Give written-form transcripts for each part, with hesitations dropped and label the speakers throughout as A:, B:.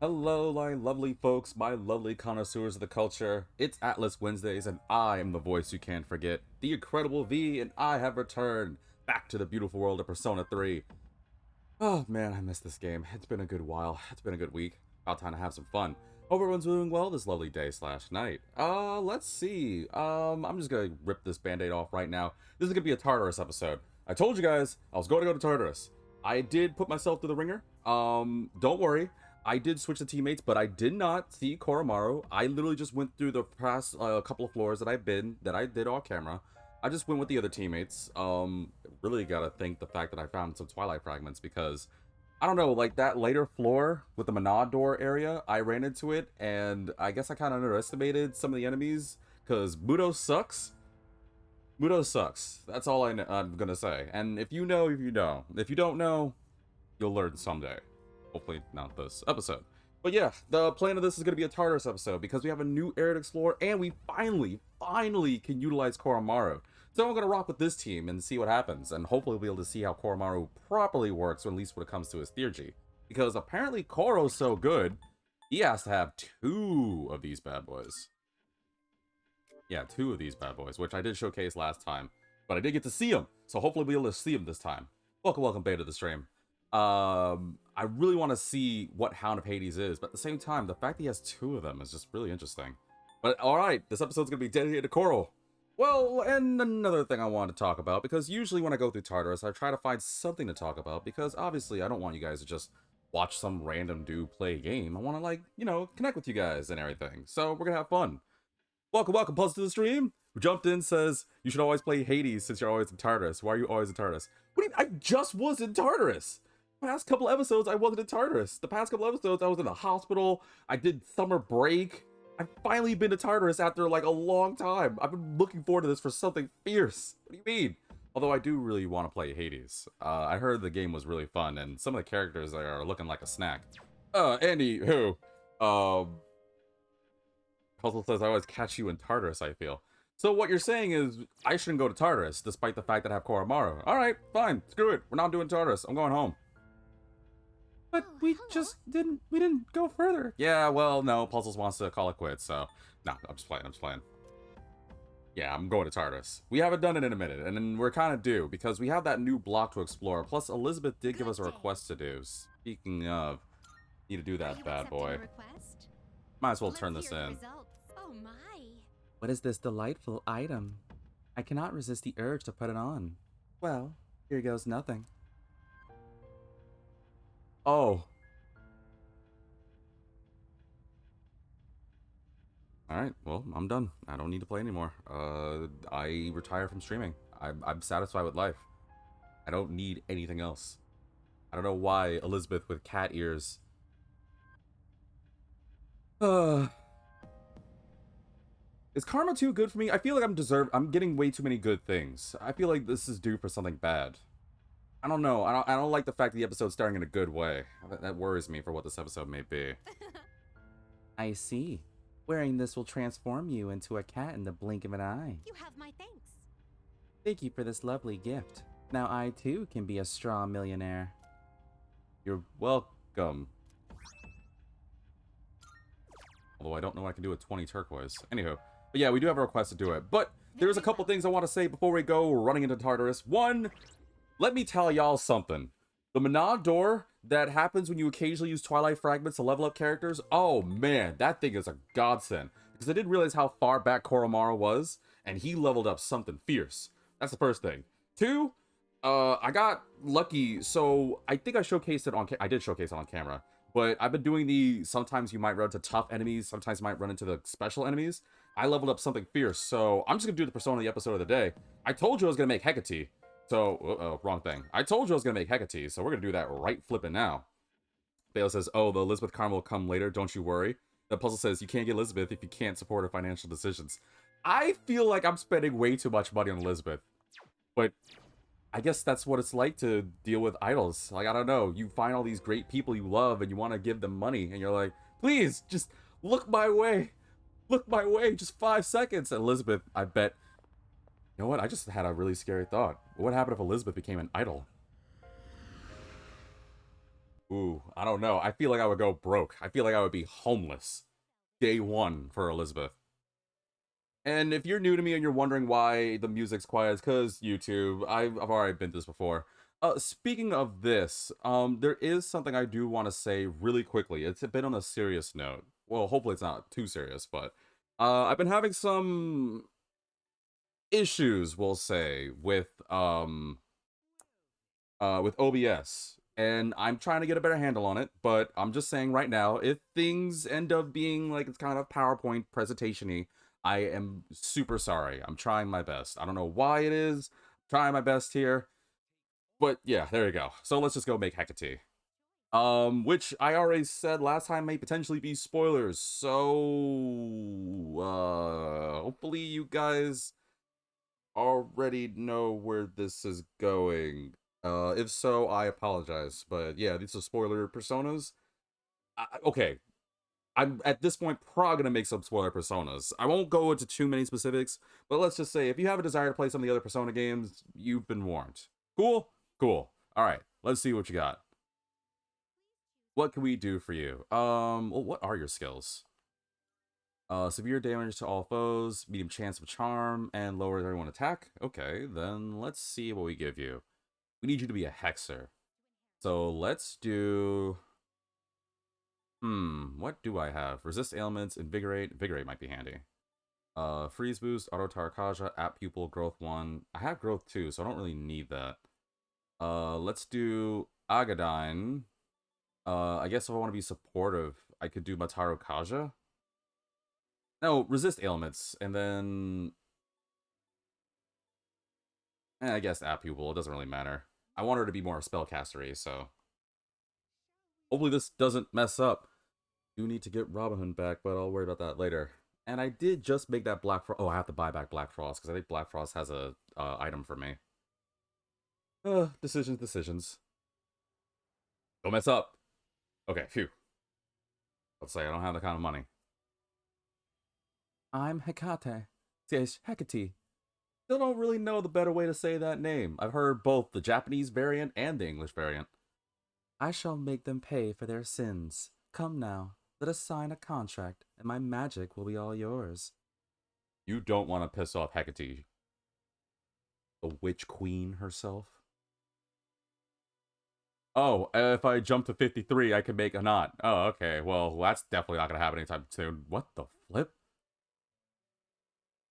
A: Hello, my lovely folks, my lovely connoisseurs of the culture. It's Atlas Wednesdays, and I am the voice you can't forget, the Incredible V, and I have returned back to the beautiful world of Persona 3. Oh man, I missed this game. It's been a good while. It's been a good week. About time to have some fun. Hope everyone's doing well this lovely day slash night. Let's see. I'm just gonna rip this band-aid off right now. This is gonna be a Tartarus episode. I told you guys I was going to go to Tartarus. I did put myself through the ringer. Don't worry. I did switch the teammates, but I did not see Koromaru. I literally just went through the past couple of floors that I did off camera. I just went with the other teammates. Really gotta thank the fact that I found some Twilight fragments because I don't know, like that later floor with the Manad door area, I ran into it and I guess I kind of underestimated some of the enemies because Muto sucks. Muto sucks. That's all I'm gonna say. And if you know, you know. If you don't know, you'll learn someday. Hopefully not this episode. But yeah, the plan of this is going to be a Tartarus episode because we have a new area to explore and we finally can utilize Koromaru. So I'm going to rock with this team and see what happens, and hopefully we'll be able to see how Koromaru properly works, or at least when it comes to his theurgy. Because apparently Koro's so good, he has to have two of these bad boys. Yeah, two of these bad boys, which I did showcase last time, but I did get to see him, so hopefully we'll be able to see him this time. Welcome, Beta, to the stream. I really want to see what Hound of Hades is, but at the same time, the fact that he has two of them is just really interesting. But alright, this episode's gonna be dedicated to Coral. Well, and another thing I wanted to talk about, because usually when I go through Tartarus, I try to find something to talk about, because obviously I don't want you guys to just watch some random dude play a game. I want to, like, you know, connect with you guys and everything. So we're gonna have fun. Welcome, Pulse to the stream. Who jumped in says, you should always play Hades since you're always in Tartarus. Why are you always in Tartarus? What do you, I just was in Tartarus! Past couple episodes I wasn't in Tartarus. The past couple episodes I was in the hospital. I did summer break. I've finally been to Tartarus after like a long time. I've been looking forward to this for something fierce. What do you mean? Although I do really want to play Hades. I heard the game was really fun and some of the characters there are looking like a snack. Andy, who? Puzzle says I always catch you in Tartarus, I feel. So what you're saying is I shouldn't go to Tartarus, despite the fact that I have Koromaru. Alright, fine, screw it. We're not doing Tartarus. I'm going home. But we just we didn't go further. Yeah, well, no, Puzzles wants to call it quits, so no, I'm just playing. Yeah, I'm going to Tartarus. We haven't done it in a minute, and then we're kind of due, because we have that new block to explore, plus Elizabeth did give us a request to do. Speaking of, need to do that, bad boy. Might as well turn this in.
B: Oh my.
A: What is this delightful item? I cannot resist the urge to put it on. Well, here goes nothing. Oh. Alright, well, I'm done. I don't need to play anymore. I retire from streaming. I'm satisfied with life. I don't need anything else. I don't know why Elizabeth with cat ears. Is karma too good for me? I feel like I'm getting way too many good things. I feel like this is due for something bad. I don't know. I don't like the fact that the episode's starting in a good way. That worries me for what this episode may be. I see. Wearing this will transform you into a cat in the blink of an eye.
B: You have my thanks.
A: Thank you for this lovely gift. Now I too can be a straw millionaire. You're welcome. Although I don't know what I can do with 20 turquoise. Anywho. But yeah, we do have a request to do it. But there's a couple things I want to say before we go running into Tartarus. One, let me tell y'all something. The Manad door that happens when you occasionally use Twilight fragments to level up characters, oh man, that thing is a godsend. Because I didn't realize how far back Koromaru was, and he leveled up something fierce. That's the first thing. Two, I got lucky, so I think I showcased it on I did showcase it on camera. But I've been doing the, sometimes you might run into tough enemies, sometimes you might run into the special enemies. I leveled up something fierce, so I'm just going to do the Persona of the episode of the day. I told you I was going to make Hecate. So, wrong thing. I told you I was going to make Hecate, so we're going to do that right flipping now. Bale says, oh, the Elizabeth karma will come later, don't you worry. The puzzle says, you can't get Elizabeth if you can't support her financial decisions. I feel like I'm spending way too much money on Elizabeth. But I guess that's what it's like to deal with idols. Like, I don't know. You find all these great people you love and you want to give them money. And you're like, please, just look my way. Look my way. Just 5 seconds. And Elizabeth, I bet... You know what? I just had a really scary thought. What happened if Elizabeth became an idol? Ooh, I don't know. I feel like I would go broke. I feel like I would be homeless day one for Elizabeth. And if you're new to me and you're wondering why the music's quiet, it's because YouTube. I've already been through this before. Speaking of this, there is something I do want to say really quickly. It's a bit on a serious note. Well, hopefully it's not too serious, but I've been having some issues, we'll say, with OBS, and I'm trying to get a better handle on it. But I'm just saying right now, if things end up being like it's kind of PowerPoint presentation-y, I am super sorry. I'm trying my best. I don't know why it is. I'm trying my best here. But yeah, there you go. So let's just go make Hecate. Which I already said last time may potentially be spoilers. So hopefully you guys already know where this is going. If so, I apologize. But yeah, these are spoiler personas. Okay, I'm at this point probably gonna make some spoiler personas. I won't go into too many specifics, but let's just say if you have a desire to play some of the other Persona games, you've been warned. Cool? Cool. Alright, let's see what you got. What can we do for you? Well, what are your skills? Severe damage to all foes, medium chance of charm, and lowers everyone attack. Okay, then let's see what we give you. We need you to be a hexer. So let's do... what do I have? Resist ailments, invigorate. Invigorate might be handy. Freeze boost, auto Tarakaja, app pupil, growth 1. I have growth 2, so I don't really need that. Let's do Agadine. I guess if I want to be supportive, I could do Mataru Kaja. No, resist ailments, and then... I guess app pupil, it doesn't really matter. I want her to be more spellcastery, so... Hopefully this doesn't mess up. Do need to get Robin Hood back, but I'll worry about that later. And I did just make that Black Frost... Oh, I have to buy back Black Frost, because I think Black Frost has a item for me. Decisions. Don't mess up. Okay, phew. Let's say I don't have that kind of money. I'm Hecate. Says Hecate. Still don't really know the better way to say that name. I've heard both the Japanese variant and the English variant. I shall make them pay for their sins. Come now, let us sign a contract, and my magic will be all yours. You don't want to piss off Hecate, the Witch Queen herself. Oh, if I jump to 53, I can make a knot. Oh, okay. Well, that's definitely not going to happen anytime soon. What the flip?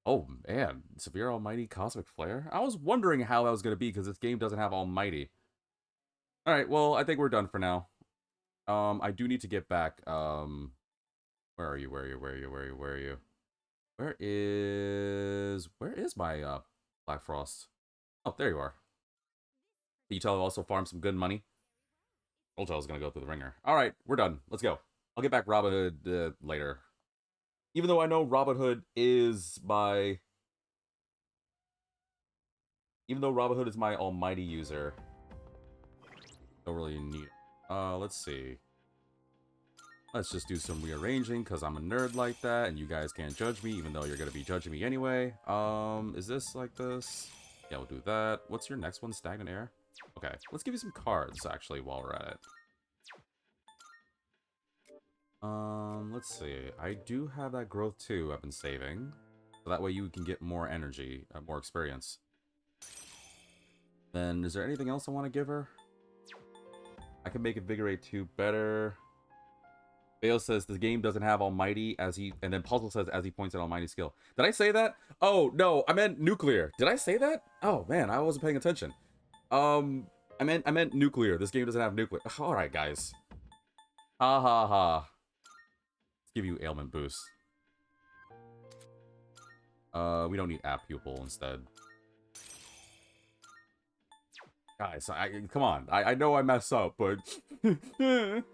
A: Oh, man. Severe Almighty Cosmic Flare? I was wondering how that was going to be, because this game doesn't have Almighty. Alright, well, I think we're done for now. I do need to get back, Where are you? Where is my, Black Frost? Oh, there you are. Can you tell I also farmed some good money? Told you I was gonna go through the ringer. Alright, we're done. Let's go. I'll get back Robin Hood later. Even though I know Robin Hood is my... Even though Robin Hood is my almighty user. Don't really need it. Let's see. Let's just do some rearranging, because I'm a nerd like that, and you guys can't judge me, even though you're gonna be judging me anyway. Is this like this? Yeah, we'll do that. What's your next one? Stagnant Air? Okay, let's give you some cards, actually, while we're at it. Let's see. I do have that growth too I've been saving. So that way you can get more energy, more experience. Then, is there anything else I want to give her? I can make Invigorate 2 better. Bale says the game doesn't have Almighty and then Puzzle says as he points at Almighty skill. Did I say that? Oh, no, I meant nuclear. Did I say that? Oh, man, I wasn't paying attention. I meant nuclear. This game doesn't have nuclear. All right, guys. Ha ha ha. Let's give you ailment boost. We don't need app pupil instead. Guys, come on. I know I mess up, but don't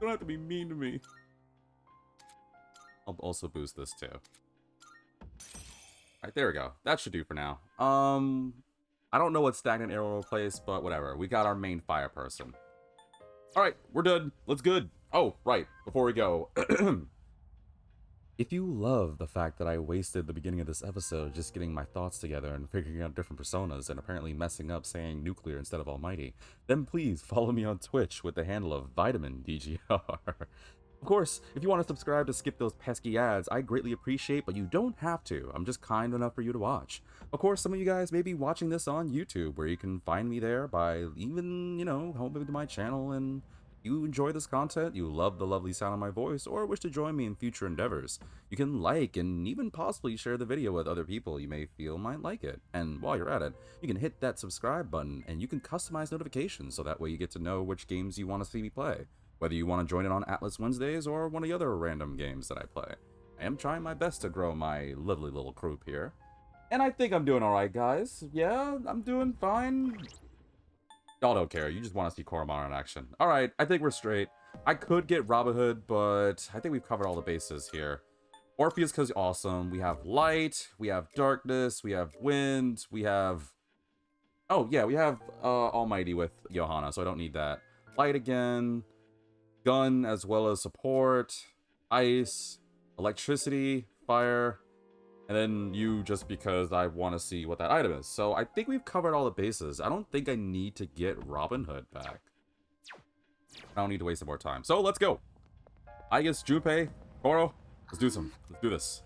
A: have to be mean to me. I'll also boost this too. Alright, there we go. That should do for now. I don't know what Stagnant Arrow will replace, but whatever. We got our main fire person. Alright, we're done. Let's good. Oh, right. Before we go. If you love the fact that I wasted the beginning of this episode just getting my thoughts together and figuring out different personas and apparently messing up saying nuclear instead of almighty, then please follow me on Twitch with the handle of Vitamin DGR. Of course, if you want to subscribe to skip those pesky ads, I greatly appreciate, but you don't have to. I'm just kind enough for you to watch. Of course, some of you guys may be watching this on YouTube, where you can find me there by even, homing to my channel, and you enjoy this content, you love the lovely sound of my voice, or wish to join me in future endeavors, you can like and even possibly share the video with other people you may feel might like it. And while you're at it, you can hit that subscribe button and you can customize notifications so that way you get to know which games you want to see me play, whether you want to join in on Atlas Wednesdays or one of the other random games that I play. I am trying my best to grow my lovely little group here. And I think I'm doing alright, guys. Yeah, I'm doing fine. Y'all don't care. You just want to see Koromaru in action. Alright, I think we're straight. I could get Robin Hood, but I think we've covered all the bases here. Orpheus, because awesome. We have light, we have darkness, we have wind, we have... Oh, yeah, we have Almighty with Johanna, so I don't need that. Light again, gun as well as support, ice, electricity, fire, and then you just because I want to see what that item is. So I think we've covered all the bases. I don't think I need to get Robin Hood back. I don't need to waste more time. So let's go. I guess Junpei, Koro, let's do this.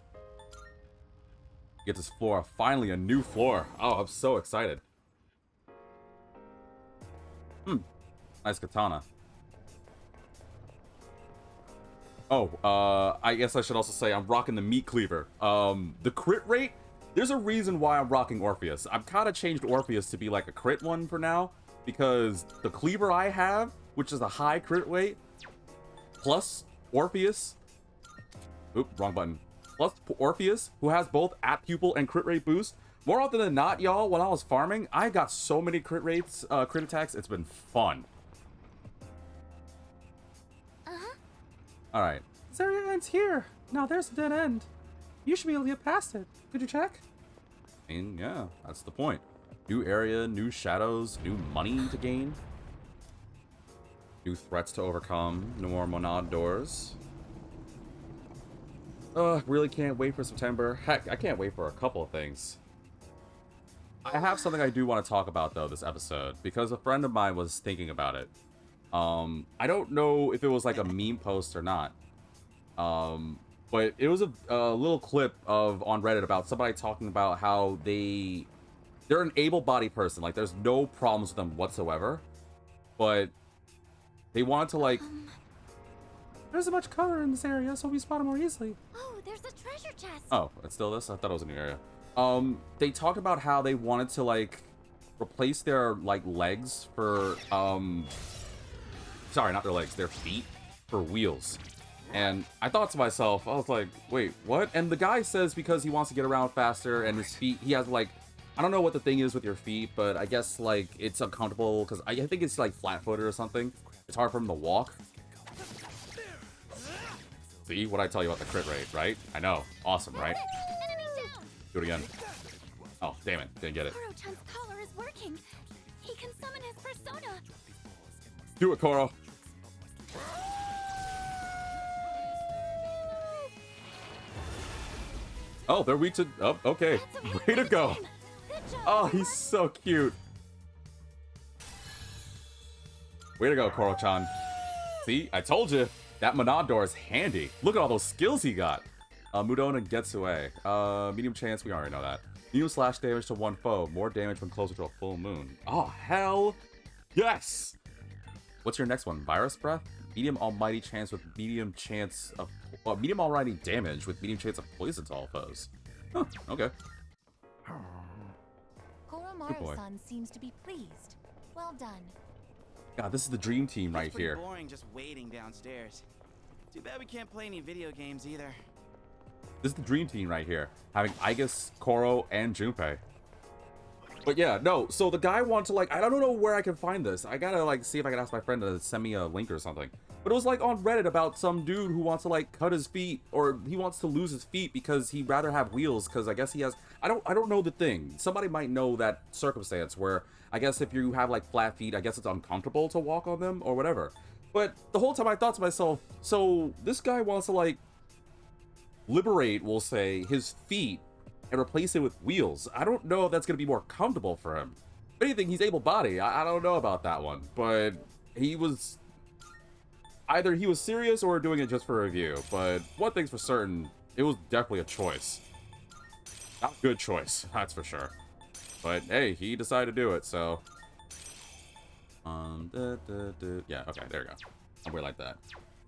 A: Get this floor, finally a new floor. Oh, I'm so excited. Nice katana. Oh, I guess I should also say I'm rocking the meat cleaver. The crit rate, there's a reason why I'm rocking Orpheus. I've kind of changed Orpheus to be like a crit one for now, because the cleaver I have, which is a high crit rate, plus Orpheus, oop, wrong button, plus Orpheus, who has both at pupil and crit rate boost. More often than not, y'all, when I was farming, I got so many crit rates, crit attacks, it's been fun. Alright.
B: This area ends here. Now there's a dead end. You should be able to get past it. Could you check?
A: I mean, yeah, that's the point. New area, new shadows, new money to gain. New threats to overcome, no more Monad doors. Really can't wait for September. Heck, I can't wait for a couple of things. I have something I do want to talk about, though, this episode, because a friend of mine was thinking about it. I don't know if it was like a meme post or not. But it was a little clip on Reddit about somebody talking about how they're an able-bodied person. Like, there's no problems with them whatsoever. But they wanted to, like...
B: There isn't much cover in this area, so we spot them more easily.
C: Oh, there's a treasure chest.
A: Oh, it's still this? I thought it was a new area. They talked about how they wanted to, like, replace their, like, legs for, sorry, not their legs, their feet for wheels. And I thought to myself, I was like, wait, what? And the guy says because he wants to get around faster and his feet, he has, like, I don't know what the thing is with your feet, but I guess, like, it's uncomfortable because I think it's, like, flat-footed or something. It's hard for him to walk. See what I tell you about the crit rate, right? I know. Awesome, right? Do it again. Oh, damn it. Didn't get it.
C: Koro-chan's collar is working. He can summon his persona.
A: Do it, Koro. Oh, they're weak to... Oh, okay. Way to go. Oh, he's so cute. Way to go, Koro-chan. See? I told you. That Monad door is handy. Look at all those skills he got. Mudon and Getsue. Medium chance, we already know that. Medium slash damage to one foe. More damage when closer to a full moon. Oh, hell yes! What's your next one? Virus Breath? Medium almighty chance with medium chance of... medium almighty damage with medium chance of poison to all foes. Huh, okay.
C: Koromaru-san seems to be pleased. Well done.
A: God, this is the dream team right
D: It's pretty
A: here.
D: boring just waiting downstairs. Too bad we can't play any video games either.
A: This is the dream team right here. Having Aigis, Koro, and Junpei. But yeah, no, so the guy wanted to, like, I don't know where I can find this. I gotta, like, see if I can ask my friend to send me a link or something. But it was, like, on Reddit about some dude who wants to, like, cut his feet, or he wants to lose his feet because he'd rather have wheels, because I guess he has... I don't know the thing. Somebody might know that circumstance where, I guess if you have, like, flat feet, I guess it's uncomfortable to walk on them, or whatever. But the whole time I thought to myself, so this guy wants to, like... liberate, we'll say, his feet and replace it with wheels. I don't know if that's going to be more comfortable for him. If anything, he's able-bodied. I don't know about that one, but he was... Either he was serious or doing it just for review, but one thing's for certain, it was definitely a choice. Not a good choice, that's for sure. But hey, he decided to do it, so... Yeah, okay, there we go. Somewhere like that.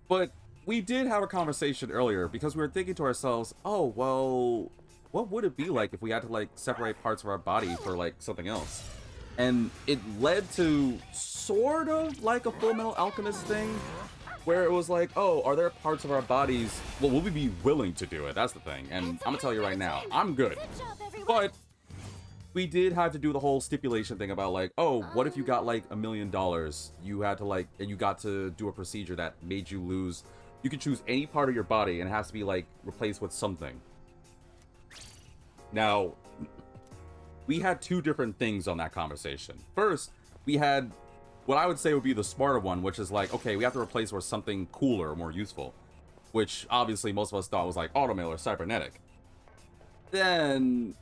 A: But we did have a conversation earlier because we were thinking to ourselves, oh, well, what would it be like if we had to, like, separate parts of our body for, like, something else? And it led to sort of like a Full Metal Alchemist thing, where it was like, oh, are there parts of our bodies, well, will we be willing to do it? That's the thing. And I'm gonna tell you right now, I'm good. But we did have to do the whole stipulation thing about like, oh, what if you got like $1 million? You had to like, and you got to do a procedure that made you lose. You can choose any part of your body and it has to be like replaced with something. Now, we had two different things on that conversation. First, we had what I would say would be the smarter one, which is like, okay, we have to replace with something cooler, more useful, which obviously most of us thought was like automail or cybernetic. Then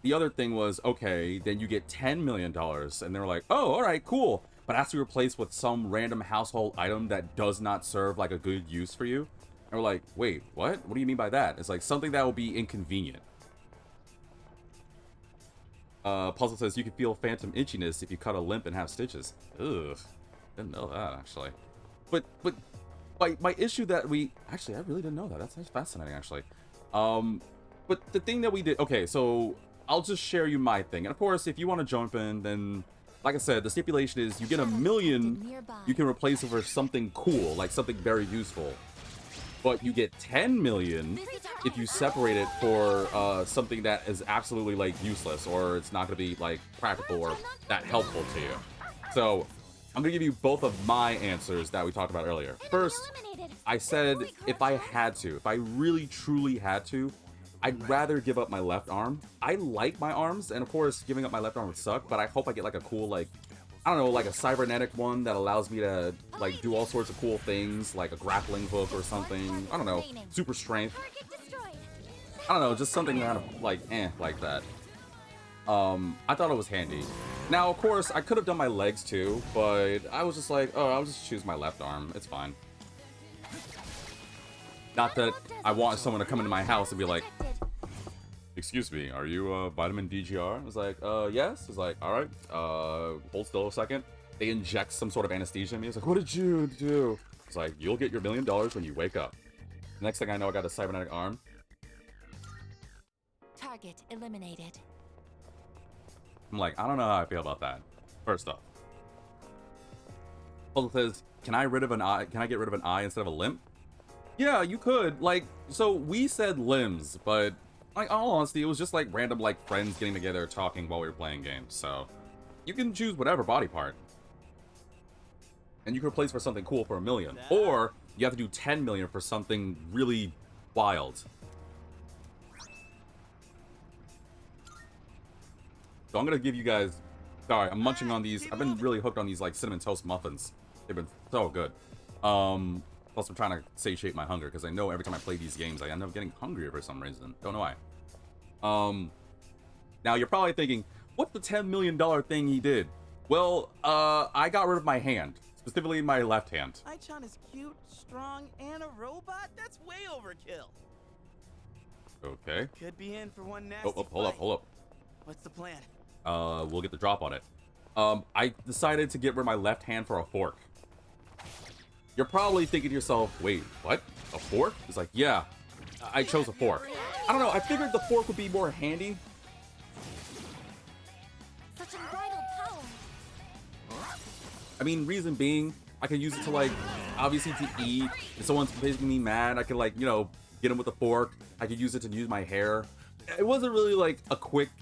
A: the other thing was, okay, then you get $10 million, and they were like, oh, all right, cool, but it has to be replaced with some random household item that does not serve like a good use for you. And we're like, wait, what? What do you mean by that? It's like something that will be inconvenient. Puzzle says you can feel phantom itchiness if you cut a limp and have stitches. Ugh, didn't know that actually. But my issue that we actually, I really didn't know that. That's fascinating actually. But the thing that we did, okay, so I'll just share you my thing, and of course, if you want to jump in, then like I said, the stipulation is you get $1 million, you can replace it for something cool, like something very useful. But you get 10 million if you separate it for something that is absolutely like useless, or it's not going to be like practical or that helpful to you. So I'm going to give you both of my answers that we talked about earlier. First, I said if I had to, if I really truly had to, I'd rather give up my left arm. I like my arms, and of course giving up my left arm would suck, but I hope I get like a cool, like, I don't know, like a cybernetic one that allows me to like do all sorts of cool things, like a grappling hook or something. I don't know, super strength. I don't know, just something kind of like like that. I thought it was handy. Now, of course, I could have done my legs too, but I was just like, oh, I'll just choose my left arm. It's fine. Not that I want someone to come into my house and be like, excuse me, are you Vitamin DGR? I was like, yes. It's like, all right, hold still a second. They inject some sort of anesthesia in me. It's like, what did you do? It's like, you'll get your $1 million when you wake up. Next thing I know, I got a cybernetic arm.
C: Target eliminated.
A: I'm like, I don't know how I feel about that. First off, Puzzle says, can I get rid of an eye instead of a limb? Yeah, you could. Like, so we said limbs, but like, all honesty, it was just like random like friends getting together talking while we were playing games. So you can choose whatever body part, and you can replace for something cool for $1 million, or you have to do 10 million for something really wild. So I'm gonna give you guys. Sorry, I'm munching on these. I've been really hooked on these like cinnamon toast muffins. They've been so good. Plus, I'm trying to satiate my hunger because I know every time I play these games, I end up getting hungrier for some reason. Don't know why. Now you're probably thinking, what's the $10 million thing he did? Well, I got rid of my hand, specifically my left hand.
D: Aichan is cute, strong, and a robot? That's way overkill.
A: Okay.
D: Could be in for one nasty
A: Hold up.
D: What's the plan?
A: We'll get the drop on it. I decided to get rid of my left hand for a fork. You're probably thinking to yourself, wait, what? A fork? It's like, yeah, I chose a fork. I don't know, I figured the fork would be more handy.
C: Such unbridled power.
A: I mean, reason being, I can use it to, like, obviously to eat. If someone's making me mad, I can, like, you know, get them with a fork. I could use it to use my hair. It wasn't really, like,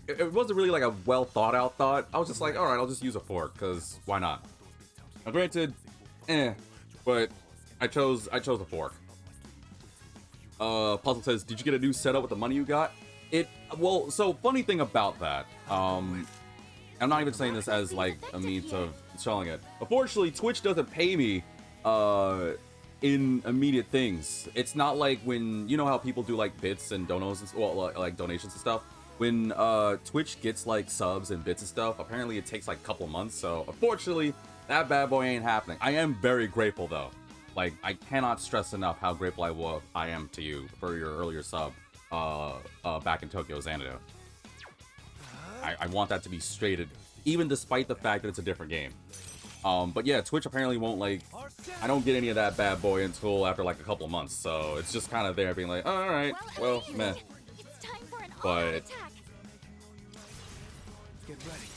A: it wasn't really, like, a well-thought-out thought. I was just like, alright, I'll just use a fork, because why not? Now, granted, but I chose a fork. Puzzle says, did you get a new setup with the money you got? Well, so funny thing about that, I'm not even saying this as like a means of selling it. Unfortunately, Twitch doesn't pay me in immediate things. It's not like when, you know how people do like bits and donos and well, like donations and stuff. When Twitch gets like subs and bits and stuff, apparently it takes like a couple months. So unfortunately, that bad boy ain't happening. I am very grateful though. Like, I cannot stress enough how grateful I am to you for your earlier sub back in Tokyo Xanadu. I want that to be stated, even despite the fact that it's a different game. But yeah, Twitch apparently won't, like, I don't get any of that bad boy until after like a couple of months, so it's just kind of there being like, all right, well, meh.
C: It's time for an
A: But
C: attack.
D: Get ready.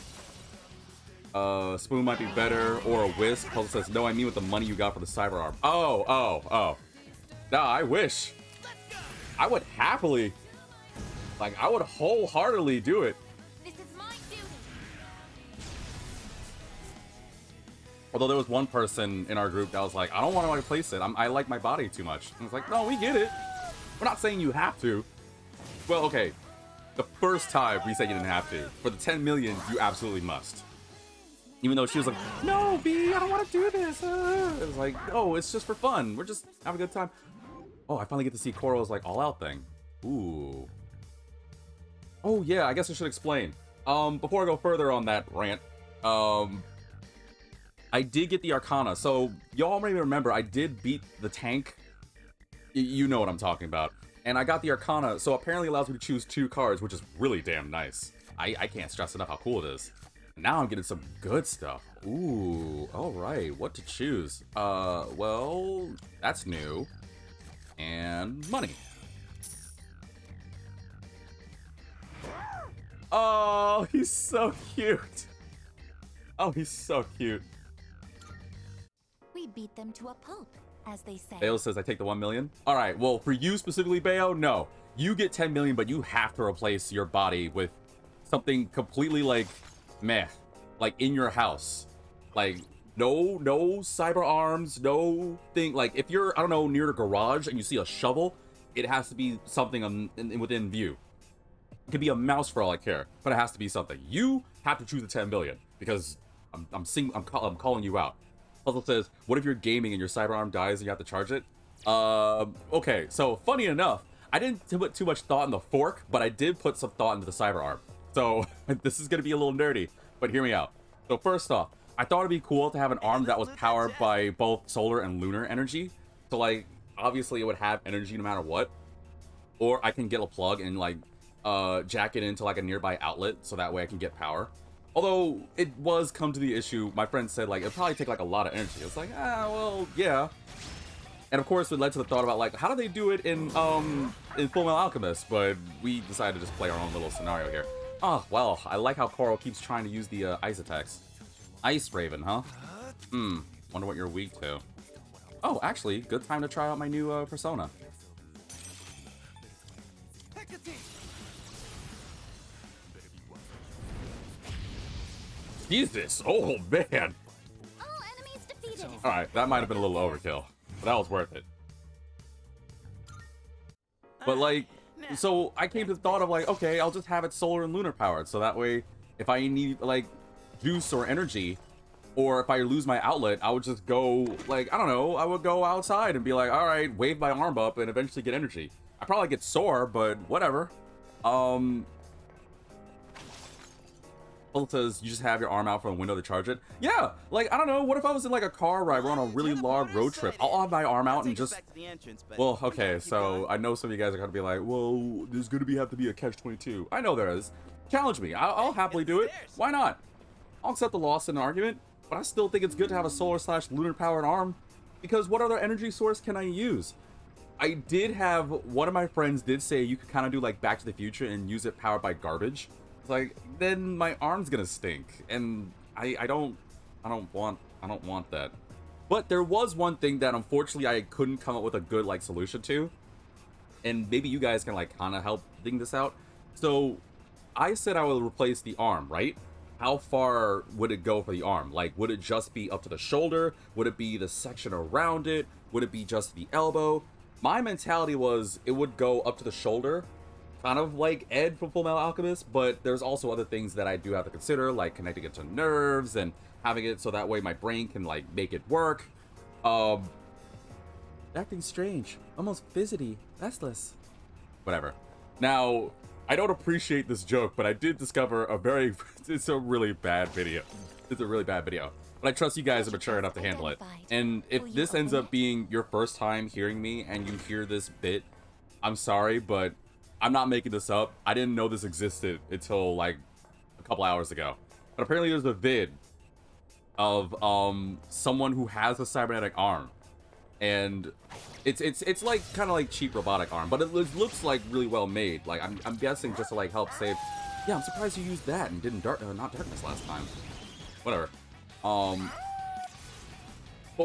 A: Spoon might be better, or a whisk. Puzzle says, no, I mean with the money you got for the cyber arm. Oh. Nah, I wish. I would happily, like, I would wholeheartedly do it.
C: This is my duty.
A: Although there was one person in our group that was like, I don't want to replace it. I like my body too much. And it's like, no, we get it. We're not saying you have to. Well, okay. The first time we said you didn't have to. For the 10 million, you absolutely must. Even though she was like, no, B, I don't want to do this. It was like, oh, it's just for fun. We're just having a good time. Oh, I finally get to see Koro's like all-out thing. Ooh. Oh, yeah, I guess I should explain. Before I go further on that rant, I did get the Arcana. So, y'all maybe remember, I did beat the tank. You know what I'm talking about. And I got the Arcana, so apparently allows me to choose 2 cards, which is really damn nice. I can't stress enough how cool it is. Now I'm getting some good stuff. Ooh, alright, what to choose? Well, that's new. And money. Oh, he's so cute. Oh, he's so cute.
C: We beat them to a pulp, as they say.
A: Bayo says I take the 1 million. Alright, well, for you specifically, Bayo, no. You get 10 million, but you have to replace your body with something completely like meh, like in your house. Like no cyber arms, no thing. Like if you're, I don't know, near the garage and you see a shovel, it has to be something within view. It could be a mouse for all I care, but it has to be something. You have to choose the 10 million because I'm calling you out. Puzzle says, what if you're gaming and your cyber arm dies and you have to charge it? Okay, so funny enough, I didn't put too much thought in the fork, but I did put some thought into the cyber arm. So this is gonna be a little nerdy, but hear me out. So first off, I thought it'd be cool to have an arm that was powered by both solar and lunar energy. So like, obviously it would have energy no matter what. Or I can get a plug and like, jack it into like a nearby outlet so that way I can get power. Although it was come to the issue, my friend said like, it'd probably take like a lot of energy. It's like, well, yeah. And of course it led to the thought about like, how do they do it in Fullmetal Alchemist? But we decided to just play our own little scenario here. Oh, well, I like how Koro keeps trying to use the ice attacks. Ice Raven, huh? Wonder what you're weak to. Oh, actually, good time to try out my new persona. Jesus, oh man.
C: All enemies defeated.
A: Alright, that might have been a little overkill, but that was worth it. But like, so I came to the thought of like, okay, I'll just have it solar and lunar powered, so that way, if I need like juice or energy, or if I lose my outlet, I would just go like, I don't know, I would go outside and be like, all right, wave my arm up and eventually get energy. I probably get sore, but whatever. It says you just have your arm out from the window to charge it. Yeah, like I don't know. What if I was in like a car ride, we're on a really long road trip? I'll have my arm out and just. Well, okay, so I know some of you guys are gonna be like, well, there's gonna have to be a catch-22. I know there is. Challenge me. I'll happily do it. Why not? I'll accept the loss in an argument, but I still think it's good to have a solar/lunar powered arm because what other energy source can I use? I did have one of my friends did say you could kind of do like Back to the Future and use it powered by garbage. Like then my arm's gonna stink and I don't want that. But there was one thing that unfortunately I couldn't come up with a good like solution to, and maybe you guys can like kind of help think this out. So I said I would replace the arm, right? How far would it go for the arm? Like would it just be up to the shoulder? Would it be the section around it? Would it be just the elbow? My mentality was it would go up to the shoulder, kind of like Ed from Fullmetal Alchemist, but there's also other things that I do have to consider, like connecting it to nerves and having it so that way my brain can like make it work. Acting strange, almost fidgety, restless. Whatever. Now, I don't appreciate this joke, but I did discover a very, it's a really bad video. It's a really bad video. But I trust you guys are mature enough to handle it. And if this ends up being your first time hearing me and you hear this bit, I'm sorry, but I'm not making this up. I didn't know this existed until like a couple hours ago. But apparently there's a vid of someone who has a cybernetic arm. And it's like kind of like cheap robotic arm, but it looks like really well made. Like I'm guessing just to like help save. Yeah, I'm surprised you used that and didn't not darkness last time. Whatever. What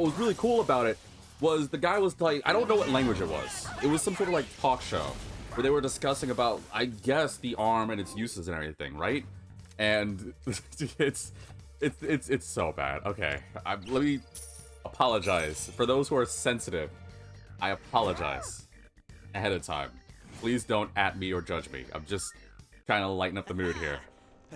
A: was really cool about it was the guy was like, I don't know what language it was. It was some sort of like talk show where they were discussing about, I guess, the arm and its uses and everything, right? And it's so bad. Okay, let me apologize for those who are sensitive. I apologize ahead of time. Please don't at me or judge me. I'm just trying to lighten up the mood here.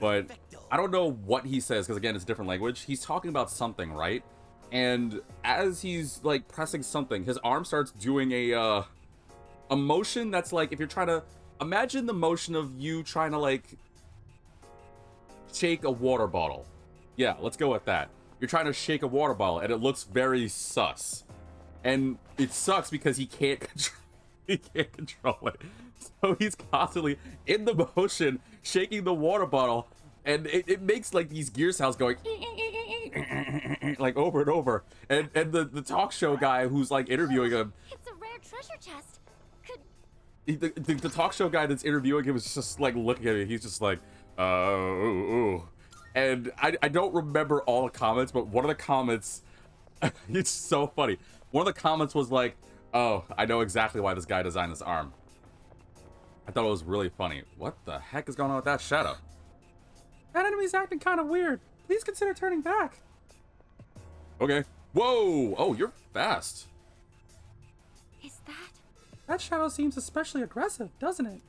A: But I don't know what he says because again, it's a different language. He's talking about something, right? And as he's like pressing something, his arm starts doing a motion that's like, if you're trying to imagine the motion of you trying to like shake a water bottle. Yeah, let's go with that. You're trying to shake a water bottle and it looks very sus. And it sucks because he can't control it. So he's constantly in the motion shaking the water bottle, and it makes like these gear sounds going like over and over. And the talk show guy who's like interviewing him,
C: It's a rare treasure chest.
A: the talk show guy that's interviewing him is just like looking at me. He's just like, ooh. And I don't remember all the comments, but one of the comments, it's so funny. One of the comments was like, oh, I know exactly why this guy designed this arm. I thought it was really funny. What the heck is going on with that shadow?
B: That enemy's acting kind of weird. Please consider turning back.
A: Okay. Whoa! Oh, you're fast.
C: Is that?
B: That shadow seems especially aggressive, doesn't it?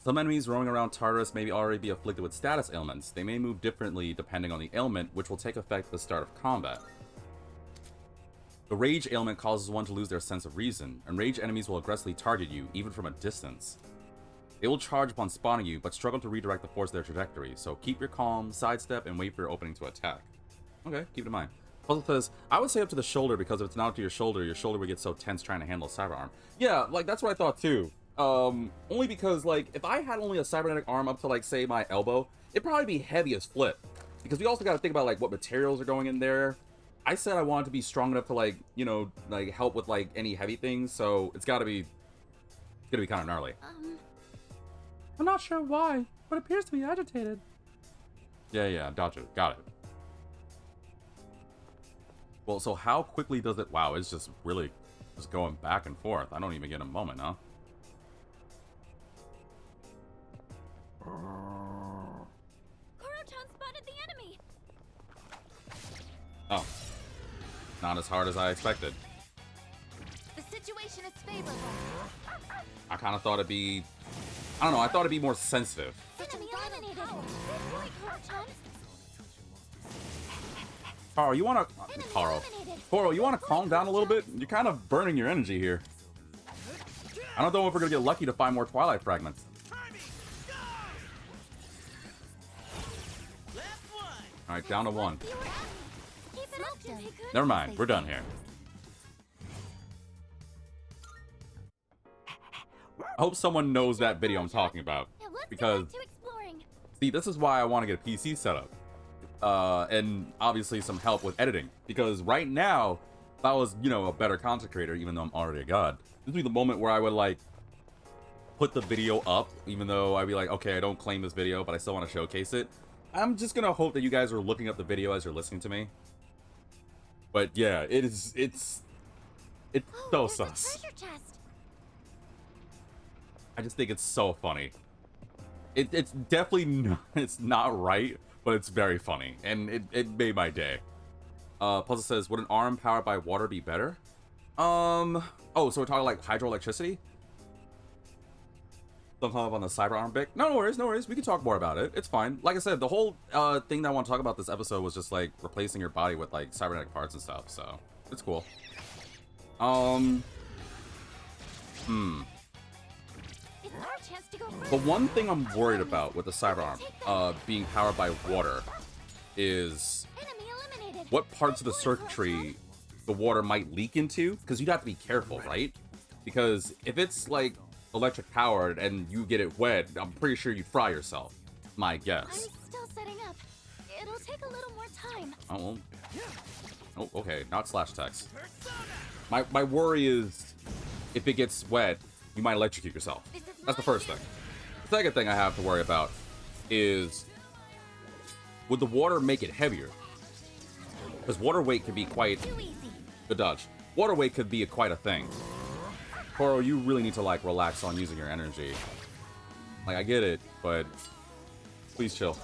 A: Some enemies roaming around Tartarus may already be afflicted with status ailments. They may move differently depending on the ailment, which will take effect at the start of combat. The rage ailment causes one to lose their sense of reason. Enraged enemies will aggressively target you, even from a distance. They will charge upon spawning you, but struggle to redirect the force of their trajectory, so keep your calm, sidestep, and wait for your opening to attack. Okay, keep it in mind. Puzzle says, I would say up to the shoulder, because if it's not up to your shoulder would get so tense trying to handle a cyber arm. Yeah, like, that's what I thought too. Only because, like, if I had only a cybernetic arm up to, like, say, my elbow, it'd probably be heavy as flip. Because we also gotta think about, like, what materials are going in there. I said I wanted to be strong enough to, like, you know, like, help with, like, any heavy things, so it's gonna be kind of gnarly.
B: I'm not sure why, but it appears to be agitated.
A: Yeah, gotcha, got it. Well, so how quickly does it... Wow, it's just really just going back and forth. I don't even get a moment, huh?
C: Koro-chan spotted the enemy.
A: Oh. Not as hard as I expected.
C: The situation is favorable.
A: I kind of thought it'd be... I don't know, I thought it'd be more sensitive.
C: Enemy eliminated. Good boy, Koro-chan.
A: Carl, you wanna... Carl. Koro, you wanna calm down a little bit? You're kind of burning your energy here. I don't know if we're gonna get lucky to find more Twilight fragments. Alright, down to one.
C: Keep it up, Junpei-kun.
A: Never mind, we're done here. I hope someone knows that video I'm talking about.
C: Now let's
A: Because,
C: get back to exploring.
A: see, this is why I want to get a PC set up. And obviously some help with editing. Because right now, if I was, you know, a better content creator, even though I'm already a god, this would be the moment where I would, like, put the video up, even though I'd be like, okay, I don't claim this video, but I still want to showcase it. I'm just gonna hope that you guys are looking up the video as you're listening to me. But yeah, it's so
C: There's a
A: sus.
C: treasure chest.
A: I just think it's so funny. It's definitely not, it's not right, but it's very funny, and it made my day. Puzzle says, would an arm powered by water be better? Oh, so we're talking like hydroelectricity? Sometime up on the cyber arm bit. No worries. We can talk more about it. It's fine. Like I said, the whole thing that I want to talk about this episode was just like replacing your body with like cybernetic parts and stuff. So it's cool.
C: It's our chance to go first.
A: The one thing I'm worried about with the Cyberarm, being powered by water, is
C: Enemy eliminated.
A: what parts of the circuitry the water might leak into, because you'd have to be careful, right? Because if it's like electric powered and you get it wet, I'm pretty sure you'd fry yourself. My
C: I'm
A: guess.
C: still setting up. It'll take a little more time.
A: Oh, well. Oh, okay, not slash text. My worry is if it gets wet, you might electrocute yourself. That's the first thing. The second thing I have to worry about is, would the water make it heavier? Because water weight can be quite...
C: Too easy.
A: Good dodge. Water weight could be quite a thing. Koro, you really need to, like, relax on using your energy. Like, I get it, but please chill.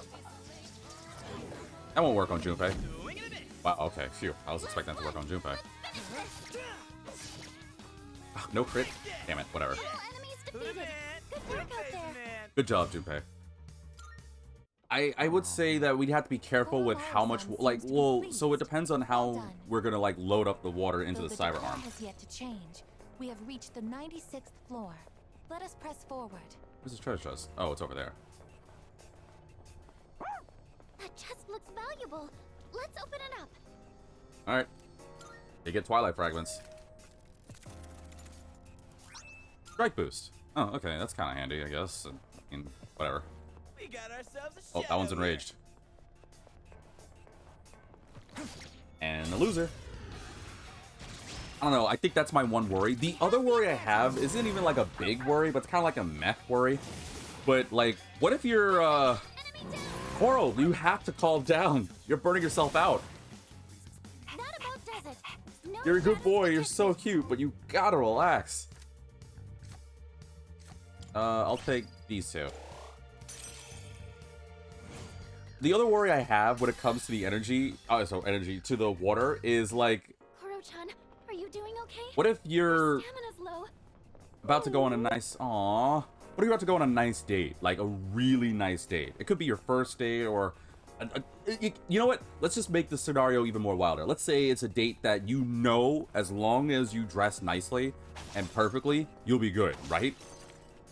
A: That won't work on Junpei. Wow, okay, phew. I was expecting that to work on Junpei. Ah, no crit? Damn it, whatever.
C: All enemies defeated. Good work out there.
A: Good job, Junpei. I would say that we'd have to be careful with how much, like, well, so it depends on how we're gonna, like, load up the water into
C: Though
A: the
C: decor
A: Cyberarm.
C: has yet to change. We have reached the 96th floor. Let us press forward.
A: Where's the treasure chest? Oh, it's over there.
C: That chest looks valuable. Let's open it up.
A: Alright. You get Twilight Fragments. Strike Boost. Oh, okay, that's kind of handy, I guess. I mean, whatever.
D: We got ourselves a
A: Oh, that one's
D: shadow here.
A: enraged. And a loser. I don't know, I think that's my one worry. The other worry I have isn't even like a big worry, but it's kind of like a meh worry. But, like, what if you're,
C: Enemy down.
A: Coral, you have to calm down. You're burning yourself out.
C: That about does it. No
A: You're a good
C: shadows
A: boy, you're
C: detected.
A: so cute, but you gotta relax. I'll take these two. The other worry I have when it comes to the energy, to the water, is like,
C: Koro-chan, are you doing okay?
A: what if you're
C: Stamina's low.
A: about to go on a nice, what if you're about to go on a nice date, like a really nice date? It could be your first date, or, you know what? Let's just make the scenario even more wilder. Let's say it's a date that you know, as long as you dress nicely and perfectly, you'll be good, right?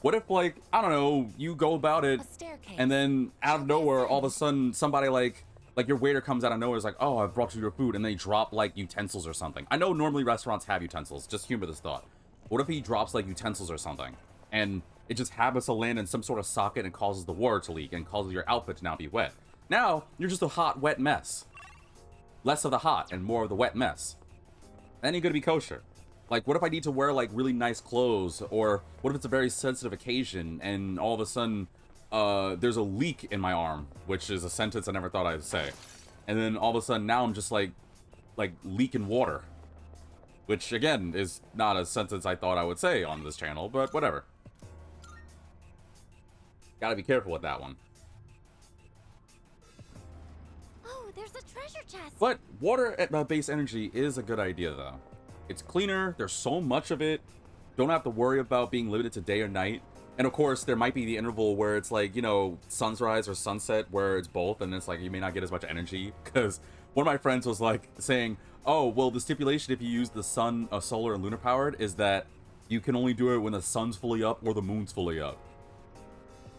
A: What if, like, I don't know, you go about it,
C: A staircase.
A: and then out of nowhere, all of a sudden, somebody like your waiter comes out of nowhere, is like, oh, I've brought you your food, and they drop, like, utensils or something. I know normally restaurants have utensils, just humor this thought. What if he drops, like, utensils or something, and it just happens to land in some sort of socket and causes the water to leak, and causes your outfit to now be wet? Now, you're just a hot, wet mess. Less of the hot, and more of the wet mess. Then you're gonna be kosher. Like, what if I need to wear, like, really nice clothes? Or what if it's a very sensitive occasion and all of a sudden there's a leak in my arm, which is a sentence I never thought I'd say. And then all of a sudden now I'm just, like leaking water. Which, again, is not a sentence I thought I would say on this channel, but whatever. Gotta be careful with that one.
C: Oh, there's a treasure chest.
A: But water at base energy is a good idea, though. It's cleaner, there's so much of it, don't have to worry about being limited to day or night. And of course, there might be the interval where it's like, you know, sunrise or sunset, where it's both, and it's like you may not get as much energy. Because one of my friends was like saying, oh, well, the stipulation if you use the sun, solar and lunar powered, is that you can only do it when the sun's fully up or the moon's fully up.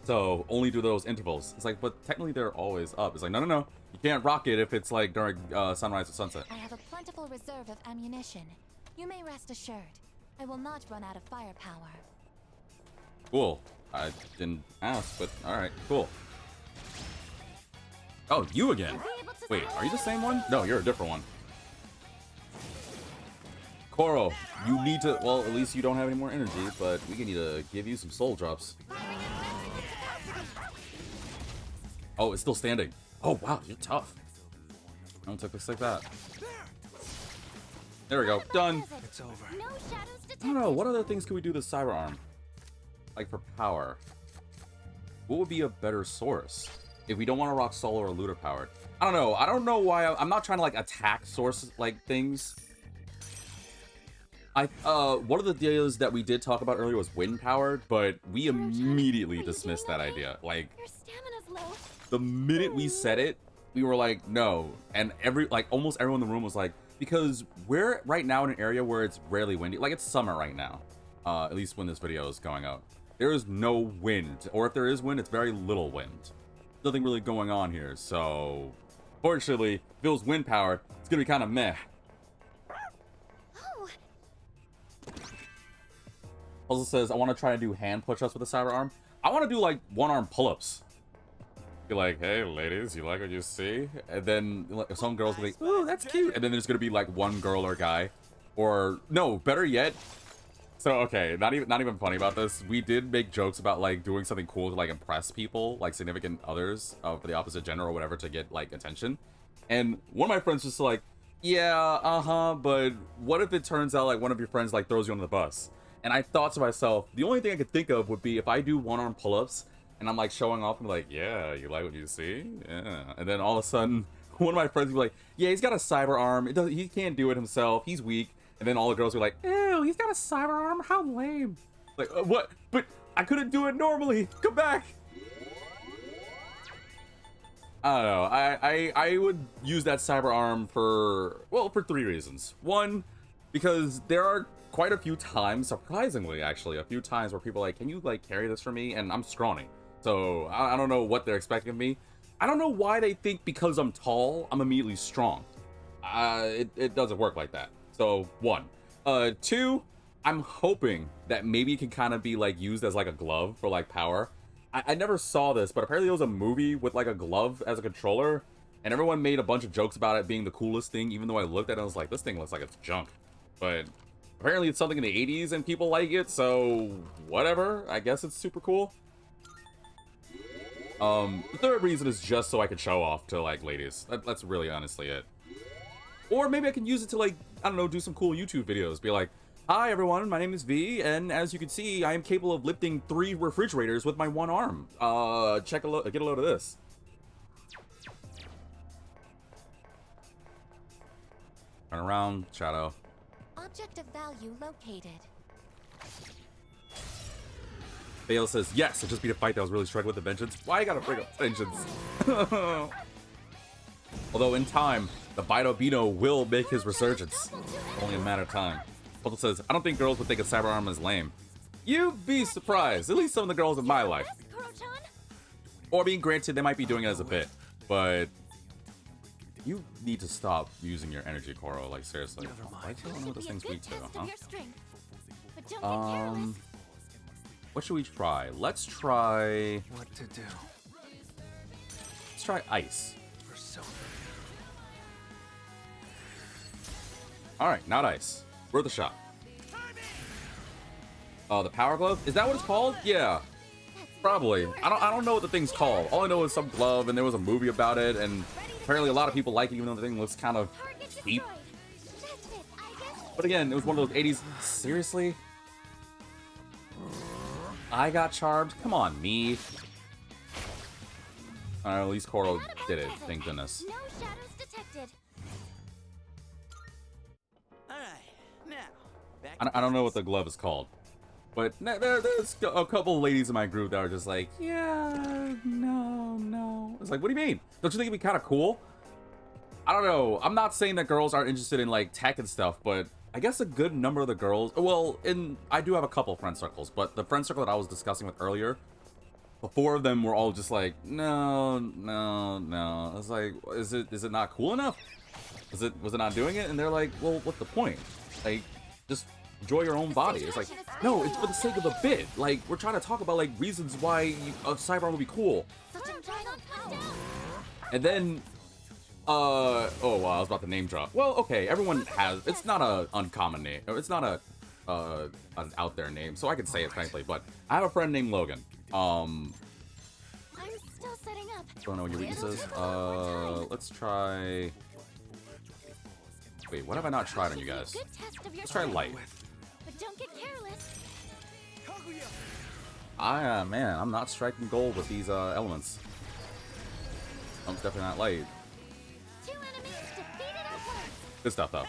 A: So only do those intervals. It's like, but technically they're always up. It's like, no. You can't rock it if it's like during sunrise or sunset.
C: I have a plentiful reserve of ammunition. You may rest assured. I will not run out of firepower.
A: Cool. I didn't ask, but alright, cool. Oh, you again.
C: I'll be able to
A: Wait,
C: see
A: are you the same one? No, you're a different one. Koro, you need to, well, at least you don't have any more energy, but we need to give you some soul drops. Oh, it's still standing. Oh, wow, you're tough. I don't take this like that. There we go, done.
C: It's over. No shadows detected.
A: I don't know, what other things can we do with the Cyberarm? Like for power. What would be a better source? If we don't want to rock solar or lunar powered. I don't know. I don't know why I'm not trying to like attack source like things. One of the deals that we did talk about earlier was wind powered, but we immediately dismissed that idea. Like
C: Your stamina's low.
A: the minute we said it, we were like, no. And almost everyone in the room was like, because we're right now in an area where it's rarely windy. Like, it's summer right now, at least when this video is going up. There is no wind, or if there is wind, it's very little wind. Nothing really going on here, so fortunately, if it was wind powered, it's gonna be kind of meh.
C: Oh,
A: Also says, I want to try to do hand push-ups with a cyber arm. I want to do like one-arm pull-ups. Be like, hey ladies, you like what you see? And then like, some girls will be like, ooh, that's cute. And then there's gonna be like one girl or guy, or no, better yet. So okay, not even funny about this. We did make jokes about like doing something cool to like impress people, like significant others for the opposite gender or whatever, to get like attention. And one of my friends just like, yeah, but what if it turns out like one of your friends like throws you on the bus? And I thought to myself, the only thing I could think of would be if I do one-arm pull-ups and I'm like showing off and like, yeah, you like what you see? Yeah. And then all of a sudden, one of my friends would be like, yeah, he's got a cyber arm. He can't do it himself. He's weak. And then all the girls were like,
B: Ew, he's got a cyber arm? How lame.
A: like what? But I couldn't do it normally. Come back. I don't know. I would use that cyber arm for 3 reasons. One, because there are quite a few times, surprisingly actually, a few times where people are like, can you like carry this for me? And I'm scrawny, so I don't know what they're expecting of me. I don't know why they think because I'm tall, I'm immediately strong. It doesn't work like that. So 1. 2, I'm hoping that maybe it can kind of be like used as like a glove for like power. I never saw this, but apparently there was a movie with like a glove as a controller, and everyone made a bunch of jokes about it being the coolest thing, even though I looked at it and was like, this thing looks like it's junk. But apparently it's something in the 80s and people like it, so whatever. I guess it's super cool. The third reason is just so I can show off to like ladies. That's really honestly it. Or maybe I can use it to like, I don't know, do some cool YouTube videos. Be like, hi everyone, my name is V, and as you can see, I am capable of lifting 3 refrigerators with my one arm. Get a load of this. Turn around, Shadow.
C: object of value located.
A: Bale says, yes, it just beat a fight that was really struggling with the vengeance. Why you gotta bring up vengeance? Although in time, the Bino will make his resurgence. Only a matter of time. Puzzle says, I don't think girls would think a cyber arm is lame. You'd be surprised. At least some of the girls in my life. Or being granted, they might be doing it as a bit. But you need to stop using your energy, Koro. Like, seriously. I don't know what this thing's weak to, huh? What should we try? Let's try...
E: What to do?
A: Let's try ice. Alright, not ice. Worth a shot. The power glove? Is that what it's called? Yeah. Probably. I don't know what the thing's called. All I know is some glove, and there was a movie about it, and apparently a lot of people like it, even though the thing looks kind of cheap. But again, it was one of those 80s. Seriously? I got charmed? Come on, me. At least Koro did it, thank goodness.
C: No shadows detected.
A: I don't know what the glove is called. But there's a couple ladies in my group that are just like, yeah, no. It's like, what do you mean? Don't you think it'd be kind of cool? I don't know. I'm not saying that girls aren't interested in like tech and stuff, but I guess a good number of the girls, well, I do have a couple friend circles, but the friend circle that I was discussing with earlier, the 4 of them were all just like, no. I was like, is it not cool enough? Was it not doing it? And they're like, well, what's the point? Like, just enjoy your own body. It's like, no, it's for the sake of the bit. Like, we're trying to talk about like reasons why a cyber arm would be cool. And then, oh wow, I was about to name drop. Well, okay, everyone has. It's not a uncommon name. It's not an out there name, so I can say it frankly. But I have a friend named Logan.
C: I'm still setting up.
A: Don't know what your weaknesses. Let's try. Wait, what have I not tried on you guys? Let's try light.
C: But don't get careless.
A: Man, I'm not striking gold with these elements. I'm definitely not light.
C: 2 enemies defeated at once.
A: Good stuff though.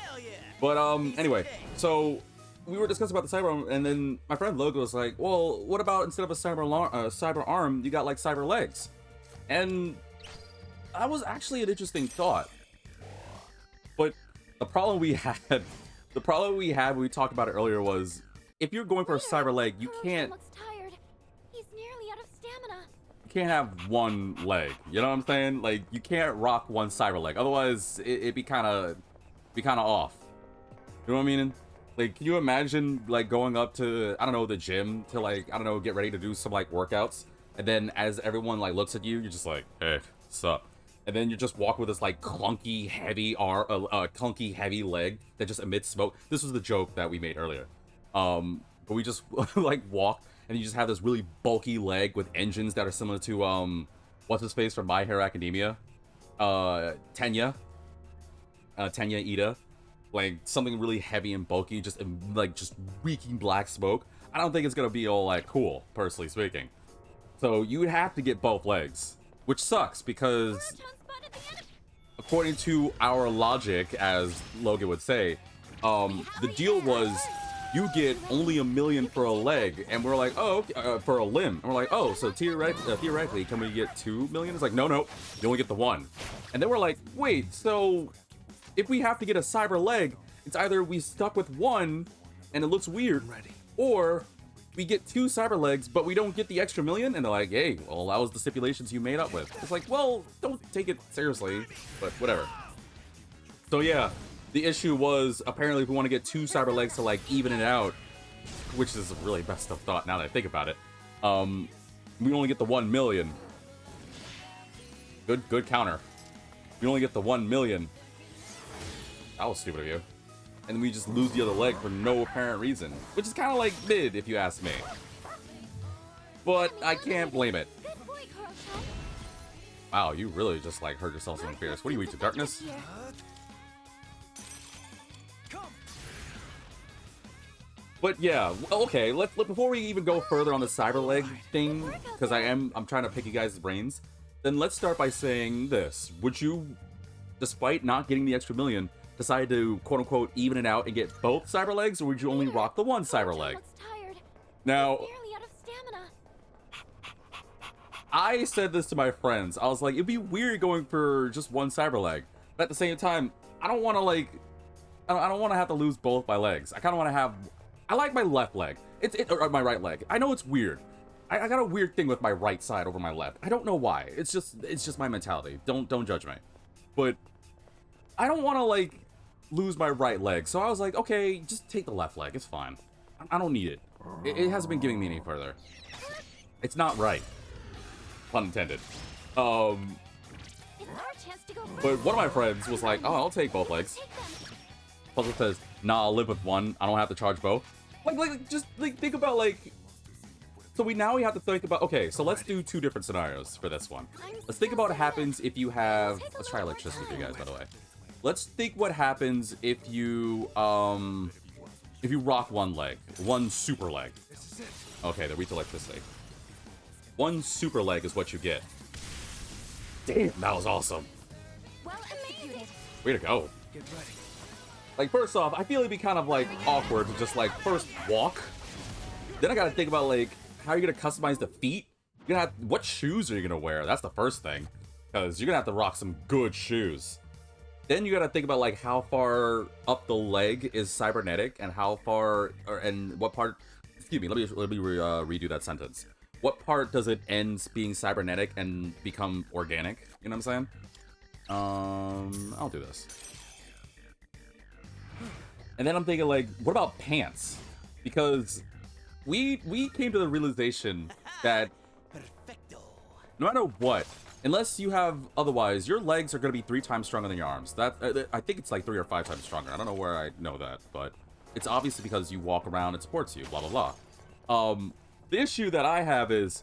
A: But anyway, so we were discussing about the cyber arm, and then my friend Logan was like, well, what about instead of a cyber arm, you got like cyber legs? And that was actually an interesting thought. But The problem we had, when we talked about it earlier was, if you're going for a cyber leg, you can't
C: Looks tired. He's nearly out of stamina.
A: have one leg. You know what I'm saying? Like, you can't rock one cyber leg. Otherwise, it'd be kind of off. You know what I mean? Like, can you imagine, like, going up to, I don't know, the gym to, like, I don't know, get ready to do some, like, workouts, and then as everyone, like, looks at you, you're just like, hey, sup? And then you just walk with this, like, clunky, heavy clunky, heavy leg that just emits smoke. This was the joke that we made earlier. But we just, like, walk, and you just have this really bulky leg with engines that are similar to, what's-his-face from My Hero Academia? Tenya Ida. Like, something really heavy and bulky, just reeking black smoke. I don't think it's gonna be all, like, cool, personally speaking. So you would have to get both legs, which sucks because, according to our logic, as Logan would say, the deal was you get only $1 million for a leg, and we're like, oh, for a limb, and we're like, oh, so theoretically, can we get 2 million? It's like, no, you only get the 1. And then we're like, wait, so if we have to get a cyber leg, it's either we stuck with 1 and it looks weird, or we get 2 cyber legs, but we don't get the extra $1 million. And they're like, hey, well, that was the stipulations you made up with. It's like, well, don't take it seriously, but whatever. So yeah, the issue was, apparently if we want to get 2 cyber legs to, like, even it out, which is a really messed up thought now that I think about it, we only get the 1 million. Good counter. We only get the 1 million. That was stupid of you. And then we just lose the other leg for no apparent reason, which is kind of like mid, if you ask me. But I can't blame it.
C: Good boy, Koro-chan.
A: Wow, you really just, like, hurt yourself something fierce. What are you, weak to darkness? But yeah, okay, before we even go further on the cyber leg thing, because I'm trying to pick you guys' brains, then let's start by saying this. Would you, despite not getting the extra $1 million, decide to quote-unquote even it out and get both cyber legs, or would you only rock the 1 cyber leg? Now, I said this to my friends. I was like, it'd be weird going for just 1 cyber leg, but at the same time, I don't want to, like, I don't want to have to lose both my legs. I kind of want to have, I like my left leg, or my right leg. I know it's weird. I got a weird thing with my right side over my left. I don't know why. It's just my mentality. Don't judge me. But I don't want to, like, lose my right leg. So I was like, okay, just take the left leg. It's fine. I don't need it. It hasn't been giving me any further. It's not right. Pun intended. But one of my friends was like, oh, I'll take both legs. Puzzle says, nah, I'll live with 1. I don't have to charge both. Just think about, like, so now we have to think about, okay, so let's do 2 different scenarios for this one. Let's think about what happens if you have, let's try electricity for you guys, by the way. Let's think what happens if you rock 1 leg, 1 super leg. Okay, they're weak to electricity. 1 super leg is what you get. Damn, that was awesome.
C: Well executed.
A: Way to go. Like, first off, I feel it'd be kind of, like, awkward to just, like, first walk. Then I gotta think about, like, how are you gonna customize the feet? You're gonna have, what shoes are you gonna wear? That's the first thing. Because you're gonna have to rock some good shoes. Then you gotta think about, like, how far up the leg is cybernetic, and how far, and what part, excuse me, let me redo that sentence. What part does it end being cybernetic and become organic? You know what I'm saying? I'll do this. And then I'm thinking, like, what about pants? Because we came to the realization that no matter what, unless you have otherwise, your legs are going to be 3 times stronger than your arms. That I think it's like 3 or 5 times stronger. I don't know where I know that, but it's obviously because you walk around, it supports you, blah, blah, blah. The issue that I have is,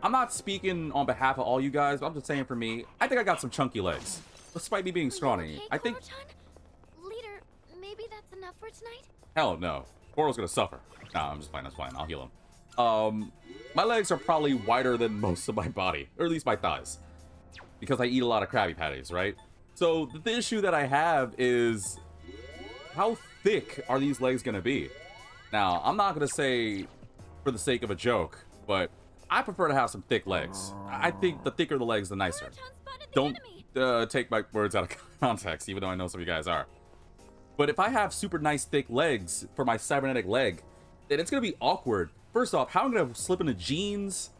A: I'm not speaking on behalf of all you guys, but I'm just saying for me, I think I got some chunky legs. Despite me being scrawny, I think...
C: Leader, maybe that's enough for tonight?
A: Hell no. Koro's gonna suffer. Nah, I'm just playing, that's fine. I'll heal him. My legs are probably wider than most of my body, or at least my thighs, because I eat a lot of Krabby Patties, right? So the issue that I have is, how thick are these legs gonna be? Now, I'm not gonna say for the sake of a joke, but I prefer to have some thick legs. I think the thicker the legs, the nicer. Don't take my words out of context, even though I know some of you guys are. But if I have super nice thick legs for my cybernetic leg, then it's gonna be awkward. First off, how am I gonna slip into jeans?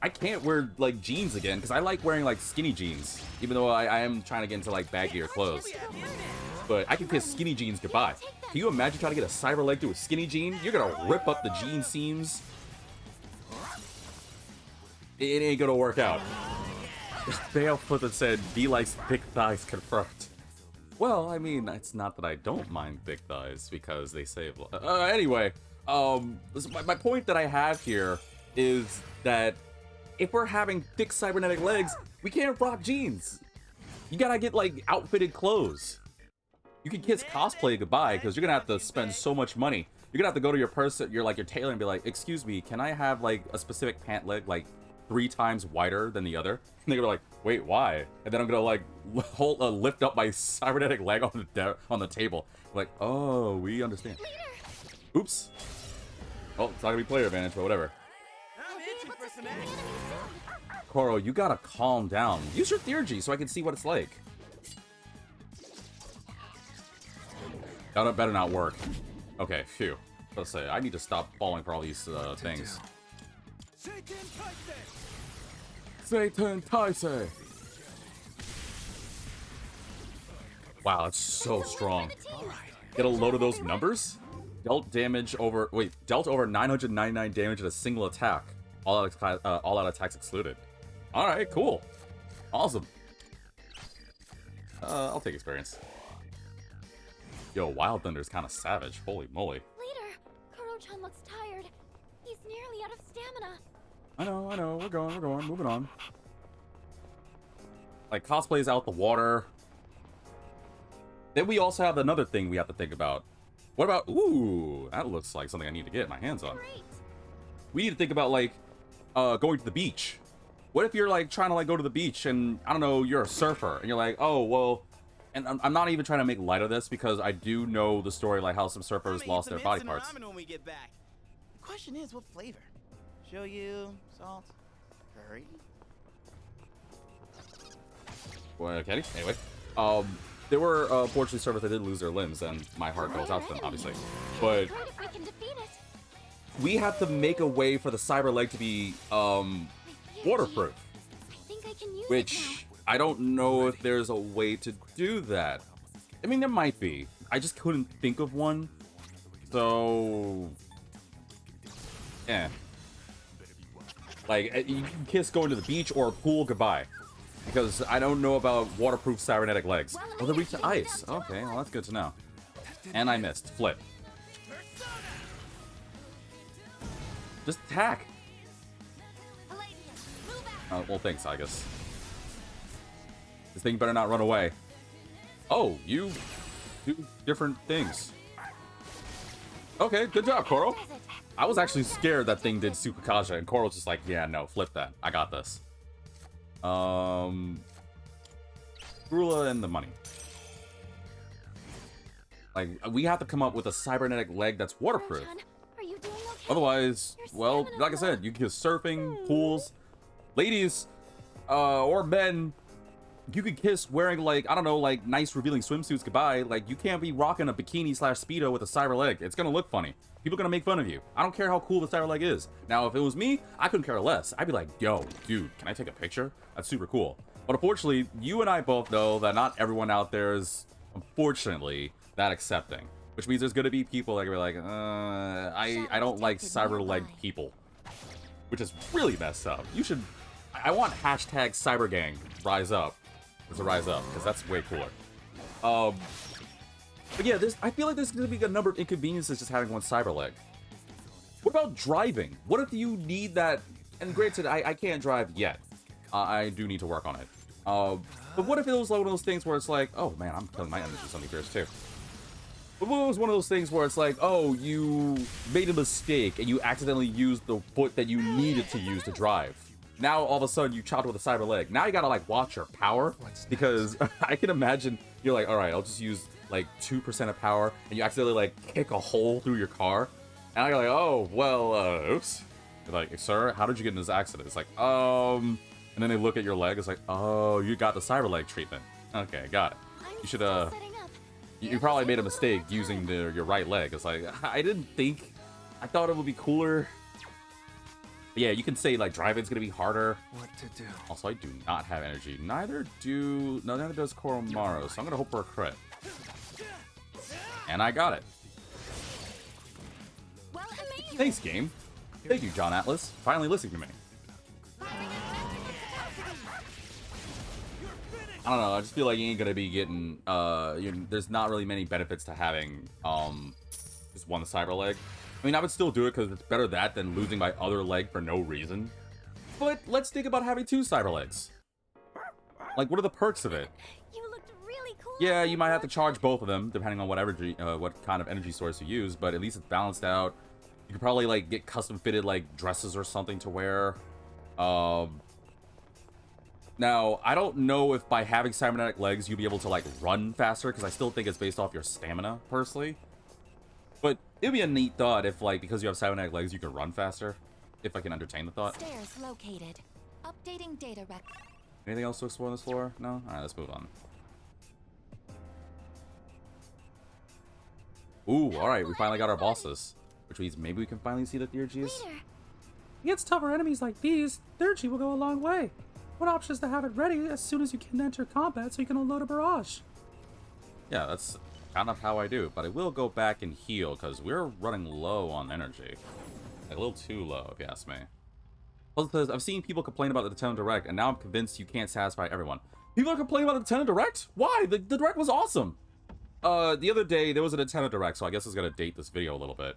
A: I can't wear like jeans again because I like wearing like skinny jeans, even though I am trying to get into like baggier clothes. But I can kiss skinny jeans goodbye. Can you imagine trying to get a cyber leg through a skinny jean? You're gonna rip up the jean seams. It ain't gonna work out. Bale Flippin said, B likes thick thighs confirmed. Well, I mean, it's not that I don't mind thick thighs because they save. Anyway, my point that I have here is that if we're having thick cybernetic legs, we can't rock jeans. You gotta get like outfitted clothes. You can kiss cosplay goodbye because you're gonna have to spend so much money. You're gonna have to go to your person, your tailor, and be like, "Excuse me, can I have like a specific pant leg like 3 times wider than the other?" And they're gonna be like, "Wait, why?" And then I'm gonna like lift up my cybernetic leg on the table. Like, oh, we understand. Oops. Oh, it's not gonna be player advantage, but whatever.
D: I'm itching for some action.
A: Koro, you gotta calm down. Use your Theurgy so I can see what it's like. That better not work. Okay, phew. Let's say I need to stop falling for all these things. Satan Taisei. Wow, that's so strong. Get a load of those numbers? Dealt over 999 damage in a single attack. All out attacks excluded. Alright, cool. Awesome. I'll take experience. Yo, Wild Thunder's kind of savage. Holy moly.
C: Leader, Koro-chan looks tired. He's nearly out of stamina.
A: I know. We're going. Moving on. Like, cosplay's out the water. Then we also have another thing we have to think about. What about... Ooh, that looks like something I need to get my hands on.
C: Great.
A: We need to think about, like, going to the beach. What if you're, like, trying to, like, go to the beach and, I don't know, you're a surfer. And you're like, oh, well... And I'm not even trying to make light of this because I do know the story, like how some surfers lost their body parts.
D: When we get back. The question is, what flavor? Shoyu, salt, curry.
A: Well, okay. Anyway, there were fortunately surfers that did lose their limbs, and my heart goes out to them, obviously. But
C: Great if we can defeat it.
A: we have to make a way for the cyber leg to be waterproof,
C: I think I can use it
A: which I don't know if there's a way to do that. I mean, there might be. I just couldn't think of one. So, like, you can kiss going to the beach or a pool goodbye. Because I don't know about waterproof cybernetic legs. Oh, they're weak to ice. Okay, well, that's good to know. And I missed. Flip. Just attack.
C: now. Eladia, move out.
A: Well, thanks, I guess. This thing better not run away. Oh, you do different things. Okay, good job, Koro.
C: Does it?
A: I was actually scared that thing did Tsukakaja, and Koro's just like, yeah, no, flip that. I got this. Rula and the money. Like, we have to come up with a cybernetic leg that's waterproof.
C: Koro-chan, are you doing okay?
A: Otherwise,
C: Your
A: well,
C: stamina's
A: like I said,
C: low.
A: you can kiss surfing, pools, ladies, or men. You could kiss wearing, like, I don't know, like, nice revealing swimsuits goodbye. Like, you can't be rocking a bikini / Speedo with a cyber leg. It's gonna look funny. People are gonna make fun of you. I don't care how cool the cyber leg is. Now, if it was me, I couldn't care less. I'd be like, yo, dude, can I take a picture? That's super cool. But unfortunately, you and I both know that not everyone out there is, unfortunately, that accepting. Which means there's gonna be people that are gonna be like, I don't like cyber leg people. Which is really messed up. You should... I want hashtag cybergang rise up. To rise up, because that's way cooler. But yeah, I feel like there's going to be a number of inconveniences just having one cyber leg. What about driving? What if you need that? And granted, I can't drive yet. I do need to work on it. But what if it was like one of those things where it's like, oh man, I'm killing my energy something fierce too. But what if it was one of those things where it's like, oh, you made a mistake and you accidentally used the foot that you needed to use to drive. Now, all of a sudden, you chopped with a cyber leg. Now you gotta, like, watch your power. Because I can imagine you're like, alright, I'll just use, like, 2% of power. And you accidentally, like, kick a hole through your car. And I'm like, oh, well, oops. You're like, sir, how did you get in this accident? It's like, And then they look at your leg. It's like, oh, you got the cyber leg treatment. Okay, got it.
C: I'm
A: You should,
C: still setting up.
A: You probably made a mistake using your right leg. It's like, I didn't think... I thought it would be cooler. But yeah, you can say, like, driving's gonna be harder.
E: What to do?
A: Also, I do not have energy. Neither does Koromaru, so I'm gonna hope for a crit. And I got it.
C: Well, amazing.
A: Thanks, game. Thank you, John Atlas. Finally listening to me. I don't know, I just feel like you ain't gonna be getting, there's not really many benefits to having, just one cyber leg. I mean, I would still do it because it's better that than losing my other leg for no reason. But let's think about having 2 cyber legs. Like, what are the perks of it?
C: You looked really cool.
A: Yeah, you might have to charge both of them, depending on what kind of energy source you use, but at least it's balanced out. You could probably, like, get custom-fitted, like, dresses or something to wear. Now, I don't know if by having cybernetic legs, you'd be able to, like, run faster, because I still think it's based off your stamina, personally. But it'd be a neat thought if, like, because you have cybernetic legs, you can run faster. If I can entertain the thought.
C: Stairs located. Updating data rec.
A: Anything else to explore on this floor? No? Alright, let's move on. Ooh, alright, we finally got our bosses. Which means maybe we can finally see the Theurgies.
B: Against tougher enemies like these, Theurgy will go a long way. One option is to have it ready as soon as you can enter combat so you can unload a barrage.
A: Yeah, that's kind of how I do, but I will go back and heal because we're running low on energy. Like, a little too low, if you ask me. Well, because I've seen people complain about the Nintendo Direct, and now I'm convinced you can't satisfy everyone. People are complaining about the Nintendo Direct? Why? The Direct was awesome. The other day, there was a Nintendo Direct, so I guess it's gonna date this video a little bit.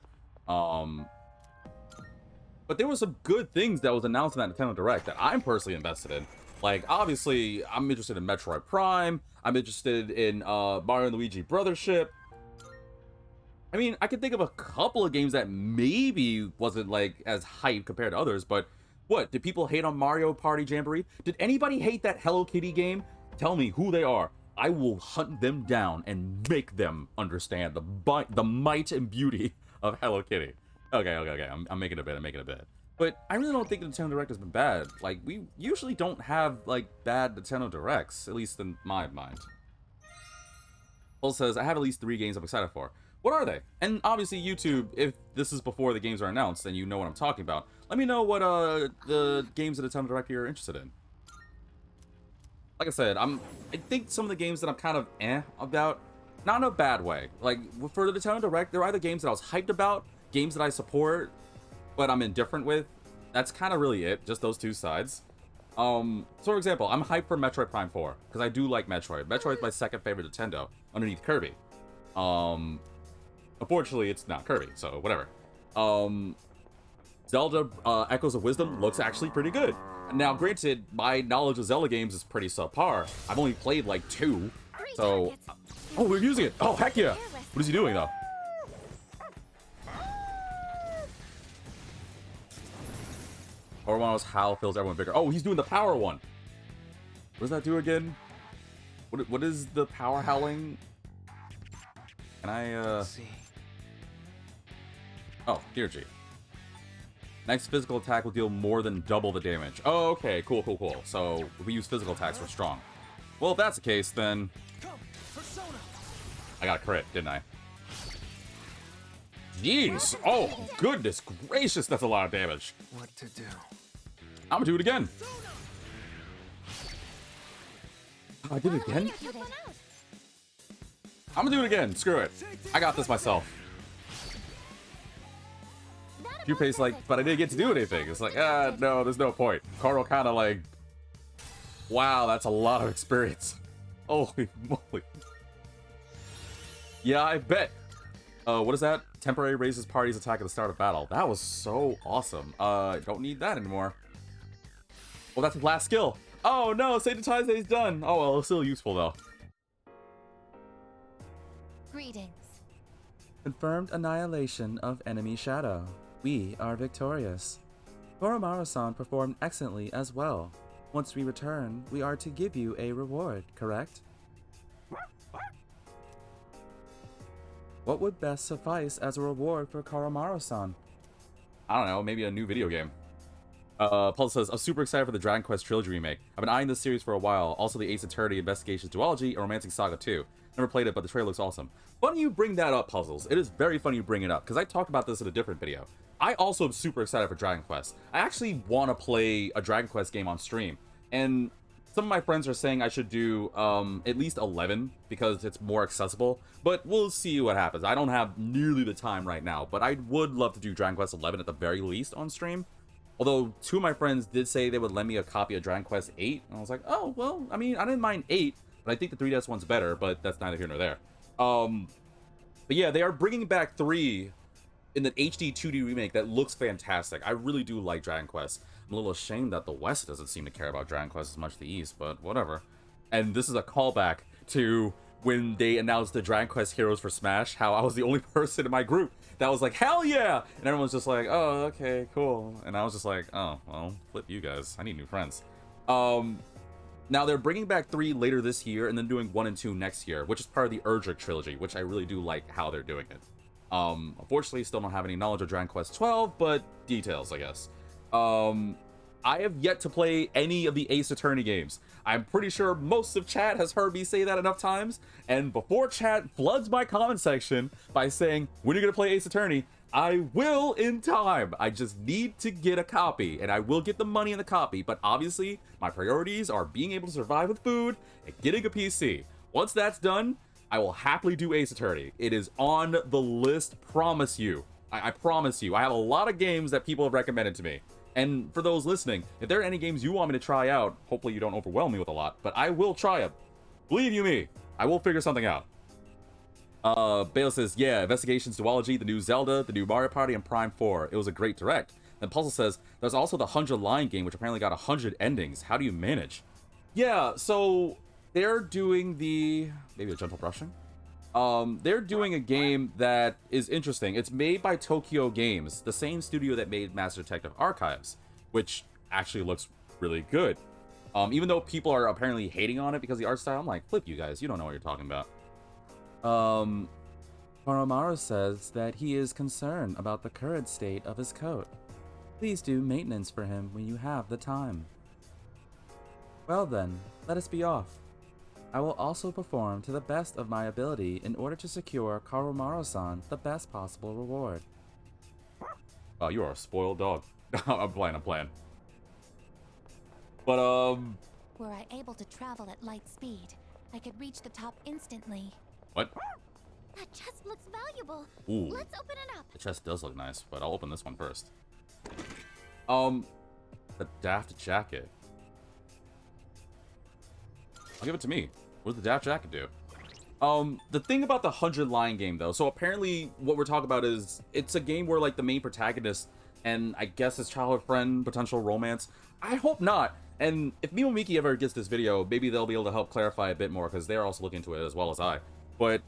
A: But there were some good things that was announced in that Nintendo Direct that I'm personally invested in. Like, obviously, I'm interested in Metroid Prime. I'm interested in Mario and Luigi Brothership. I mean, I can think of a couple of games that maybe wasn't, like, as hyped compared to others, but what? Did people hate on Mario Party Jamboree? Did anybody hate that Hello Kitty game? Tell me who they are. I will hunt them down and make them understand the might and beauty of Hello Kitty. Okay. I'm making a bit. But I really don't think the Nintendo Direct has been bad. Like, we usually don't have, like, bad Nintendo Directs, at least in my mind. Paul says, I have at least 3 games I'm excited for. What are they? And obviously, YouTube, if this is before the games are announced, then you know what I'm talking about. Let me know what the games of the Nintendo Direct you're interested in. Like I said, I think some of the games that I'm kind of about, not in a bad way. Like, for the Nintendo Direct, there are either games that I was hyped about, games that I support, but I'm indifferent with. That's kind of really it, just those 2 sides. So for example, I'm hyped for Metroid Prime 4, because I do like Metroid. Metroid's my second favorite Nintendo, underneath Kirby. Unfortunately, it's not Kirby, so whatever. Zelda Echoes of Wisdom looks actually pretty good. Now, granted, my knowledge of Zelda games is pretty subpar. I've only played like 2, so... Oh, we're using it! Oh, heck yeah! What is he doing, though? Or one of those howl fills everyone bigger. Oh, he's doing the power one! What does that do again? What is the power howling? Can I,
E: See.
A: Oh, Theurgy. Next physical attack will deal more than double the damage. Oh, okay, cool. So, if we use physical attacks, we're strong. Well, if that's the case, then... I got a crit, didn't I? Jeez! Oh, goodness gracious, that's a lot of damage.
E: What to do?
A: I'm gonna do it again. Oh, I did it again? I'm gonna do it again. Screw it. I got this myself. Junpei's like, but I didn't get to do anything. It's like, no, there's no point. Carl kind of like, wow, that's a lot of experience. Holy moly. Yeah, I bet. What is that? Temporary raises party's attack at the start of battle. That was so awesome. Don't need that anymore. Well, that's his last skill. Oh no, Saint Tai's done. Oh well, it's still useful though.
C: Greetings.
F: Confirmed annihilation of enemy shadow. We are victorious. Koromaru-san performed excellently as well. Once we return, we are to give you a reward, correct? What would best suffice as a reward for Koromaru-san?
A: I don't know, maybe a new video game. Paul says, I'm super excited for the Dragon Quest Trilogy remake. I've been eyeing this series for a while. Also the Ace Attorney Investigations Duology and Romancing Saga 2. Never played it, but the trailer looks awesome. Funny you bring that up, Puzzles. It is very funny you bring it up, because I talked about this in a different video. I also am super excited for Dragon Quest. I actually want to play a Dragon Quest game on stream, and some of my friends are saying I should do at least 11 because it's more accessible, but we'll see what happens. I don't have nearly the time right now, but I would love to do Dragon Quest 11 at the very least on stream. Although 2 of my friends did say they would lend me a copy of Dragon Quest 8, and I was like, oh, well, I mean, I didn't mind 8, but I think the 3DS one's better, but that's neither here nor there. But yeah, they are bringing back 3 in the HD 2D remake that looks fantastic. I really do like Dragon Quest. I'm a little ashamed that the West doesn't seem to care about Dragon Quest as much as the East, but whatever. And this is a callback to when they announced the Dragon Quest Heroes for Smash, how I was the only person in my group that was like, hell yeah! And everyone's just like, oh, okay, cool. And I was just like, oh, well, flip you guys. I need new friends. Now they're bringing back 3 later this year and then doing 1 and 2 next year, which is part of the Erdrick trilogy, which I really do like how they're doing it. Unfortunately, still don't have any knowledge of Dragon Quest 12, but details, I guess. I have yet to play any of the Ace Attorney games. I'm pretty sure most of chat has heard me say that enough times, and before chat floods my comment section by saying, when are you gonna play Ace Attorney? I will in time. I just need to get a copy, and I will get the money in the copy, but obviously, my priorities are being able to survive with food and getting a PC. Once that's done, I will happily do Ace Attorney. It is on the list, promise you. I promise you. I have a lot of games that people have recommended to me. And for those listening, if there are any games you want me to try out, hopefully you don't overwhelm me with a lot, but I will try them. Believe you me, I will figure something out. Bale says, yeah, Investigations Duology, the new Zelda, the new Mario Party, and Prime 4. It was a great direct. Then Puzzle says, there's also the 100 Line game, which apparently got 100 endings. How do you manage? Yeah, so they're doing the... maybe a gentle brushing? They're doing a game that is interesting. It's made by Tokyo Games, the same studio that made Master Detective Archives, which actually looks really good. Even though people are apparently hating on it because of the art style, I'm like, flip you guys, you don't know what you're talking about.
F: Koromaru says that he is concerned about the current state of his coat. Please do maintenance for him when you have the time. Well then, let us be off. I will also perform to the best of my ability in order to secure Koromaru-san the best possible reward.
A: Oh, you are a spoiled dog. I'm playing. But,
C: Were I able to travel at light speed, I could reach the top instantly.
A: what?
C: That chest looks valuable.
A: Ooh.
C: Let's open it up.
A: The chest does look nice, but I'll open this one first. The Daft Jacket. I'll give it to me. What does the Daft Jacket do? The thing about the 100 Line game, though, so apparently what we're talking about is, it's a game where, like, the main protagonist and I guess his childhood friend, potential romance. I hope not. And if Mimo Miki ever gets this video, maybe they'll be able to help clarify a bit more, because they're also looking into it as well as I. But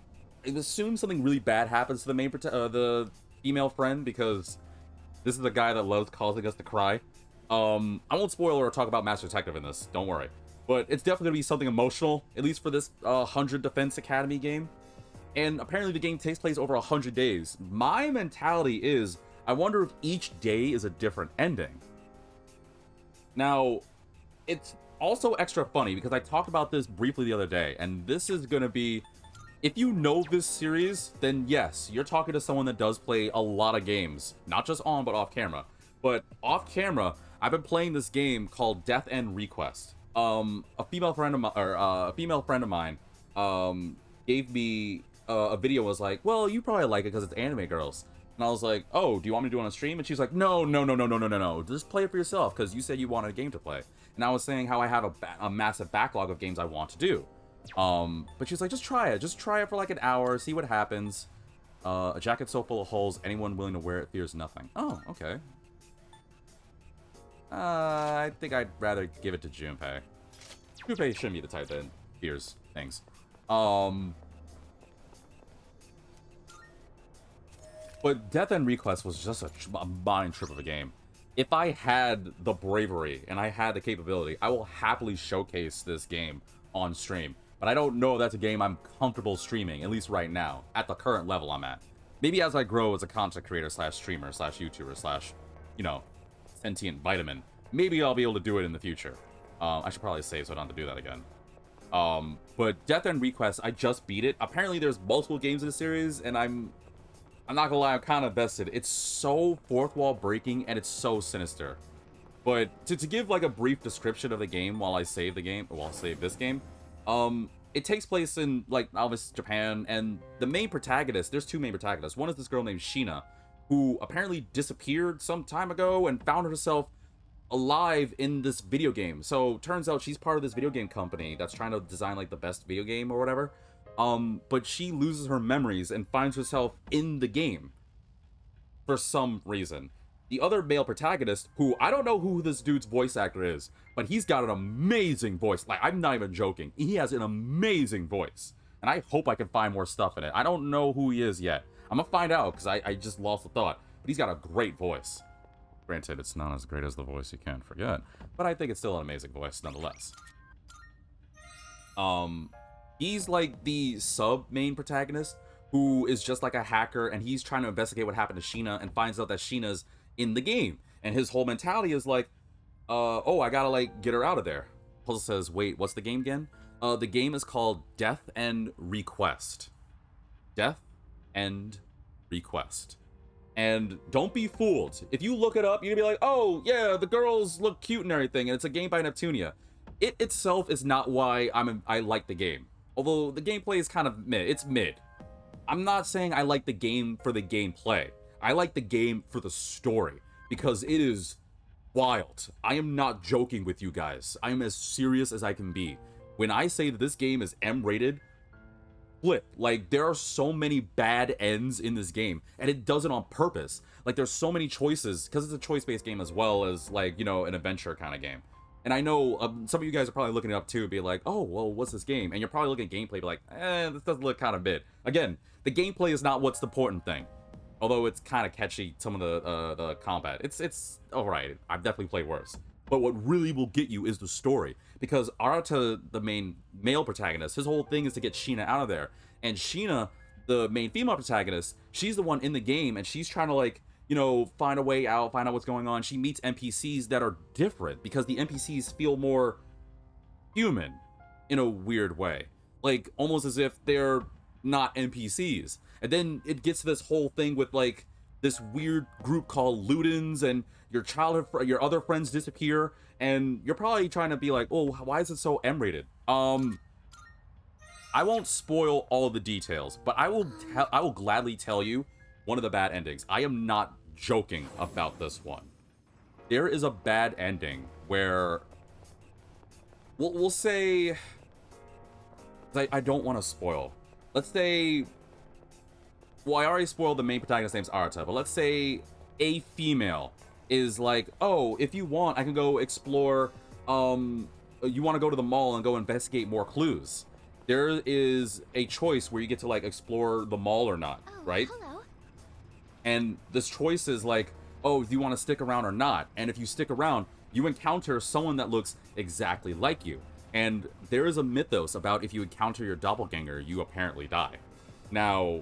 A: I assume something really bad happens to the main the female friend, because this is the guy that loves causing us to cry. I won't spoil or talk about Master Detective in this, don't worry. But it's definitely going to be something emotional, at least for this 100 Defense Academy game. And apparently the game takes place over 100 days. My mentality is, I wonder if each day is a different ending. Now, it's also extra funny because I talked about this briefly the other day, and this is going to be, if you know this series, then yes, you're talking to someone that does play a lot of games, not just on, but off camera. But off camera, I've been playing this game called Death End Request. A female friend of mine, gave me a video, was like, well, you probably like it because it's anime girls. And I was like, oh, do you want me to do it on stream? And she's like, no. Just play it for yourself, because you said you wanted a game to play. And I was saying how I have a massive backlog of games I want to do. But she's like, just try it. Just try it for like an hour, see what happens. A jacket so full of holes, anyone willing to wear it fears nothing. Oh, okay. I think I'd rather give it to Junpei. Junpei shouldn't be the type that fears things. But Death End Request was just a mind trip of a game. If I had the bravery and I had the capability, I will happily showcase this game on stream. But I don't know if that's a game I'm comfortable streaming, at least right now, at the current level I'm at. Maybe as I grow as a content creator / streamer / YouTuber / you know, sentient vitamin, maybe I'll be able to do it in the future. I should probably save so I don't have to do that again. But Death End Request, I just beat it. Apparently there's multiple games in the series, and I'm not gonna lie, I'm kind of invested. It's so fourth wall breaking, and it's so sinister. But to give like a brief description of the game while I save the game, while I save this game, it takes place in like obviously Japan, and the main protagonist, there's two main protagonists. One is this girl named Sheena, who apparently disappeared some time ago and found herself alive in this video game. So turns out she's part of this video game company that's trying to design like the best video game or whatever. But she loses her memories and finds herself in the game for some reason. The other male protagonist, who I don't know who this dude's voice actor is, but he's got an amazing voice. Like, I'm not even joking. He has an amazing voice. And I hope I can find more stuff in it. I don't know who he is yet. I'm gonna find out because I just lost the thought. But he's got a great voice. Granted, it's not as great as the voice you can't forget, but I think it's still an amazing voice nonetheless. He's like the sub-main protagonist who is just like a hacker, and he's trying to investigate what happened to Sheena and finds out that Sheena's in the game. And his whole mentality is like, oh, I gotta like get her out of there. Puzzle says, wait, what's the game again? The game is called Death End Request. Death End Request. And don't be fooled. If you look it up, you're gonna be like, oh, yeah, the girls look cute and everything, and it's a game by Neptunia. It itself is not why I like the game. Although the gameplay is kind of mid. It's mid. I'm not saying I like the game for the gameplay. I like the game for the story, because it is wild. I am not joking with you guys. I am as serious as I can be. When I say that this game is M-rated, flip. Like, there are so many bad ends in this game, and it does it on purpose. Like, there's so many choices, because it's a choice-based game as well as, like, you know, an adventure kind of game. And I know some of you guys are probably looking it up too, be like, oh, well, what's this game? And you're probably looking at gameplay, be like, this doesn't look kind of mid. Again, the gameplay is not what's the important thing. Although it's kind of catchy, some of the combat. It's alright. I've definitely played worse. But what really will get you is the story. Because Arata, the main male protagonist, his whole thing is to get Sheena out of there. And Sheena, the main female protagonist, she's the one in the game, and she's trying to, like, you know, find a way out, find out what's going on. She meets NPCs that are different, because the NPCs feel more human in a weird way. Like, almost as if they're not NPCs. And then it gets to this whole thing with, like, this weird group called Ludens, and your other friends disappear, and you're probably trying to be like, oh, why is it so M-rated? I won't spoil all of the details, but I will gladly tell you one of the bad endings. I am not joking about this one. There is a bad ending where we'll say, I don't want to spoil. Let's say, well, I already spoiled the main protagonist's name's Arata, but let's say a female is like, oh, if you want, I can go explore, you want to go to the mall and go investigate more clues. There is a choice where you get to, like, explore the mall or not, right?
C: Hello.
A: And this choice is like, oh, do you want to stick around or not? And if you stick around, you encounter someone that looks exactly like you. And there is a mythos about if you encounter your doppelganger, you apparently die. Now,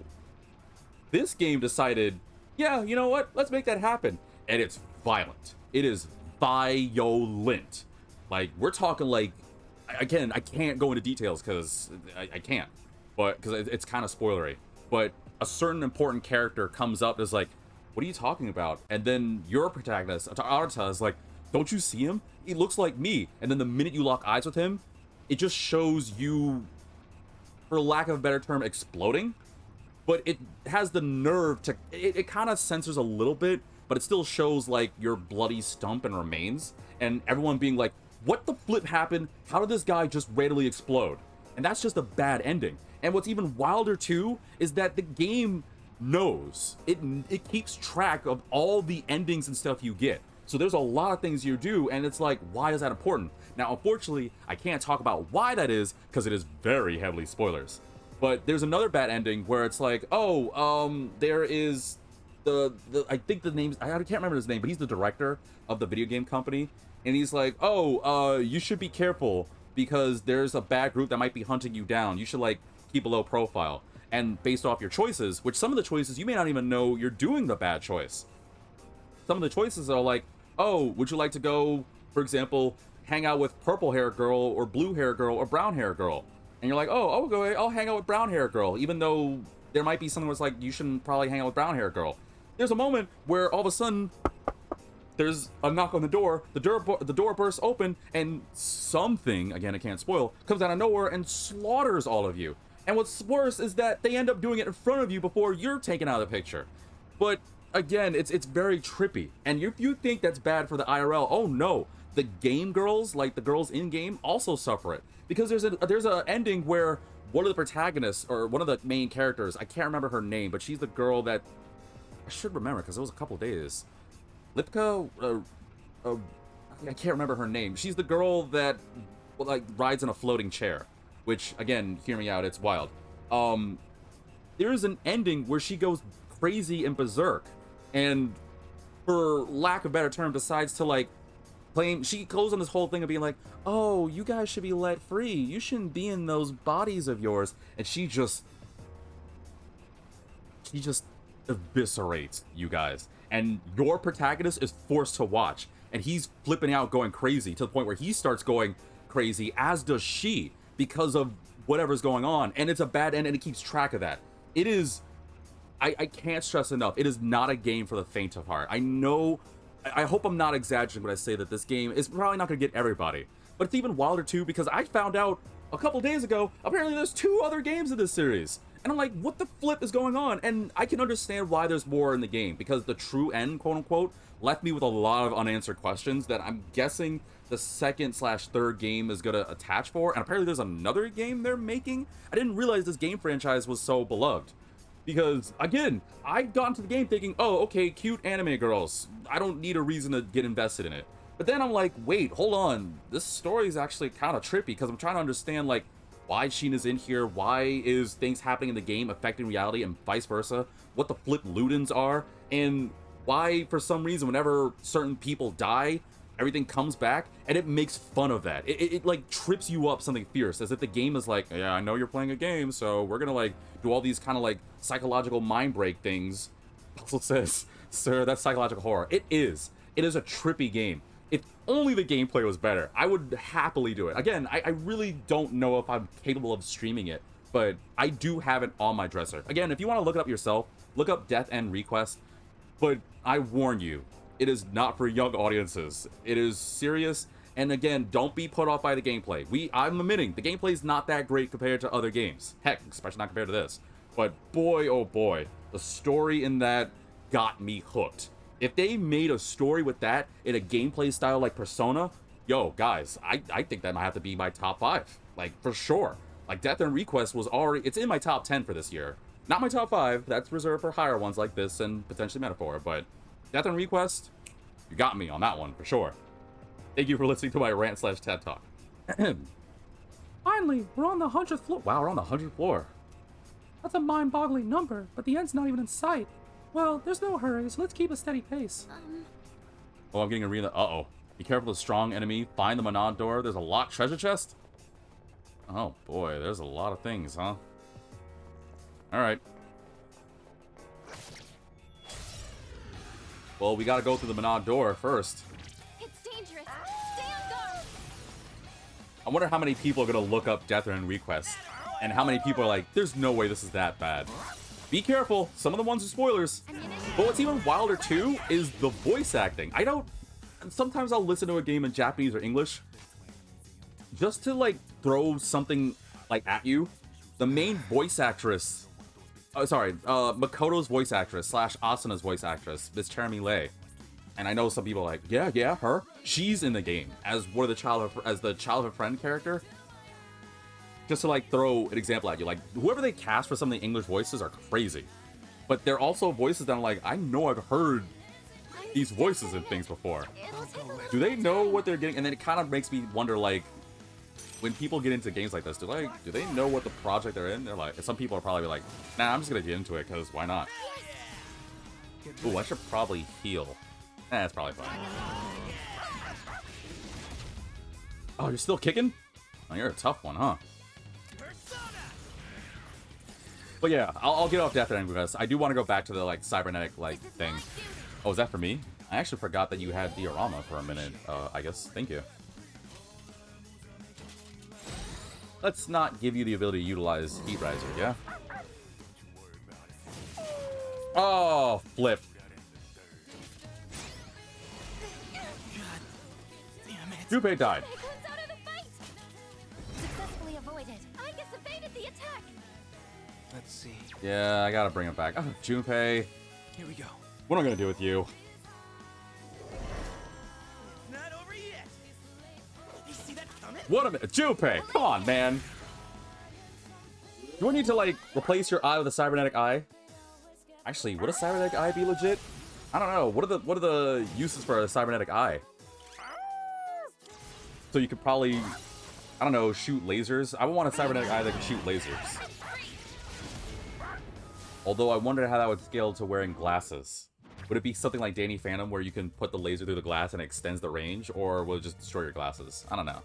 A: this game decided, yeah, you know what? Let's make that happen. And it's violent. It is violent. Like, we're talking like, again, I can't go into details because I can't, but because it's kind of spoilery. But a certain important character comes up and is like, what are you talking about? And then your protagonist, Arata, is like, don't you see him? He looks like me. And then the minute you lock eyes with him, it just shows you, for lack of a better term, exploding. But it has the nerve to, it kind of censors a little bit, but it still shows, like, your bloody stump and remains. And everyone being like, what the flip happened? How did this guy just randomly explode? And that's just a bad ending. And what's even wilder too is that the game knows. It keeps track of all the endings and stuff you get. So there's a lot of things you do, and it's like, why is that important? Now, unfortunately, I can't talk about why that is, because it is very heavily spoilers. But there's another bad ending where it's like, oh, there is I think the name's, I can't remember his name, but he's the director of the video game company. And he's like, oh, you should be careful because there's a bad group that might be hunting you down. You should, like, keep a low profile. And based off your choices, which some of the choices you may not even know you're doing the bad choice. Some of the choices are like, oh, would you like to go, for example, hang out with purple hair girl or blue hair girl or brown hair girl. And you're like, oh, I'll hang out with brown hair girl, even though there might be something where it's like, you shouldn't probably hang out with brown hair girl. There's a moment where all of a sudden, there's a knock on the door door bursts open, and something, again, I can't spoil, comes out of nowhere and slaughters all of you. And what's worse is that they end up doing it in front of you before you're taken out of the picture. But again, it's very trippy. And if you think that's bad for the IRL, oh no. The game girls, like the girls in game, also suffer it. Because there's a ending where one of the protagonists, or one of the main characters, I can't remember her name, but she's the girl that I should remember because it was a couple days. Lipka, I can't remember her name. She's the girl that like rides in a floating chair, which again, hear me out, it's wild. There's an ending where she goes crazy and berserk, and for lack of a better term, decides to like claim. She goes on this whole thing of being like, "Oh, you guys should be let free. You shouldn't be in those bodies of yours," and she just eviscerates you guys. And your protagonist is forced to watch, and he's flipping out, going crazy, to the point where he starts going crazy, as does she, because of whatever's going on. And it's a bad end, and it keeps track of that. It is, I can't stress enough, it is not a game for the faint of heart. I know, I hope I'm not exaggerating when I say that this game is probably not going to get everybody, but it's even wilder too, because I found out a couple days ago, apparently there's 2 other games in this series. And I'm like, what the flip is going on? And I can understand why there's more in the game, because the true end, quote unquote, left me with a lot of unanswered questions that I'm guessing the 2nd/3rd game is gonna attach for. And apparently there's another game they're making. I didn't realize this game franchise was so beloved. Because, again, I got into the game thinking, oh, okay, cute anime girls. I don't need a reason to get invested in it. But then I'm like, wait, hold on. This story is actually kind of trippy, because I'm trying to understand, like, why Sheena's in here, why is things happening in the game affecting reality and vice versa, what the flip Ludens are, and why, for some reason, whenever certain people die, everything comes back, and it makes fun of that. It like trips you up something fierce, as if the game is like, yeah, I know you're playing a game, so we're gonna like do all these kind of like psychological mind break things. Puzzle says, sir, that's psychological horror. It is a trippy game. If only the gameplay was better, I would happily do it. Again, I really don't know if I'm capable of streaming it, but I do have it on my dresser. Again, if you want to look it up yourself, look up Death End Request, but I warn you, it is not for young audiences. It is serious, and again, don't be put off by the gameplay. I'm admitting, the gameplay is not that great compared to other games. Heck, especially not compared to this. But boy, oh boy, the story in that got me hooked. If they made a story with that in a gameplay style like Persona, yo, guys, I think that might have to be my top 5. Like, for sure. Like, Death End Request was already, it's in my top 10 for this year. Not my top 5, that's reserved for higher ones like this and potentially Metaphor, but Death End Request, you got me on that one, for sure. Thank you for listening to my rant/TED Talk.
B: Finally, we're on the 100th floor.
A: Wow, we're on the 100th floor.
B: That's a mind-boggling number, but the end's not even in sight. Well, there's no hurry, so let's keep a steady pace.
A: Oh, I'm getting arena. Uh-oh. Be careful of the strong enemy. Find the Manon door. There's a locked treasure chest? Oh, boy. There's a lot of things, huh? Alright. Well, we gotta go through the Manon door first.
C: It's dangerous. Stay on guard.
A: I wonder how many people are gonna look up Death End Request. And how many people are like, there's no way this is that bad. Be careful. Some of the ones are spoilers. But what's even wilder, too, is the voice acting. Sometimes I'll listen to a game in Japanese or English just to, like, throw something, like, at you. The main voice actress... Makoto's voice actress / Asuna's voice actress, Miss Cherami Lei. And I know some people are like, yeah, her. She's in the game as one of the childhood friend character. Just to, like, throw an example at you. Like, whoever they cast for some of the English voices are crazy. But they're also voices that I'm like, I know I've heard these voices and things before. Do they know what they're getting? And then it kind of makes me wonder, like, when people get into games like this, do they know what the project they're in? They're like, some people are probably like, nah, I'm just gonna get into it, because why not? Ooh, I should probably heal. That's probably fine. Oh, you're still kicking? Oh, you're a tough one, huh? But yeah, I'll get off Death End because I do want to go back to the, like, cybernetic, like, thing. Oh, is that for me? I actually forgot that you had diorama for a minute, I guess. Thank you. let's not give you the ability to utilize Heat Riser, yeah? Oh, flip.
D: Damn it.
A: Junpei died.
C: It comes out of the fight! Successfully avoided. I just evaded the attack!
D: Let's see.
A: Yeah, I gotta bring it back. Oh, Junpei,
D: Here we go.
A: what am I gonna do with you?
D: Not over yet. You see that summit?
A: What a minute. Junpei, come on, man. Do I need to, like, replace your eye with a cybernetic eye? Actually, would a cybernetic eye be legit? I don't know. What are the uses for a cybernetic eye? So you could probably, I don't know, shoot lasers. I would want a cybernetic eye that can shoot lasers. Although I wonder how that would scale to wearing glasses. Would it be something like Danny Phantom where you can put the laser through the glass and it extends the range, or will it just destroy your glasses? I don't know.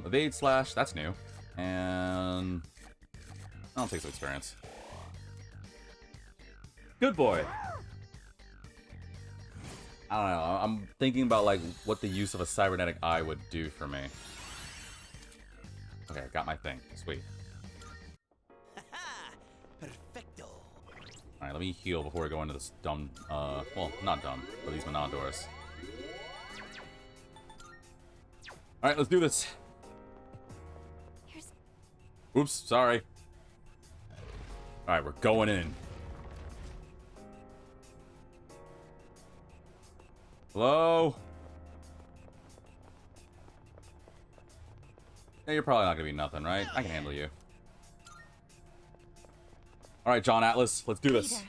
A: Evade slash, that's new. And I'll take some experience. Good boy. I don't know. I'm thinking about like what the use of a cybernetic eye would do for me. Okay, got my thing. Sweet.
D: Perfecto.
A: Alright, let me heal before we go into this dumb, well, not dumb, but these Monadors. Alright, let's do this.
C: Here's...
A: Oops, sorry. Alright, we're going in. Hello? Yeah, you're probably not gonna be nothing, right? I can handle you. Alright, John Atlas, let's do this.
C: Peter.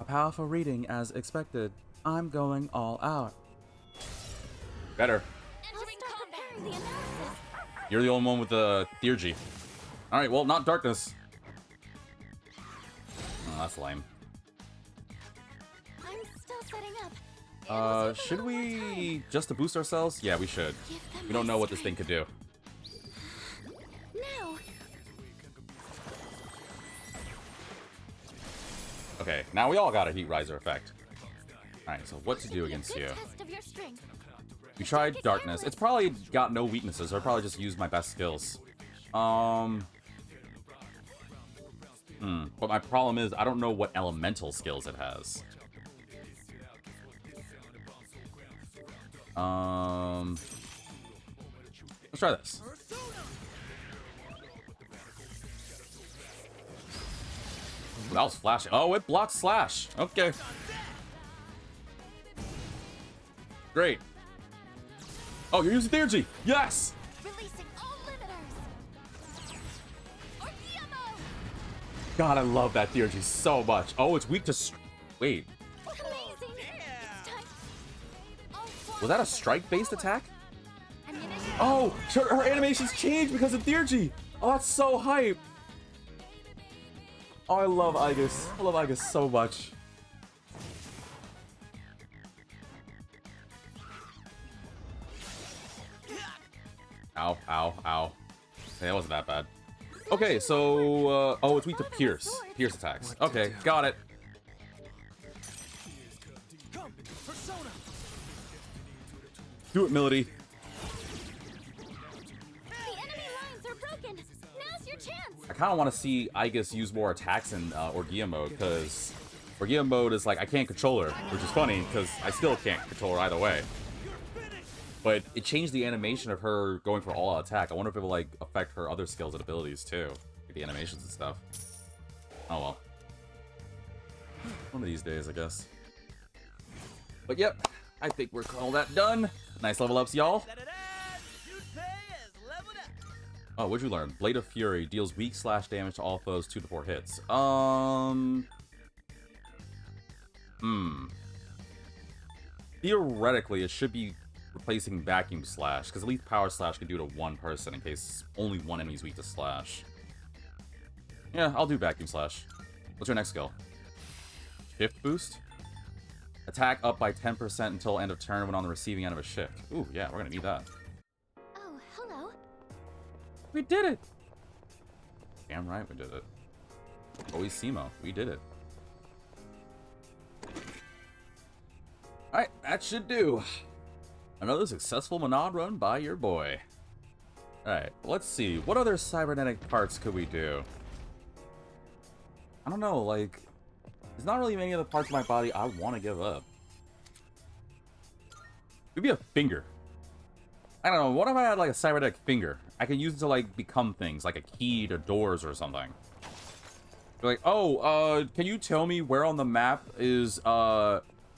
F: A powerful reading as expected. I'm going all out.
A: Better.
C: Entering combat! The analysis!
A: You're the only one with the Theurgy. Alright, well, not darkness. Oh, that's lame.
C: I'm still setting up.
A: Should we just to boost ourselves? Yeah, we should.
C: Give them
A: We don't
C: my
A: know what this thing could do.
C: Now!
A: Okay, now we all got a Heat Riser effect. Alright, so what to do
C: Be a
A: against
C: good
A: you?
C: test of your strength.
A: We tried darkness. It's probably got no weaknesses, so I probably just used my best skills. But my problem is I don't know what elemental skills it has. Let's try this. That was flashing. Oh, it blocks slash. Okay. Great. Oh, you're using Theurgy. Yes.
C: Releasing all limiters! Ordeamo!
A: God, I love that Theurgy so much. Oh, it's weak to. Wait,
C: Amazing! It's time. All
A: was that a strike-based attack?
C: ammunition.
A: Oh, her animations changed because of Theurgy. Oh, that's so hype. Oh, I love Aigis. I love Aigis so much. Ow, ow, ow. Hey, that wasn't that bad. Okay, so, oh, it's weak to Pierce. Pierce attacks. Okay, got it.
D: Come, Persona.
A: Do it, Melody.
C: The enemy lines are broken. Now's your chance.
A: I kind of want to see Aigis use more attacks in Orgia mode, because Orgia mode is like, I can't control her, which is funny, because I still can't control her either way. But it changed the animation of her going for all-out attack. I wonder if it will, like, affect her other skills and abilities, too. Like the animations and stuff. Oh, well. One of these days, I guess. But, yep. I think we're all that done. Nice level ups, y'all.
D: Da-da-da! Junpei has leveled up.
A: Oh, what'd you learn? Blade of Fury deals weak slash damage to all foes 2 to 4 hits. Theoretically, it should be replacing Vacuum Slash, because at least Power Slash can do it to one person in case only one enemy's weak to Slash. Yeah, I'll do Vacuum Slash. What's your next skill? Shift Boost? Attack up by 10% until end of turn when on the receiving end of a shift. Ooh, yeah, we're gonna need that.
C: Oh, hello.
B: We did it!
A: Damn right we did it. Always Simo, we did it. Alright, that should do. Another successful Monad run by your boy. Alright, let's see. What other cybernetic parts could we do? I don't know, like... There's not really many other parts of my body I want to give up. Maybe a finger. I don't know, what if I had like a cybernetic finger? I can use it to like become things, like a key to doors or something. Be like, oh, can you tell me where on the map is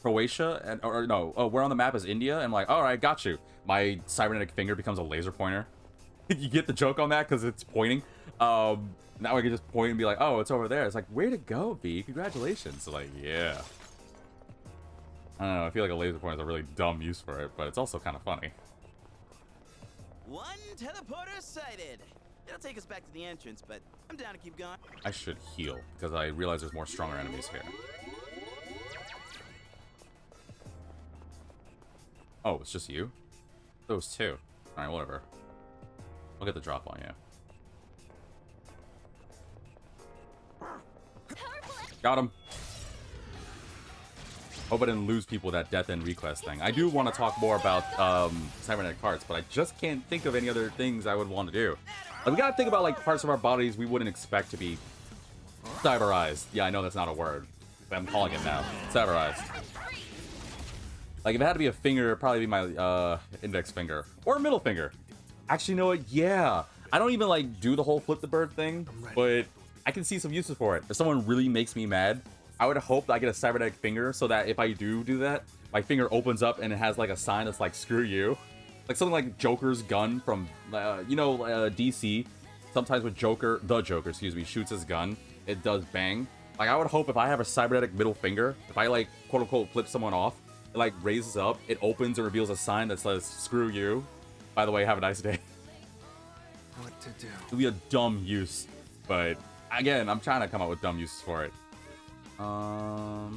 A: Croatia? And or no, where on the map is India? And I'm like, alright, got you. My cybernetic finger becomes a laser pointer. You get the joke on that because it's pointing. Now I can just point and be like, oh, it's over there. It's like, way to go, V. Congratulations. So like, yeah. I don't know, I feel like a laser pointer is a really dumb use for it, but it's also kind of funny.
D: One teleporter sighted. It'll take us back to the entrance, but I'm down to keep going.
A: I should heal, because I realize there's more stronger enemies here. Oh, it's just you? Those two. Alright, whatever. I'll get the drop on you. Got him. Hope I didn't lose people with that death end request thing. I do want to talk more about cybernetic parts, but I just can't think of any other things I would want to do. Like, we gotta think about like parts of our bodies we wouldn't expect to be cyberized. Yeah, I know that's not a word, but I'm calling it now. Cyberized. Like, if it had to be a finger, it'd probably be my index finger or middle finger. Actually, you know what? Yeah, I don't even like do the whole flip the bird thing, but I can see some uses for it. If someone really makes me mad, I would hope that I get a cybernetic finger so that if I do that, my finger opens up and it has like a sign that's like, screw you. Like something like Joker's gun from, DC. Sometimes when the Joker, excuse me, shoots his gun, it does bang. Like, I would hope if I have a cybernetic middle finger, if I like, quote unquote, flip someone off, it like raises up, it opens and reveals a sign that says, screw you. By the way, have a nice day.
E: What to do?
A: It'd be a dumb use, but again, I'm trying to come up with dumb uses for it. I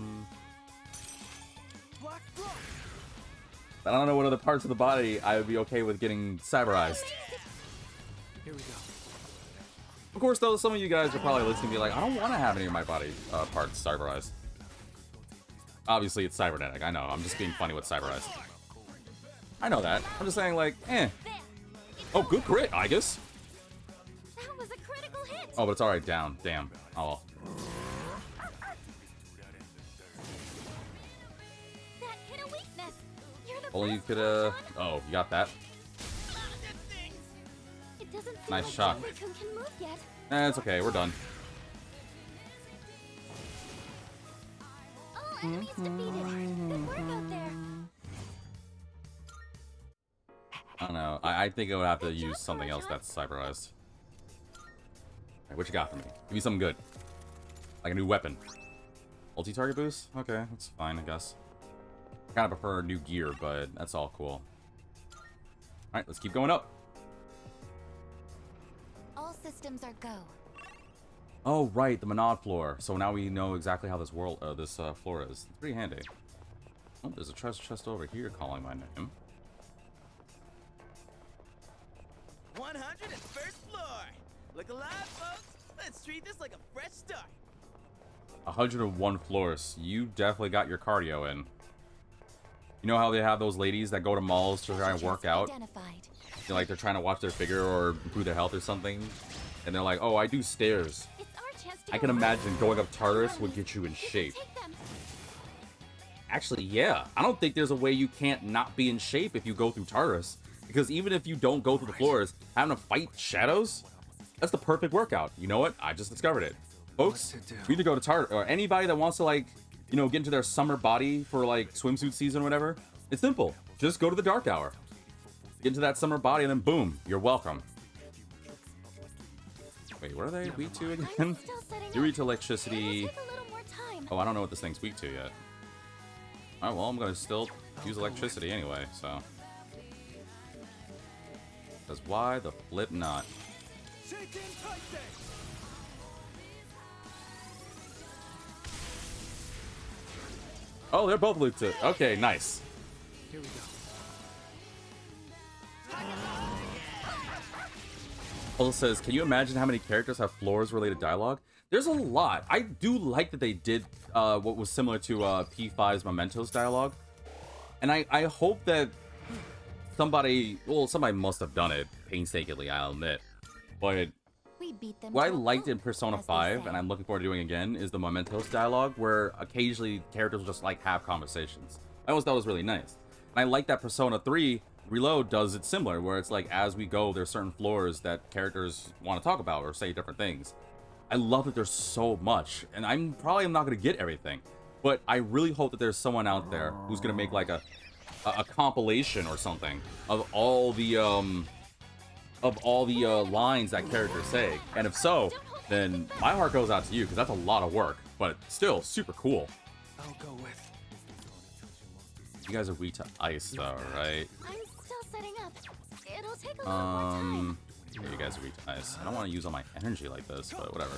A: don't know what other parts of the body I would be okay with getting cyberized.
E: Here we go.
A: Of course, though, some of you guys are probably listening and be like, I don't want to have any of my body parts cyberized. Obviously, it's cybernetic. I know. I'm just being funny with cyberized. I know that. I'm just saying, like, eh. Oh, good crit, I guess.
C: That was a critical hit.
A: Oh, but it's alright down. Damn. Oh, well.
C: That hit a weakness. You're the
A: Only you
C: best,
A: could,
C: Roshan.
A: Oh, you got that.
C: It doesn't seem
A: Nice
C: like
A: shot.
C: Raccoon can move yet.
A: It's okay. We're done.
C: All enemies defeated. Good work out there.
A: I don't know. I think I would have to use something else that's cyberized. Alright, what you got for me? Give me something good. Like a new weapon. Multi-target boost? Okay, that's fine, I guess. I kind of prefer new gear, but that's all cool. Alright, let's keep going up.
C: All systems are go.
A: Oh, right, the Monad floor. So now we know exactly how this floor is. It's pretty handy. Oh, there's a treasure chest over here calling my name.
D: 101st floor. Look alive, folks. Let's treat this like a fresh start.
A: 101 floors. You definitely got your cardio in. You know how they have those ladies that go to malls to try and work out?
C: Identified.
A: They're trying to watch their figure or improve their health or something. And they're like, oh, I do stairs.
C: It's our chance to
A: I
C: go
A: can
C: home.
A: imagine going up Tartarus would get you in shape.
C: Take them.
A: Actually, yeah. I don't think there's a way you can't not be in shape if you go through Tartarus. Because even if you don't go through the floors, having to fight shadows, that's the perfect workout. You know what? I just discovered it. Folks,
E: What to do?
A: we need to go to Tartarus. Or anybody that wants to, like, you know, get into their summer body for, like, swimsuit season or whatever. It's simple. Just go to the Dark Hour. Get into that summer body and then boom, you're welcome. Wait, what are they weak to again?
C: I'm still setting
A: You're
C: up.
A: weak to electricity.
C: It'll take a little more time.
A: Oh, I don't know what this thing's weak to yet. Alright, well, I'm gonna still use electricity anyway, so. Because why the flip not? Oh, they're both weak to. Okay, nice.
E: Here we go.
A: Also says, can you imagine how many characters have floors-related dialogue? There's a lot. I do like that they did what was similar to P5's Mementos dialogue. And I hope that somebody must have done it painstakingly, I'll admit. But
C: We beat them
A: what I
C: to a
A: liked in
C: pulp,
A: Persona
C: as they
A: 5,
C: say.
A: and I'm looking forward to doing again, is the Mementos dialogue, where occasionally characters will just like have conversations. I always thought it was really nice. And I like that Persona 3 Reload does it similar, where it's like as we go, there's certain floors that characters want to talk about or say different things. I love that there's so much, and I'm probably not going to get everything, but I really hope that there's someone out there who's going to make like a compilation or something of all the lines that characters say. And if so, then my heart goes out to you, because that's a lot of work, but still super cool.
E: I'll go with.
A: You guys are weak to ice though, right?
C: I'm still setting up. It'll take a little more time.
A: Yeah, you guys are weak to ice. I don't want to use all my energy like this, but whatever.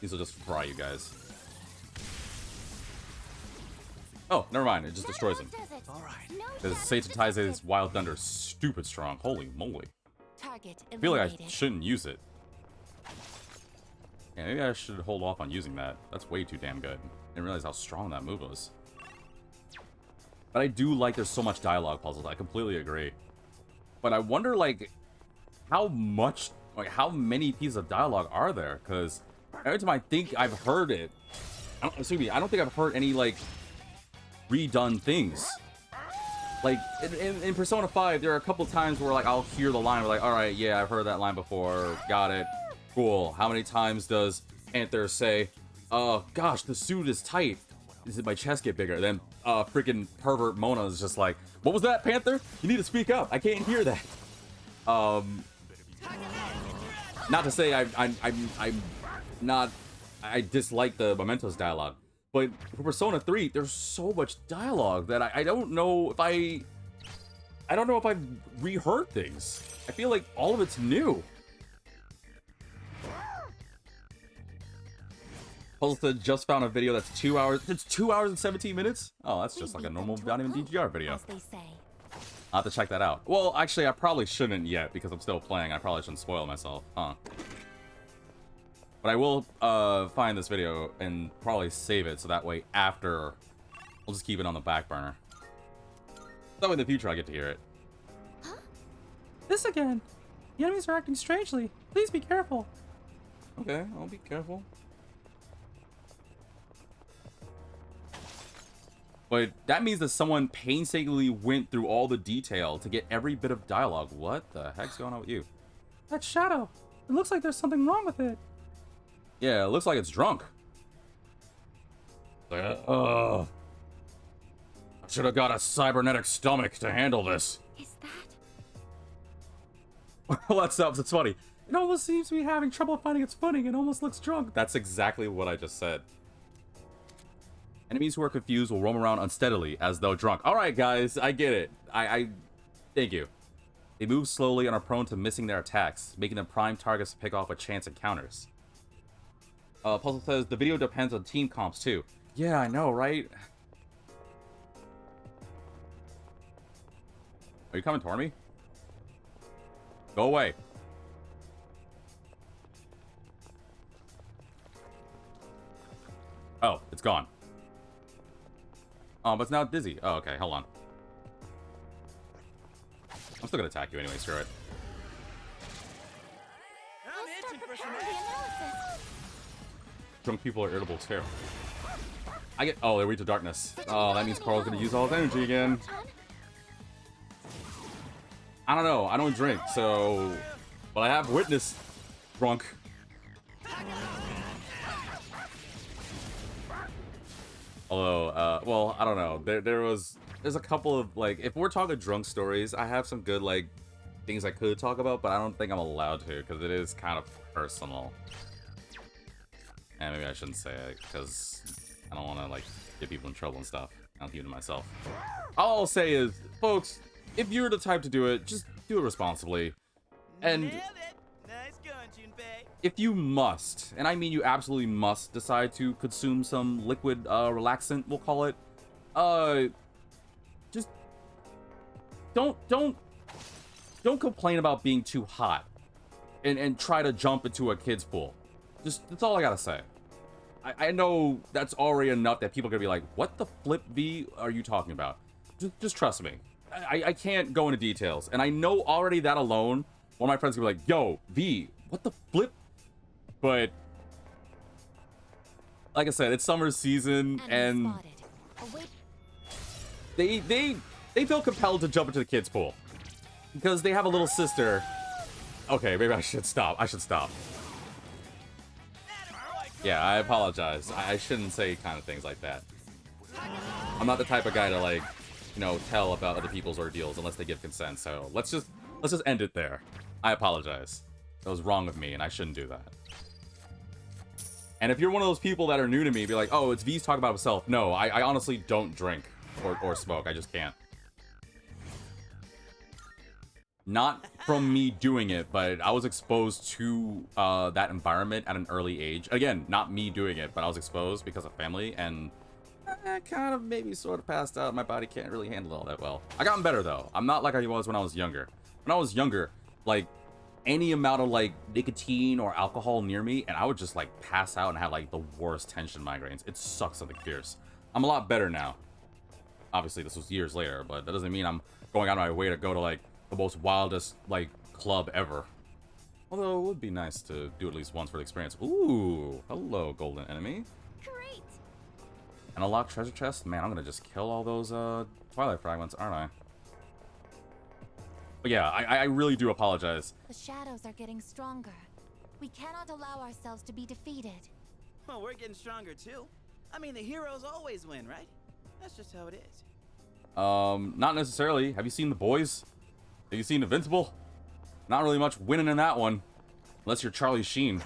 A: These will just fry you guys. Oh, never mind. It just destroys them.
E: All right.
A: Because Satan Taize's Wild Thunder is stupid strong. Holy moly.
C: Target
A: I feel like I
C: eliminated.
A: shouldn't use it. Yeah, maybe I should hold off on using that. That's way too damn good. I didn't realize how strong that move was. But I do like there's so much dialogue puzzles. I completely agree. But I wonder, like, how many pieces of dialogue are there? Because every time I think I've heard it, I don't think I've heard any, like, redone things. Like, in Persona 5, there are a couple times where, like, I'll hear the line, like, alright, yeah, I've heard that line before, got it, cool. How many times does Panther say, gosh, the suit is tight, did my chest get bigger? Then, freaking pervert Mona is just like, what was that, Panther? You need to speak up, I can't hear that. Not to say I dislike the Mementos dialogue. But for Persona 3, there's so much dialogue that I don't know if I've reheard things. I feel like all of it's new. Pulsa just found a video that's 2 hours. It's 2 hours and 17 minutes? Oh, that's just like a normal Diamond DGR video.
C: As they say.
A: I'll have to check that out. Well, actually, I probably shouldn't yet because I'm still playing. I probably shouldn't spoil myself, huh? But I will find this video and probably save it so that way after, we'll just keep it on the back burner. That way in the future I get to hear it.
B: This again. The enemies are acting strangely. Please be careful.
A: Okay, I'll be careful. But that means that someone painstakingly went through all the detail to get every bit of dialogue. What the heck's going on with you?
B: That shadow. It looks like there's something wrong with it.
A: Yeah, it looks like it's drunk. I should have got a cybernetic stomach to handle this.
C: Is that?
A: Well, that stuff, it's funny.
B: It almost seems to be having trouble finding its footing and almost looks drunk.
A: That's exactly what I just said. Enemies who are confused will roam around unsteadily as though drunk. Alright, guys, I get it. I thank you. They move slowly and are prone to missing their attacks, making them prime targets to pick off with chance encounters. Puzzle says the video depends on team comps too. Yeah, I know, right? Are you coming toward me? Go away. Oh, it's gone. Oh, but it's now dizzy. Oh, okay, hold on. I'm still gonna attack you anyway, screw it.
D: I'm
C: I'll
D: itching
C: start
D: for some
C: preparing the
D: action.
C: analysis.
A: Drunk people are irritable too. Oh, they're weak to darkness. Oh, that means Carl's gonna use all his energy again. I don't know, I don't drink, so... But I have witnessed drunk. Although, well, I don't know. There's a couple of, like, if we're talking drunk stories, I have some good, like, things I could talk about, but I don't think I'm allowed to, because it is kind of personal. And maybe I shouldn't say it, because I don't want to, like, get people in trouble and stuff. I'll keep it to myself. All I'll say is, folks, if you're the type to do it, just do it responsibly. And
D: Nailed it. Nice going, Junpei.
A: if you must, and I mean you absolutely must, decide to consume some liquid relaxant, we'll call it, just don't complain about being too hot and try to jump into a kid's pool. That's all I gotta say. I know that's already enough that people are gonna be like, what the flip V are you talking about? Just trust me. I can't go into details. And I know already that alone, one of my friends could be like, yo, V, what the flip? But like I said, it's summer season,
C: Enemy
A: and
C: spotted. Await.
A: they feel compelled to jump into the kids' pool because they have a little sister. Okay, maybe I should stop. I should stop. Yeah, I apologize. I shouldn't say kind of things like that. I'm not the type of guy to, like, you know, tell about other people's ordeals unless they give consent. So let's just end it there. I apologize. That was wrong of me, and I shouldn't do that. And if you're one of those people that are new to me, be like, oh, it's V's talking about himself. No, I honestly don't drink or smoke. I just can't. Not from me doing it, but I was exposed to that environment at an early age. Again, not me doing it, but I was exposed because of family, and I kind of maybe sort of passed out. My body can't really handle it all that well. I gotten better, though. I'm not like I was when I was younger. When I was younger, like, any amount of, like, nicotine or alcohol near me, and I would just, like, pass out and have, like, the worst tension migraines. It sucks something fierce. I'm a lot better now. Obviously, this was years later, but that doesn't mean I'm going out of my way to go to, like, the most wildest, like, club ever. Although, it would be nice to do at least once for the experience. Ooh, hello, golden enemy.
C: Great.
A: And unlock treasure chest? Man, I'm gonna just kill all those, Twilight fragments, aren't I? But yeah, I really do apologize.
C: The shadows are getting stronger. We cannot allow ourselves to be defeated.
D: Well, we're getting stronger too. I mean, the heroes always win, right? That's just how it is.
A: Not necessarily. Have you seen The Boys? Have you seen Invincible? Not really much winning in that one. Unless you're Charlie Sheen.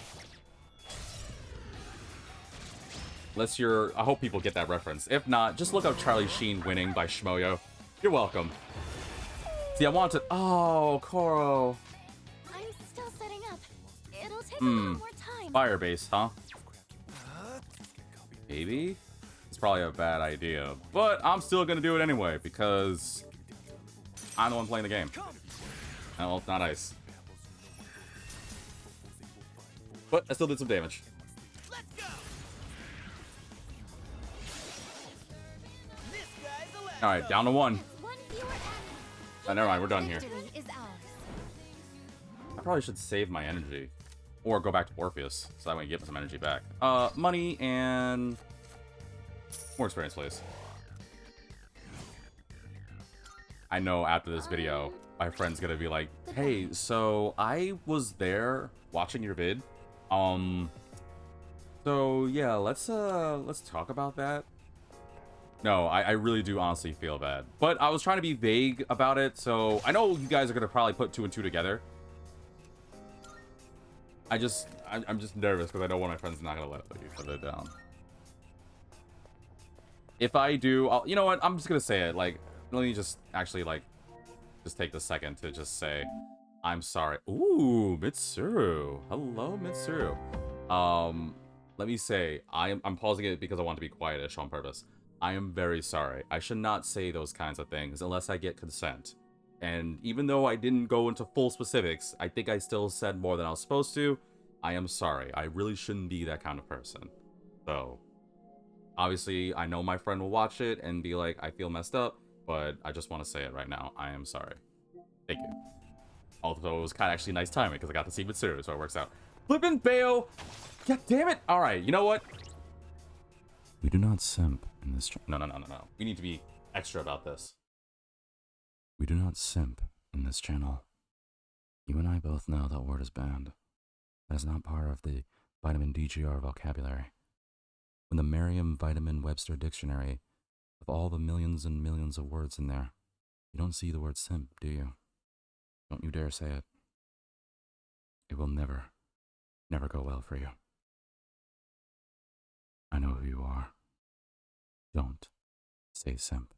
A: Unless you're... I hope people get that reference. If not, just look up Charlie Sheen winning by Shmoyo. You're welcome. See, I wanted... Oh, Koro.
C: I'm still setting up. It'll take a lot more time.
A: Firebase, huh? Maybe? It's probably a bad idea. But I'm still gonna do it anyway, because... I'm the one playing the game. Oh, well, not ice. But I still did some damage.
D: Let's go. This guy's a last
A: Alright, down to one.
C: One fewer enemy.
A: Oh, never mind, we're done here.
C: Victory is ours.
A: I probably should save my energy. Or go back to Orpheus, so that way I get some energy back. Money and... more experience, please. I know after this video, my friend's gonna be like, hey, so I was there watching your vid. So yeah, let's talk about that. No, I really do honestly feel bad. But I was trying to be vague about it, so I know you guys are gonna probably put 2 and 2 together. I'm just nervous because I know one of my friends is not gonna let it down. If I do, you know what? I'm just gonna say it. Like, let me just actually just take the second to just say, I'm sorry. Ooh, Mitsuru. Hello, Mitsuru. Let me say, I'm pausing it because I want to be quietish on purpose. I am very sorry. I should not say those kinds of things unless I get consent. And even though I didn't go into full specifics, I think I still said more than I was supposed to. I am sorry. I really shouldn't be that kind of person. So, obviously, I know my friend will watch it and be like, I feel messed up, but I just want to say it right now. I am sorry. Thank you. Although it was kind of actually nice timing because I got to see Mitsuru, so it works out. Flippin' Bayo! God damn it! Alright, you know what? We do not simp in this channel. No. We need to be extra about this. We do not simp in this channel. You and I both know that word is banned. That is not part of the vitamin DGR vocabulary. When the Merriam-Vitamin-Webster dictionary, of all the millions and millions of words in there, you don't see the word simp, do you? Don't you dare say it. It will never go well for you. I know who you are. Don't say simp.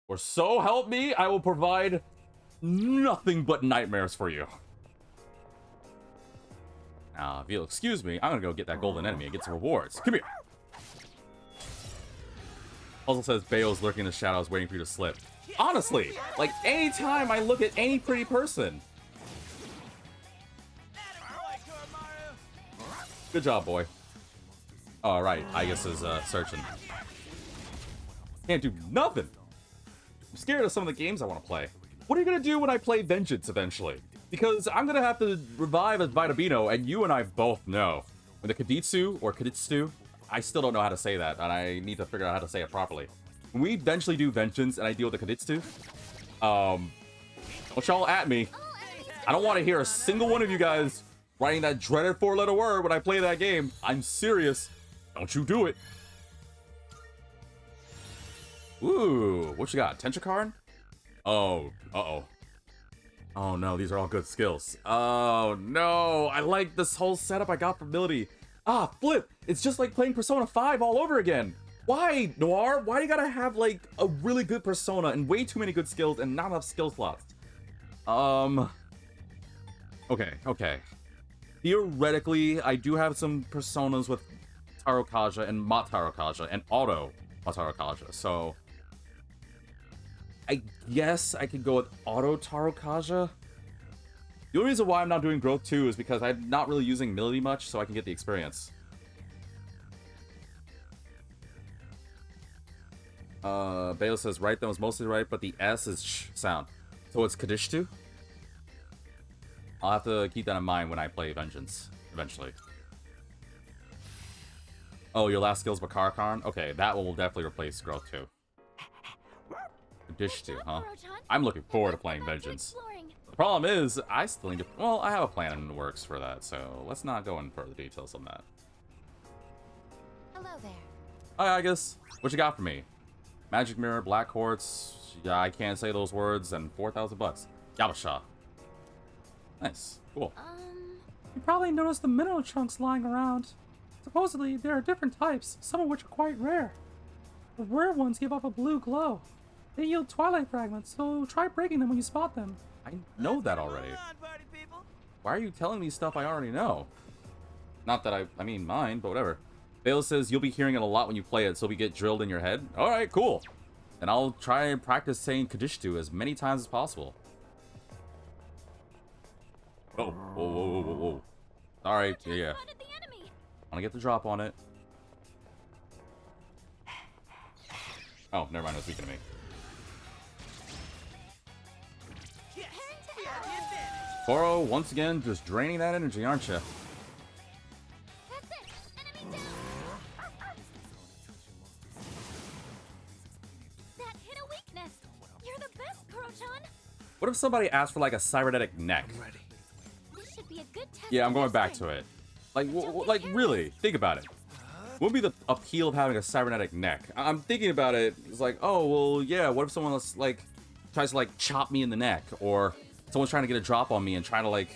A: Or so help me, I will provide nothing but nightmares for you. Now, if you'll excuse me, I'm gonna go get that golden enemy and get some rewards. Come here. Puzzle says Bayo's lurking in the shadows waiting for you to slip. Honestly, like anytime I look at any pretty person. Good job, boy. All right, I guess is searching. Can't do nothing. scared of some of the games I want to play. What are you gonna do when I play Vengeance eventually? Because I'm gonna have to revive as Vitabino, and you and I both know when the Kaditsu or Kaditsu, I still don't know how to say that, and I need to figure out how to say it properly. When we eventually do Vengeance and I deal with the Kaditsu, don't y'all at me. I don't want to hear a single one of you guys writing that dreaded 4-letter word when I play that game. I'm serious. Don't you do it. Ooh, what you got? Tentrikarn? Oh, uh-oh. Oh no, these are all good skills. Oh no, I like this whole setup I got from Milady. Ah, flip! It's just like playing Persona 5 all over again. Why, Noir? Why do you gotta have like a really good Persona and way too many good skills and not enough skill slots? Okay. Theoretically, I do have some Personas with Tarokaja and Matarokaja and Auto Matarokaja, so I guess I could go with Auto Tarokaja. The only reason why I'm not doing Growth 2 is because I'm not really using Milady much, so I can get the experience. Bale says right, that was mostly right, but the S is sh sound. So it's Kadishtu? I'll have to keep that in mind when I play Vengeance, eventually. Oh, your last skill's Bakarakarn? Okay, that one will definitely replace Growth 2. Kadishtu, huh? I'm looking forward to playing Vengeance. The problem is, I still need to... Well, I have a plan in the works for that, so let's not go into further details on that.
C: Hello there.
A: Hi, Agus. What you got for me? Magic Mirror, Black Quartz, yeah, I can't say those words, and 4,000 bucks. Yabasha. Nice. Cool.
B: You probably noticed the mineral chunks lying around. Supposedly, there are different types, some of which are quite rare. The rare ones give off a blue glow. They yield twilight fragments, so try breaking them when you spot them.
A: I know that already.
D: Come on, party people.
A: Why are you telling me stuff I already know? Not that I mean mine, but whatever. Bale says you'll be hearing it a lot when you play it, so we get drilled in your head. Alright, cool. And I'll try and practice saying Kadishtu as many times as possible. Oh, whoa. Alright, yeah. I'm gonna get the drop on it. Oh, never mind, it was weaker to me.
D: Yes, we have the advantage.
A: Toro, once again, just draining that energy, aren't you?
C: That's it. Enemy down. That hit a weakness. You're the best, Kuro-chan.
A: What if somebody asked for like a cybernetic neck?
E: Ready.
C: This should be a good test.
A: Yeah, I'm
C: of
A: going
C: your
A: back to
C: strength.
A: it. Like, like really, think about it. What would be the appeal of having a cybernetic neck? I'm thinking about it. It's like, oh, well, yeah, what if someone else, like, tries to, like, chop me in the neck? Or someone's trying to get a drop on me and trying to, like...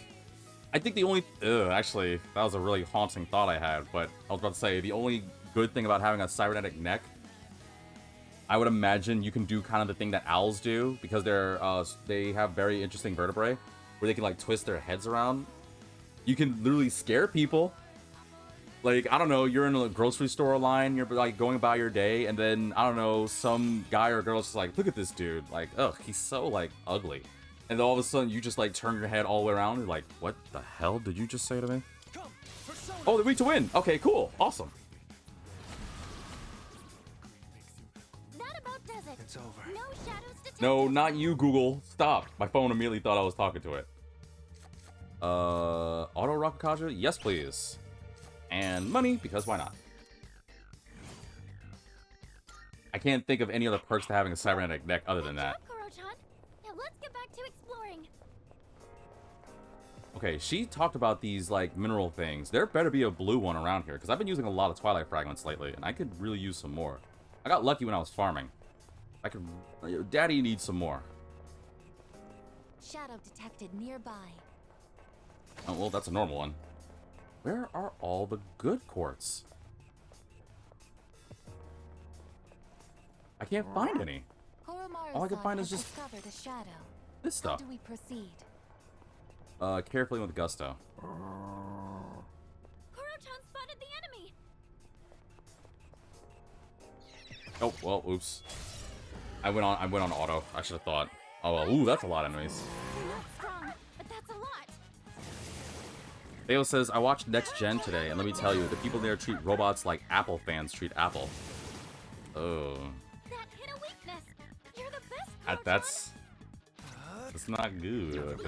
A: I think the only... actually, that was a really haunting thought I had. But I was about to say, the only good thing about having a cybernetic neck, I would imagine you can do kind of the thing that owls do. Because they have very interesting vertebrae where they can, like, twist their heads around. You can literally scare people. Like, I don't know, you're in a grocery store line, you're like going about your day, and then, I don't know, some guy or girl's just like, look at this dude. Like, ugh, he's so, like, ugly. And then all of a sudden, you just, like, turn your head all the way around, and you're like, what the hell did you just say to me? Oh, they're weak to win. Okay, cool. Awesome.
C: That about does it.
E: It's over.
C: No shadows detected.
A: No, not you, Google. Stop. My phone immediately thought I was talking to it. Auto Rakukaja? Yes, please. And money, because why not? I can't think of any other perks to having a cybernetic neck other than that.
C: Good job, Kuro-chan. Now let's get back to exploring.
A: Okay, she talked about these, like, mineral things. There better be a blue one around here, because I've been using a lot of Twilight Fragments lately, and I could really use some more. I got lucky when I was farming. Daddy needs some more.
C: Shadow detected nearby.
A: Oh, well, that's a normal one. Where are all the good quartz? I can't find any. All I can find is just
C: discovered a shadow.
A: this
C: How
A: stuff.
C: do we proceed?
A: Carefully with gusto.
C: Kuro-chan spotted the enemy.
A: Oh, well, oops. I went on auto. I should have thought. Oh, well, ooh, that's a lot of enemies.
C: They're not strong, but that's a lot.
A: Theo says, I watched Next Gen today, and let me tell you, the people there treat robots like Apple fans treat Apple. Oh.
C: That hit a weakness. You're the best.
A: That's not good.
C: Enemies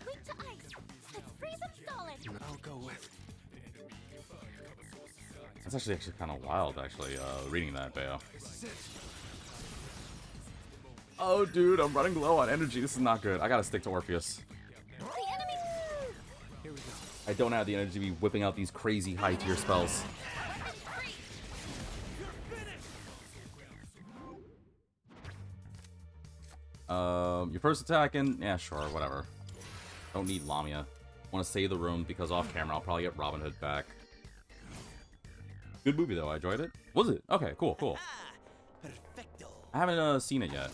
C: weak to ice. Let's freeze them solid.
E: I'll go with.
A: That's actually kind of wild. Actually, reading that, Bayo. Oh, dude, I'm running low on energy. This is not good. I gotta stick to Orpheus.
C: The enemies.
E: Here we go.
A: I don't have the energy to be whipping out these crazy high tier spells. Your first attack and yeah, sure, whatever. Don't need Lamia. Want to save the room because off camera I'll probably get Robin Hood back. Good movie though. I enjoyed it. Was it? Okay, cool, cool.
D: Perfecto.
A: I haven't seen it yet.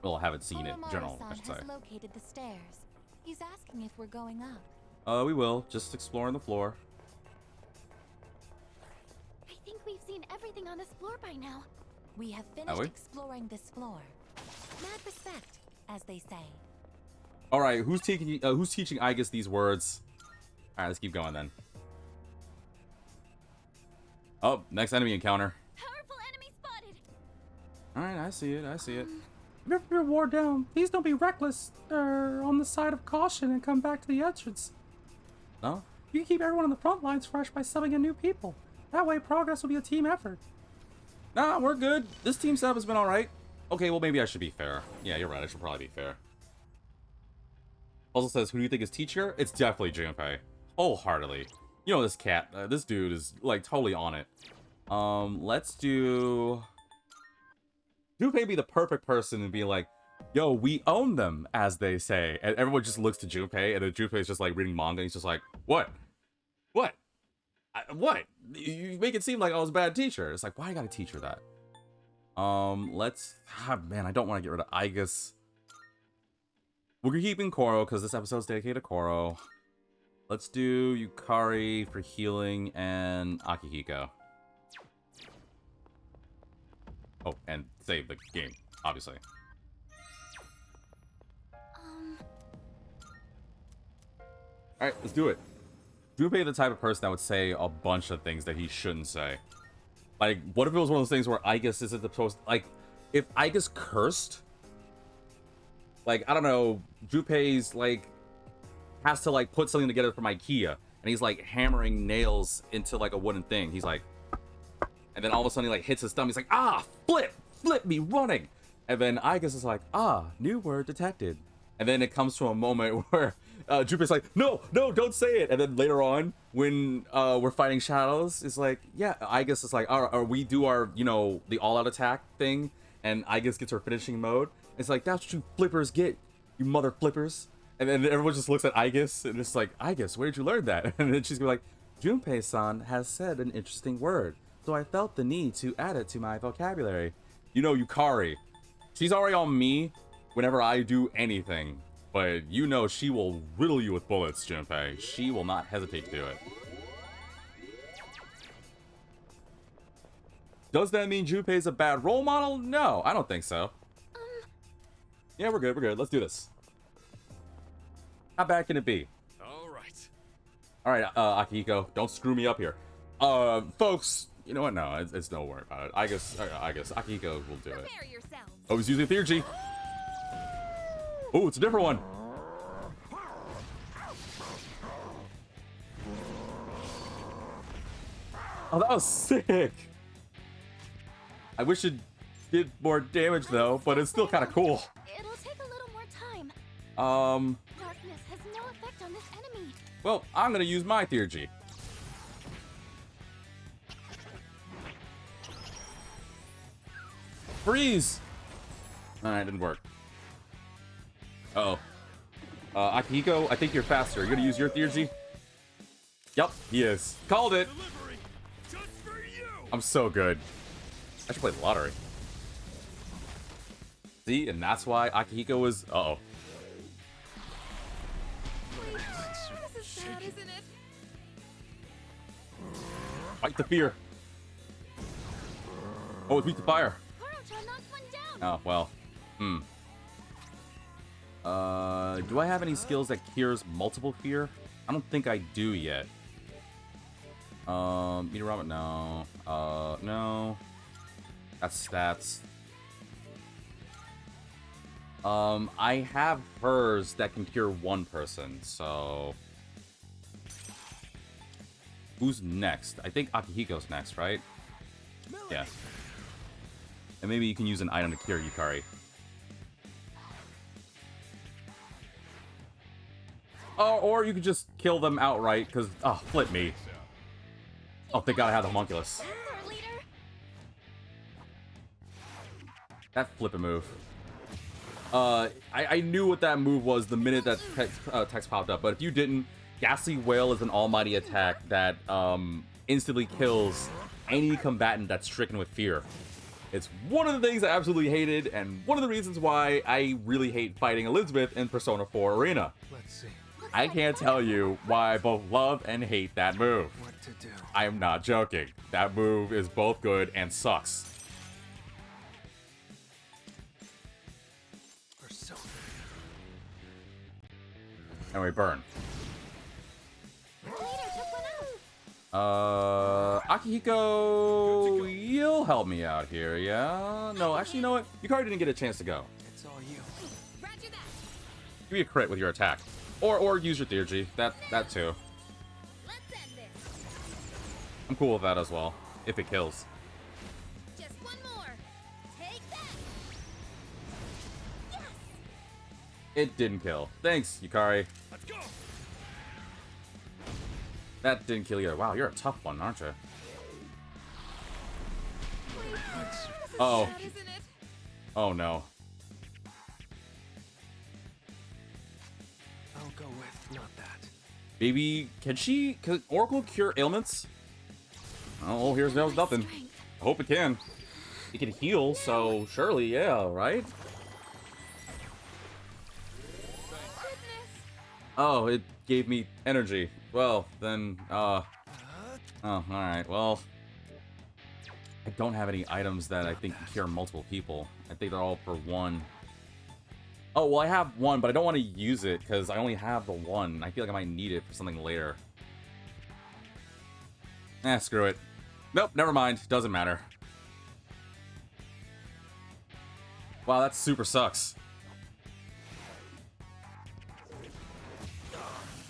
A: Well, I haven't seen it in general, I should say.
C: has located the stairs. He's asking if we're going up.
A: We will. Just exploring the floor.
C: I think we've seen everything on this floor by now. We have
A: Have
C: finished
A: we?
C: exploring this floor. Mad respect, as they say.
A: All right, who's teaching Aigis these words? All right, let's keep going then. Oh, next enemy encounter.
C: Powerful enemy spotted.
A: All right, I see it. I see it.
B: If you're wore down, please don't be reckless or on the side of caution and come back to the entrance.
A: No?
B: You can keep everyone on the front lines fresh by subbing in new people. That way, progress will be a team effort.
A: Nah, we're good. This team setup has been all right. Okay, well maybe I should be fair. Yeah, you're right. I should probably be fair. Also says, who do you think is teacher? It's definitely Junpei. Wholeheartedly. You know this cat. This dude is like totally on it. Let's do. Junpei be the perfect person to be like, yo, we own them, as they say. And everyone just looks to Junpei, and then Junpei's just like reading manga, and he's just like, what? What? What? You make it seem like I was a bad teacher. It's like, why you gotta teach her that? Let's... man, I don't want to get rid of Aigis. We're keeping Koro, because this episode's dedicated to Koro. Let's do Yukari for healing, and Akihiko. Oh, and save the game, obviously. Alright, let's do it. Junpei the type of person that would say a bunch of things that he shouldn't say. Like, what if it was one of those things where Aigis isn't supposed... Like, if Aigis cursed... Like, I don't know, Junpei's, like, has to, like, put something together from Ikea. And he's, like, hammering nails into, like, a wooden thing. He's like... And then all of a sudden he, like, hits his thumb. He's like, ah, flip me running. And then Aigis is like, ah, new word detected. And then it comes to a moment where Junpei's like, no, don't say it. And then later on, when we're fighting shadows, it's like, yeah, Aigis is like, we do our, you know, the all-out attack thing. And Aigis gets her finishing mode. It's like, that's what you flippers get, you mother flippers. And then everyone just looks at Aigis and it's like, Aigis, where did you learn that? And then she's gonna be like, Junpei-san has said an interesting word, so I felt the need to add it to my vocabulary. You know, Yukari, she's already on me whenever I do anything, but you know she will riddle you with bullets, Junpei. She will not hesitate to do it. Does that mean Junpei's a bad role model? No, I don't think so. Yeah, we're good. Let's do this. How bad can it be?
E: All right.
A: All right, Akihiko, don't screw me up here. Folks, you know what? No, it's no worry about it. I guess Akihiko will do it.
C: Prepare yourselves.
A: Oh, he's using Theurgy. Oh, it's a different one. Oh, that was sick. I wish it did more damage though, but it's still kind of cool.
C: It'll take a little more time. Darkness has no effect on this enemy.
A: Well, I'm gonna use my Theurgy. Freeze! Alright, didn't work. Uh-oh. Akihiko, I think you're faster. You're gonna use your Theurgy? Yup, he is. Called it! I'm so good. I should play the lottery. See, and that's why Akihiko was... Uh-oh.
C: This is bad, isn't it?
A: Fight the fear. Oh, it's weak to fire.
C: Koro-chan knocked one down.
A: Oh, well. Do I have any skills that cures multiple fear? I don't think I do yet. Meteor Robot, no. No. That's stats. I have hers that can cure one person, so... Who's next? I think Akihiko's next, right? Yeah. And maybe you can use an item to cure Yukari. Oh, or you could just kill them outright, because... Oh, flip me. Oh, thank God I have the homunculus.
C: That's our leader.
A: That flippin' move. I knew what that move was the minute that text popped up, but if you didn't, Ghastly Wail is an almighty attack that instantly kills any combatant that's stricken with fear. It's one of the things I absolutely hated, and one of the reasons why I really hate fighting Elizabeth in Persona 4 Arena.
E: Let's see
A: I can't tell you why I both love and hate that move.
E: what to do.
A: I am not joking. That move is both good and sucks.
E: Persona.
A: Anyway, burn.
C: Our leader took one out.
A: Akihiko, you'll help me out here, yeah? No, actually, you know what? Yukari didn't get a chance to go.
E: It's all you.
C: Roger that.
A: Give me a crit with your attack. Or use your Theurgy. That too.
C: Let's end this.
A: I'm cool with that as well. If it kills.
C: Just one more. Take that. Yes.
A: It didn't kill. Thanks, Yukari.
E: Let's go.
A: That didn't kill you. Wow, you're a tough one, aren't you? Oh.
C: That isn't it.
A: Oh no.
E: I'll go with not that.
A: Maybe, can Oracle cure ailments? Oh, here's nothing.
C: Strength.
A: I hope it can. It can heal, so surely, yeah, right?
C: Goodness.
A: Oh, it gave me energy. Well, then, oh, alright, well. I don't have any items that I think can cure multiple people. I think they're all for one. Oh, well, I have one, but I don't want to use it, because I only have the one. I feel like I might need it for something later. Screw it. Nope, never mind. Doesn't matter. Wow, that super sucks.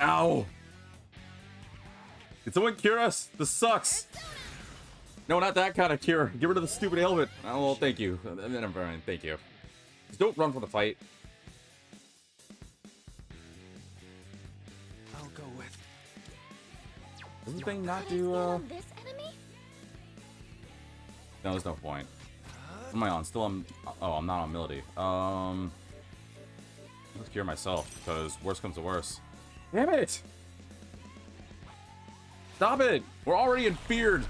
A: Ow! Can someone cure us? This sucks. No, not that kind of cure. Get rid of the stupid ailment. Oh, well, thank you. Never mind. Thank you. Just don't run from the fight.
E: I'll go with.
A: Does the thing not
C: Could I
A: do,
C: stand on this enemy?
A: No, there's no point. What am I on? Still on... Oh, I'm not on Melody. Let's cure myself, because worst comes to worst. Damn it! Stop it! We're already infeared!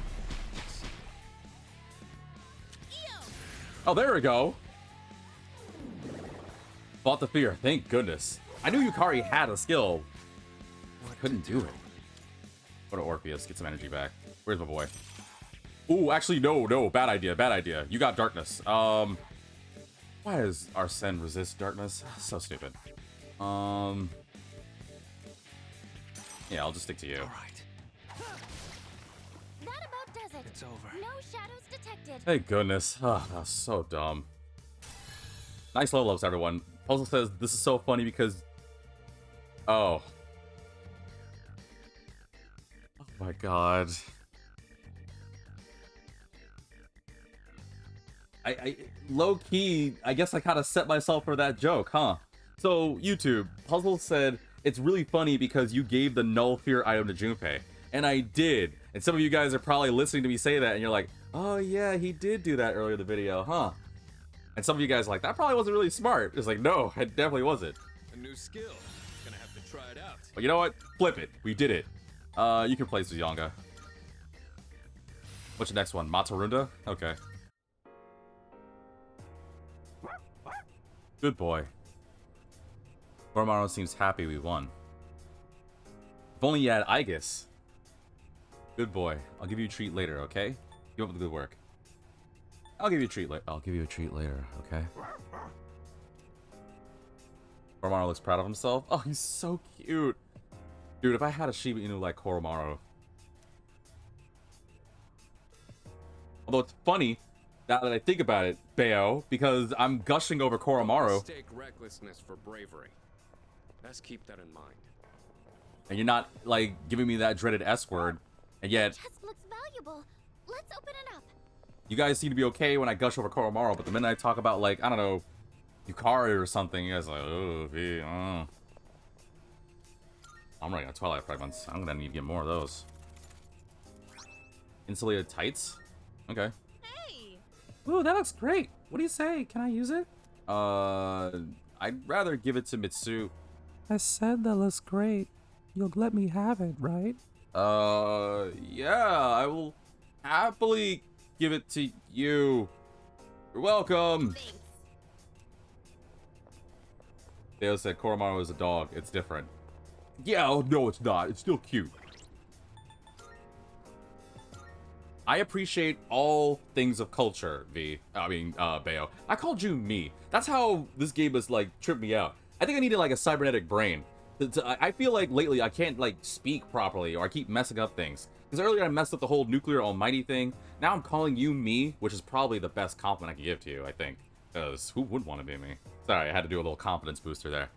A: Oh, there we go! Fought the fear, thank goodness. I knew Yukari had a skill. Couldn't do it. Go to Orpheus, get some energy back. Where's my boy? Ooh, actually, no, bad idea. You got darkness. Why does Arsene resist darkness? So stupid. Yeah, I'll just stick to you.
E: All right.
C: That about does it.
E: It's over.
C: No shadows detected.
A: Thank goodness. Ah, that's so dumb. Nice level ups, everyone. Puzzle says this is so funny because... Oh. Oh my god. I low-key, I guess I kind of set myself for that joke, huh? So, YouTube, Puzzle said, it's really funny because you gave the Null Fear item to Junpei. And I did. And some of you guys are probably listening to me say that, and you're like, oh yeah, he did do that earlier in the video, huh? And some of you guys are like, that probably wasn't really smart. It's like, no, it definitely wasn't.
G: A new skill. Gonna have to try it out.
A: But you know what? Flip it. We did it. You can play Suzonga. What's your next one? Matarunda? Okay. Good boy. Koromaru seems happy we won. If only you had Aegis. Good boy. I'll give you a treat later, okay? Keep up the good work. I'll give you a treat later. I'll give you a treat later, okay? Koromaru looks proud of himself. Oh, he's so cute. Dude, if I had a Shiba Inu like Koromaru. Although it's funny Now that I think about it, Bayo, because I'm gushing over Koromaru,
G: Mistake recklessness for bravery. Let's keep that in mind.
A: and you're not, like, giving me that dreaded S word, and yet
C: Chest looks valuable. Let's open it up.
A: you guys seem to be okay when I gush over Koromaru, but the minute I talk about, like, I don't know, Yukari or something, you guys are like, oh, I'm running out of Twilight fragments. I'm gonna need to get more of those. Insulated tights? Okay.
C: Hey!
B: Ooh, that looks great. What do you say? Can I use it?
A: I'd rather give it to Mitsu.
B: I said that looks great. You'll let me have it, right?
A: Yeah, I will happily give it to you. You're welcome.
C: Thanks.
A: Theo said Koromaru is a dog. It's different. Yeah, oh, no, it's not. It's still cute. I appreciate all things of culture, Bayo. I called you me. That's how this game has, like, tripped me out. I think I needed, like, a cybernetic brain. I feel like lately I can't, like, speak properly, or I keep messing up things. Because earlier I messed up the whole nuclear almighty thing. Now I'm calling you me, which is probably the best compliment I can give to you, I think. Because who would want to be me? Sorry, I had to do a little confidence booster there.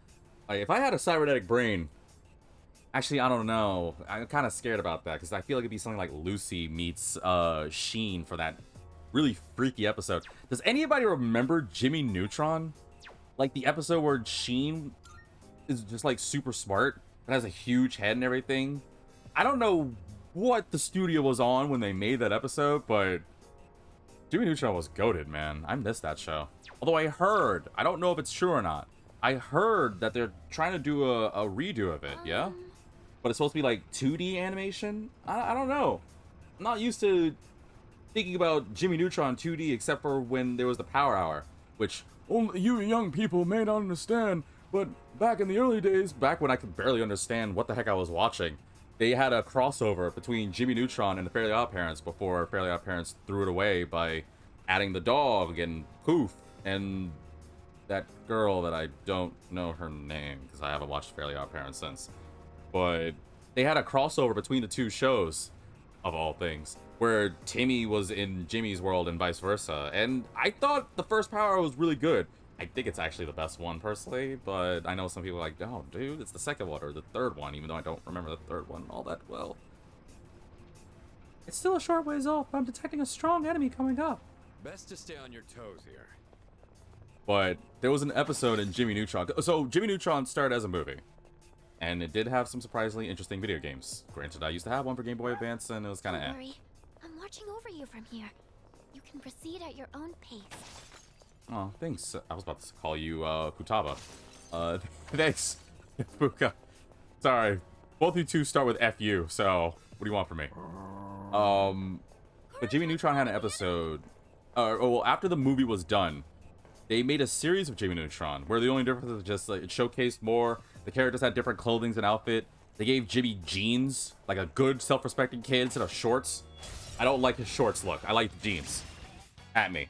A: Like, if I had a cybernetic brain... Actually, I don't know. I'm kind of scared about that, because I feel like it'd be something like Lucy meets Sheen for that really freaky episode. Does anybody remember Jimmy Neutron? Like, the episode where Sheen is just, like, super smart and has a huge head and everything? I don't know what the studio was on when they made that episode, but Jimmy Neutron was goated, man. I missed that show. Although I heard, I don't know if it's true or not, I heard that they're trying to do a redo of it, yeah? But it's supposed to be like 2D animation? I don't know. I'm not used to thinking about Jimmy Neutron 2D except for when there was the Power Hour, which only you young people may not understand, but back in the early days, back when I could barely understand what the heck I was watching, they had a crossover between Jimmy Neutron and the Fairly OddParents before Fairly OddParents threw it away by adding the dog and Poof and that girl that I don't know her name because I haven't watched Fairly OddParents since. But they had a crossover between the two shows, of all things, where Timmy was in Jimmy's world and vice versa. And I thought the first Power was really good. I think it's actually the best one, personally, but I know some people are like, oh, dude, it's the second one or the third one, even though I don't remember the third one all that well.
B: It's still a short ways off, but I'm detecting a strong enemy coming up.
G: Best to stay on your toes here.
A: But there was an episode in Jimmy Neutron. So Jimmy Neutron started as a movie. And it did have some surprisingly interesting video games. Granted, I used to have one for Game Boy Advance, and it was kind of
C: Don't worry. I'm watching over you from here. You can proceed at your own pace.
A: Oh, thanks. I was about to call you, Futaba. Thanks, Fuka. Sorry. Both of you two start with FU, so what do you want from me? But Jimmy Neutron had an episode... well, after the movie was done, they made a series of Jimmy Neutron, where the only difference was just, like, it showcased more. The characters had different clothing and outfit. They gave Jimmy jeans, like a good self-respecting kid, instead of shorts. I don't like his shorts look. I like the jeans. At me.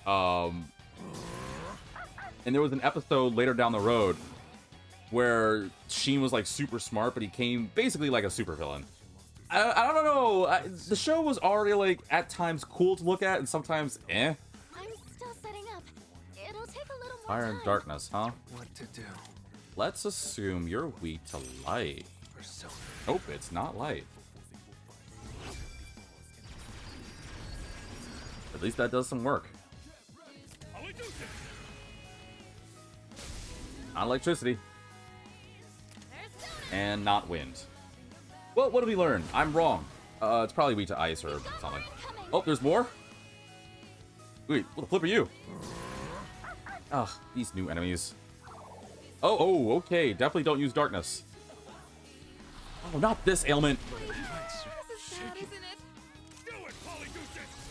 A: And there was an episode later down the road where Sheen was like super smart, but he came basically like a supervillain. I don't know. The show was already like at times cool to look at and sometimes eh.
C: I'm still setting up. It'll take a little more
A: Fire
C: time.
A: and darkness, huh?
E: What to do?
A: Let's assume you're weak to light.
E: Persona.
A: Nope, it's not light. At least that does some work. Not electricity. And not wind. Well, what did we learn? I'm wrong. It's probably weak to ice or something. Oh, there's more? Wait, what the flip are you? Ugh, these new enemies. Oh, okay. Definitely don't use darkness. Oh, not this ailment.
C: This is sad, isn't it?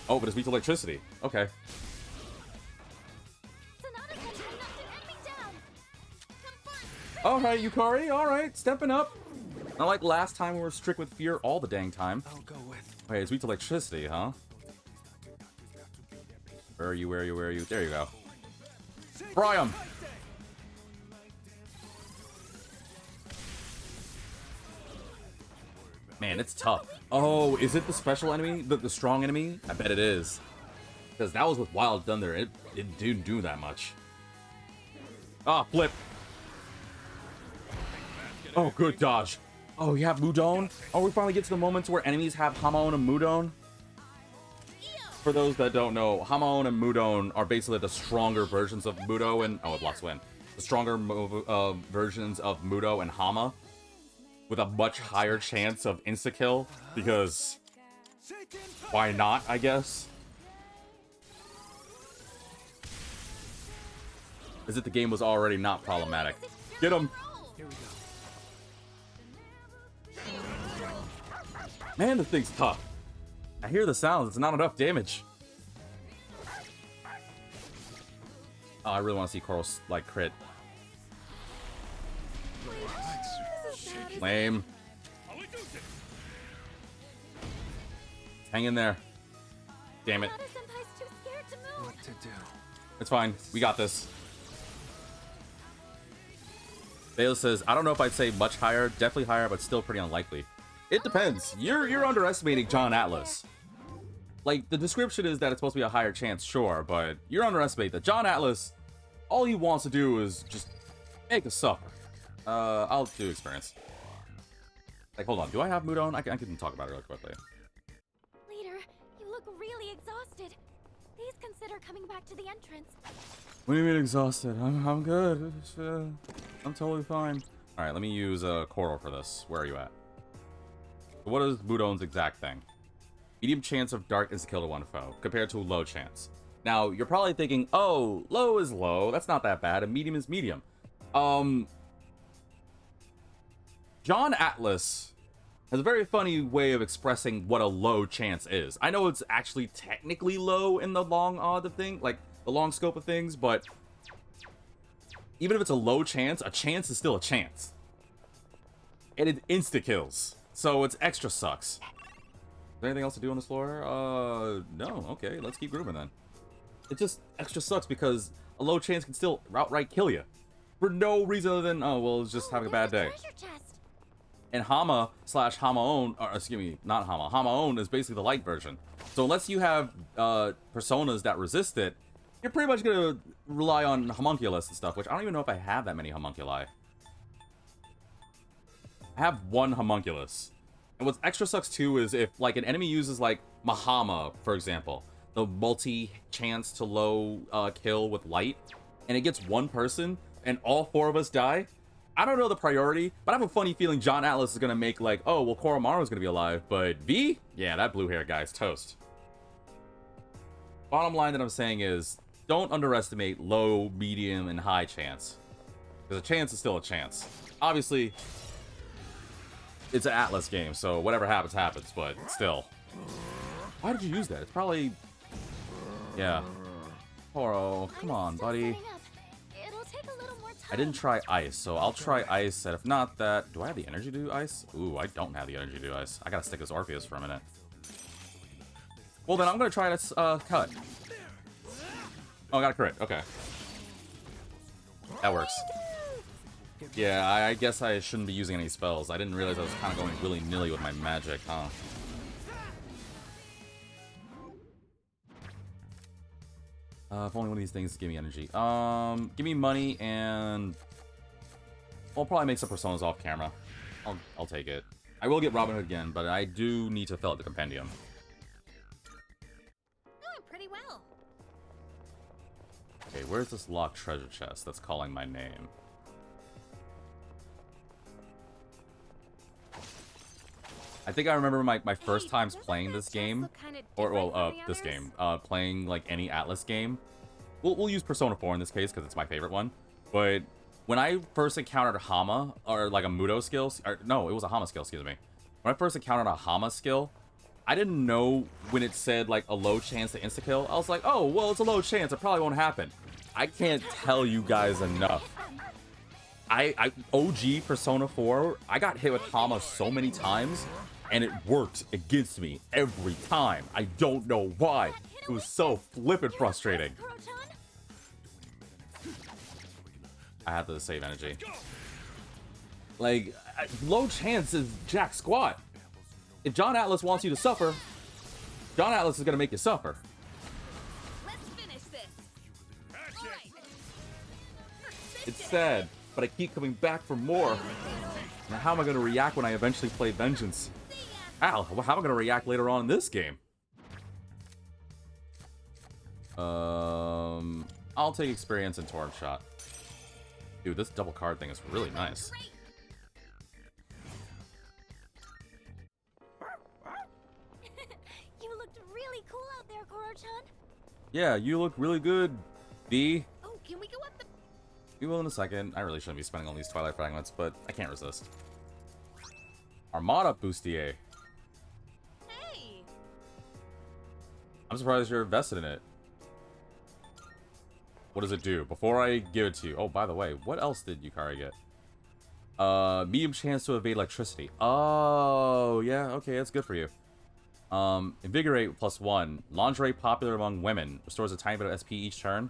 A: Oh, but it's weak to electricity. Okay.
C: Sonata said you knocked an enemy down. Confirmed.
A: Alright, Yukari. Alright, stepping up. Not like last time we were strict with fear all the dang time.
E: I'll go with.
A: Wait, it's weak to electricity, huh? Where are you? Where are you? Where are you? There you go. Fry 'em! Man, it's tough. Oh, is it the special enemy? The strong enemy? I bet it is. Because that was with Wild Thunder. It didn't do that much. Ah, flip. Oh, good dodge. Oh, you have Mudon? Oh, we finally get to the moments where enemies have Hamaon and Mudon. For those that don't know, Hamaon and Mudon are basically the stronger versions of Mudo and... Oh, it blocks Wind. The stronger versions of Mudo and Hama. With a much higher chance of insta-kill. Because... why not, I guess? As if the game was already not problematic. Get him! Man, this thing's tough. I hear the sounds. It's not enough damage. Oh, I really want to see Coral, like, crit. Lame. Hang in there. Damn it.
E: What to do?
A: It's fine. We got this. Bale says, I don't know if I'd say much higher. Definitely higher, but still pretty unlikely. It depends. You're underestimating John Atlas. Like, the description is that it's supposed to be a higher chance, sure, but you're underestimating that. John Atlas, all he wants to do is just make us suffer. I'll do experience. Like, hold on. Do I have Mudon? I can talk about it really quickly.
H: Leader, you look really exhausted. Please consider coming back to the entrance.
A: What do you mean exhausted? I'm good. I'm totally fine. All right, let me use Coral for this. Where are you at? What is Mudon's exact thing? Medium chance of dark is kill to one foe, compared to low chance. Now, you're probably thinking, oh, low is low. That's not that bad. And medium is medium. John Atlas has a very funny way of expressing what a low chance is. I know it's actually technically low in the long odd of thing, like the long scope of things, but even if it's a low chance, a chance is still a chance. And it insta-kills. So it's extra sucks. Is there anything else to do on this floor? No. Okay, let's keep grooving then. It just extra sucks because a low chance can still outright kill you. For no reason other than, oh, well, it's just having a bad day. And Hama / Hamaon, or excuse me, not Hama. Hamaon is basically the light version. So unless you have personas that resist it, you're pretty much gonna rely on homunculus and stuff, which I don't even know if I have that many homunculi. I have one homunculus. And what's extra sucks too is if like an enemy uses like Mahama, for example, the multi-chance to low kill with light, and it gets one person, and all four of us die. I don't know the priority, but I have a funny feeling John Atlas is gonna make like, oh, well, Koromaru is gonna be alive, but V? Yeah, that blue hair guy's toast. Bottom line that I'm saying is, don't underestimate low, medium, and high chance. Because a chance is still a chance. Obviously, it's an Atlas game, so whatever happens, happens, but still. Why did you use that? It's probably... Yeah. Koro, come on, buddy. I didn't try ice, so I'll try ice, and if not that... Do I have the energy to do ice? Ooh, I don't have the energy to do ice. I gotta stick this Orpheus for a minute. Well, then I'm gonna try this cut. Oh, I got a crit. Okay. That works. Yeah, I guess I shouldn't be using any spells. I didn't realize I was kind of going willy-nilly with my magic, huh? If only one of these things give me energy. Give me money and... I'll probably make some personas off camera. I'll take it. I will get Robin Hood again, but I do need to fill out the compendium.
H: Doing pretty well.
A: Okay, where's this locked treasure chest that's calling my name? I think I remember my first times playing this game, or well, this game, playing like any Atlas game. We'll use Persona 4 in this case because it's my favorite one. But when I first encountered Hama, or like a Mudo skill, or no, it was a Hama skill, excuse me. When I first encountered a Hama skill, I didn't know when it said like a low chance to insta kill. I was like, oh, well, it's a low chance, it probably won't happen. I can't tell you guys enough. I OG Persona 4, I got hit with Hama so many times. And it worked against me every time. I don't know why. It was so flippin' frustrating. I had to save energy. Like, low chance is jack squat. If John Atlas wants you to suffer, John Atlas is gonna make you suffer. It's sad, but I keep coming back for more. Now, how am I going to react when I eventually play Vengeance? Al, how am I going to react later on in this game? I'll take experience in Torn Shot. Dude, this double card thing is really nice.
H: You looked really cool out there, Koro-chan.
A: Yeah, you look really good, B.
H: Oh, can we go up the...
A: We will in a second. I really shouldn't be spending all these Twilight Fragments, but I can't resist. Armada Bustier.
H: Hey!
A: I'm surprised you're invested in it. What does it do? Before I give it to you. Oh, by the way, what else did Yukari get? Medium chance to evade electricity. Oh, yeah, okay, that's good for you. Invigorate +1. Lingerie popular among women. Restores a tiny bit of SP each turn.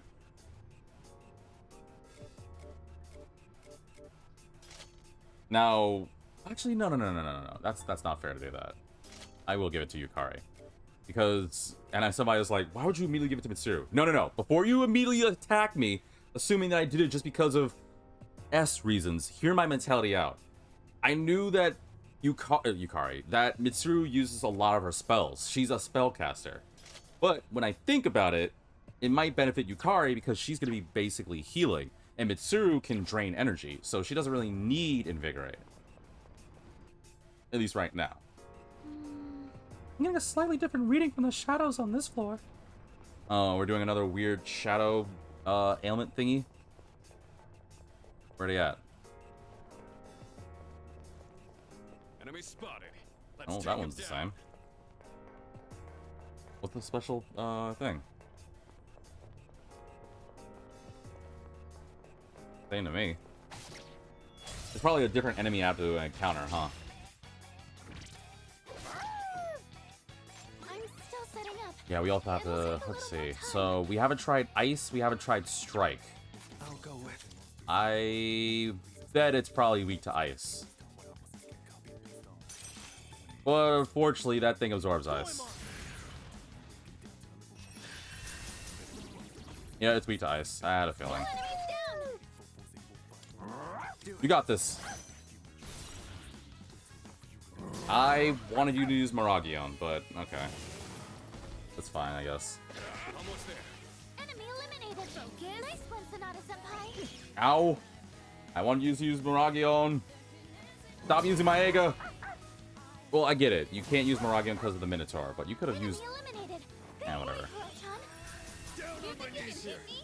A: Now, actually, no. That's not fair to do that. I will give it to Yukari. Because, and somebody was like, why would you immediately give it to Mitsuru? No. Before you immediately attack me, assuming that I did it just because of S reasons, hear my mentality out. I knew that Yukari, that Mitsuru uses a lot of her spells. She's a spellcaster. But when I think about it, it might benefit Yukari because she's going to be basically healing. And Mitsuru can drain energy, so she doesn't really need Invigorate. At least right now.
B: I'm getting a slightly different reading from the shadows on this floor.
A: Oh, we're doing another weird shadow ailment thingy. Where are they at?
G: Enemy spotted. Let's
A: Oh,
G: take
A: that
G: him
A: one's the
G: down.
A: same. What's the special thing? Same to me. It's probably a different enemy I have to encounter, huh?
H: I'm still setting up.
A: Yeah, we also have to, let's see. So, we haven't tried Ice, we haven't tried Strike.
I: I'll go with.
A: I bet it's probably weak to Ice. But unfortunately, that thing absorbs Ice. Yeah, it's weak to Ice. I had a feeling.
H: Enemies down!
A: You got this. I wanted you to use Miragion, but okay. That's fine, I guess.
G: Almost there.
H: Enemy eliminated. Focus. Nice one, Sonata-senpai.
A: Ow! I wanted you to use Miragion. Stop using my Ega. Well, I get it. You can't use Miragion because of the Minotaur, but you could have used...
H: Enemy eliminated. Good
A: Yeah,
H: work,
A: whatever.
H: Koro-chan.
G: Down
H: You
G: on my
H: think you
G: knees
H: can
G: here.
H: beat me?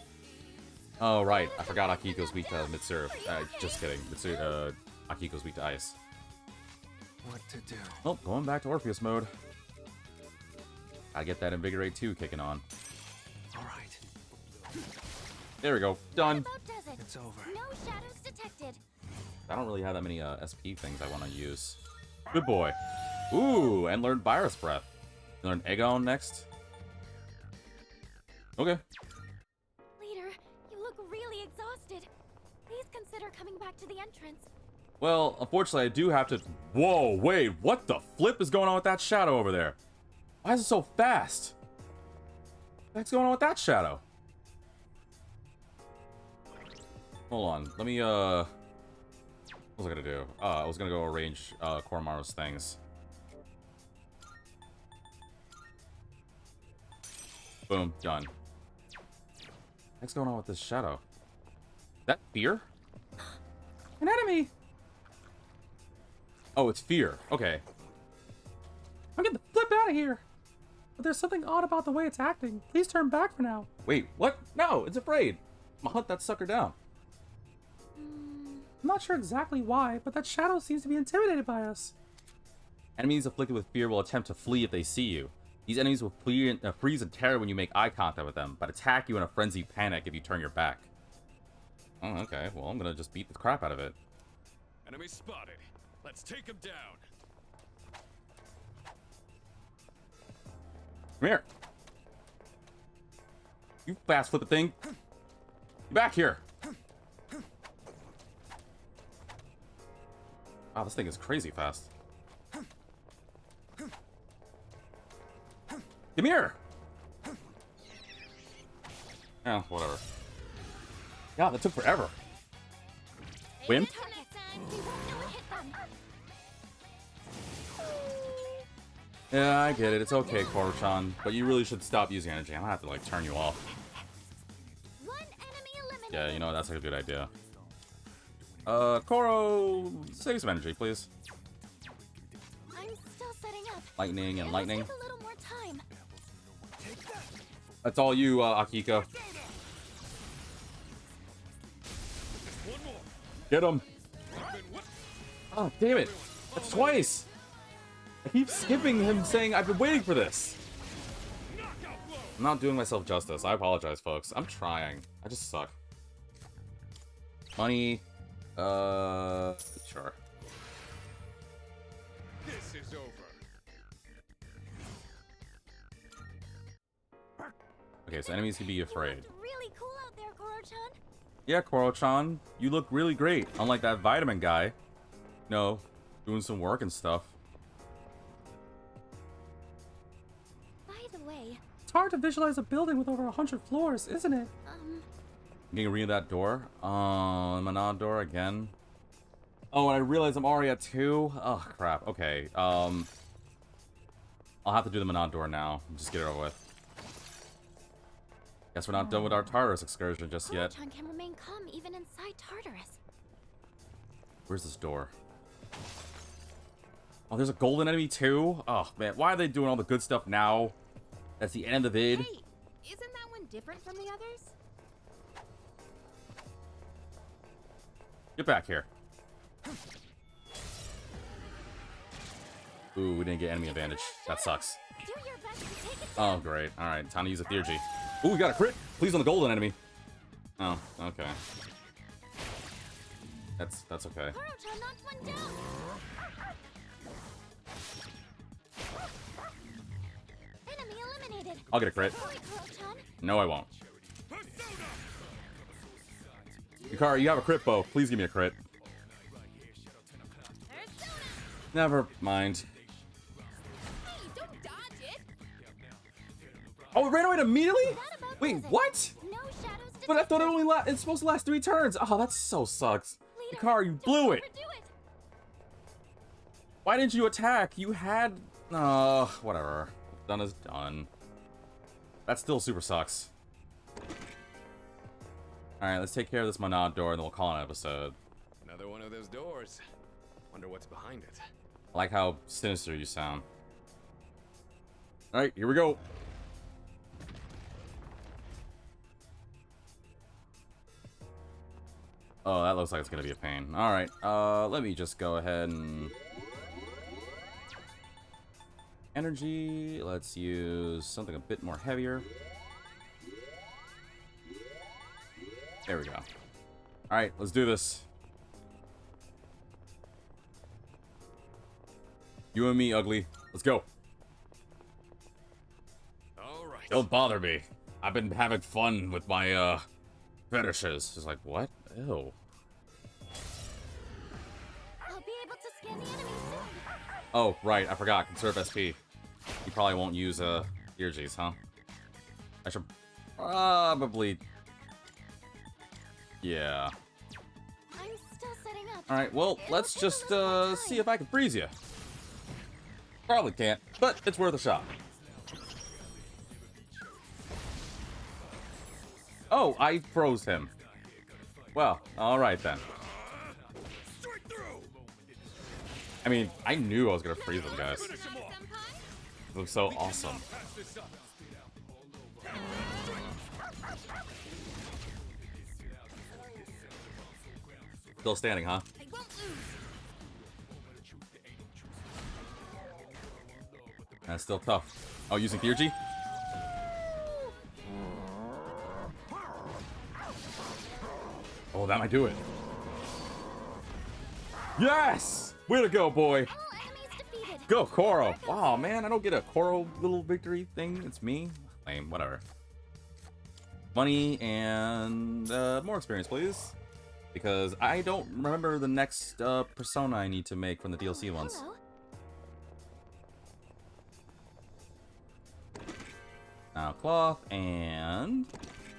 A: Oh, right. I forgot Akiko's weak to Mitsuru. Just kidding. Akiko's weak to Ice.
I: What to do?
A: Oh, going back to Orpheus mode. Gotta get that Invigorate 2 kicking on.
I: All right.
A: There we go. Done.
H: About does it.
I: It's over.
H: No shadows detected.
A: I don't really have that many SP things I want to use. Good boy. Ooh, and learn Virus Breath. Learn Aegon next. Okay.
H: Leader, you look really exhausted. Please consider coming back to the entrance.
A: Well, unfortunately, I do have to... Whoa, wait, what the flip is going on with that shadow over there? Why is it so fast? What's going on with that shadow? Hold on, let me, what was I gonna do? I was gonna go arrange, Koromaru's things. Boom, done. What's going on with this shadow? That fear?
B: An enemy!
A: Oh, it's fear. Okay.
B: I'm getting the flip out of here! But there's something odd about the way it's acting. Please turn back for now.
A: Wait, what? No, it's afraid. I'm gonna hunt that sucker down.
B: I'm not sure exactly why, but that shadow seems to be intimidated by us.
A: Enemies afflicted with fear will attempt to flee if they see you. These enemies will freeze in terror when you make eye contact with them, but attack you in a frenzied panic if you turn your back. Oh, okay. Well, I'm gonna just beat the crap out of it.
G: Enemy spotted. Let's take him down.
A: Come here. You fast flipping thing. You back here. Wow, this thing is crazy fast. Come here. Yeah, whatever. Yeah, that took forever. Wimp?
H: Targets. We won't know what hit them.
A: Yeah, I get it. It's okay, Koro-chan. But you really should stop using energy. I'm gonna have to, like, turn you off.
H: One enemy eliminated.
A: Yeah, you know, that's a good idea. Koro, save some energy, please.
H: I'm still setting up.
A: Lightning and
H: It'll
A: lightning.
H: take a little more time.
A: That's all you, Akiko. Get him. Oh, damn it. That's twice. I keep skipping him saying I've been waiting for this. I'm not doing myself justice. I apologize, folks. I'm trying. I just suck. Money. Sure.
G: This is over.
A: Okay, so enemies can be afraid.
H: You looked really cool out there, Koro-chan.
A: Yeah, Koro-chan, you look really great. Unlike that vitamin guy. No, doing some work and stuff.
H: By the way,
B: It's hard to visualize a building with over 100 floors, isn't it?
A: Can you read that door? Manad door again. Oh, and I realize I'm already at 2. Oh, crap. Okay. I'll have to do the Manad door now. Just get it over with. Guess we're not done with our Tartarus excursion just yet.
H: Koro-chan can remain calm even inside Tartarus.
A: Where's this door? Oh, there's a golden enemy too? Oh, man. Why are they doing all the good stuff now? That's the end of the vid.
E: Hey, isn't that one different from the others?
A: Get back here. Ooh, we didn't get enemy advantage. That sucks.
H: Do your best to take it
A: Oh,
H: down.
A: great. Alright, time to use a Theurgy. Ooh, we got a crit! Please on the golden enemy. Oh, okay. That's okay.
H: Koro-chan knocked one down. Enemy eliminated.
A: I'll get a crit.
H: Hurry, Koro-chan.
A: No, I won't. Yukari, you have a crit bow. Please give me a crit. Never mind.
E: Hey, don't dodge it.
A: Oh, it ran away immediately?
H: That about
A: Wait,
H: does it.
A: what?
H: No shadows
A: But I thought it
H: detected.
A: only it's supposed to last 3 turns. Oh, that so sucks.
H: Leader,
A: Yukari, you
H: don't
A: blew it.
H: overdo it.
A: Why didn't you attack? You had... whatever. Done is done. That still super sucks. Alright, let's take care of this Manad door and then we'll call it an episode.
G: Another one of those doors. Wonder what's behind it.
A: I like how sinister you sound. Alright, here we go. Oh, that looks like it's gonna be a pain. Alright, let me just go ahead and... Energy, let's use something a bit more heavier. There we go. Alright, let's do this. You and me, ugly. Let's go.
G: All right.
A: Don't bother me. I've been having fun with my, fetishes. It's like, what? Ew.
H: I'll be able to scan the enemy soon.
A: Oh, right. I forgot. Conserve SP. You probably won't use, Theurgies, huh? I should probably... Yeah.
H: I'm still setting up.
A: Alright, well, let's just, see if I can freeze you. Probably can't, but it's worth a shot. Oh, I froze him. Well, alright then. I mean, I knew I was gonna freeze them, guys. It looks so awesome. Still standing, huh?
E: I won't lose.
A: That's still tough. Oh, using Theurgy? Oh, that might do it. Yes! Way to go, boy!
H: All enemies defeated.
A: Go, Koro! Wow, man, I don't get a Koro little victory thing. It's me. Lame, whatever. Money and more experience, please. Because I don't remember the next persona I need to make from the DLC ones.
H: Hello.
A: Now, cloth and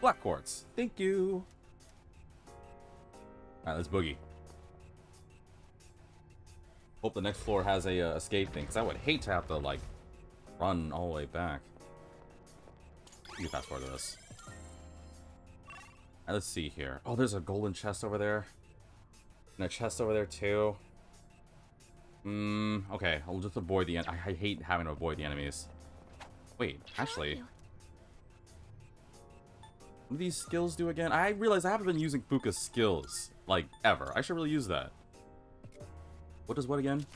A: black quartz. Thank you. Alright, let's boogie. Hope the next floor has a escape thing, because I would hate to have to, like, run all the way back. Let me fast forward to this. Alright, let's see here. Oh, there's a golden chest over there. And a chest over there, too. Okay. I'll just avoid the... I hate having to avoid the enemies. Wait, actually... What do these skills do again? I realize I haven't been using Fuuka's skills, like, ever. I should really use that. What does what again?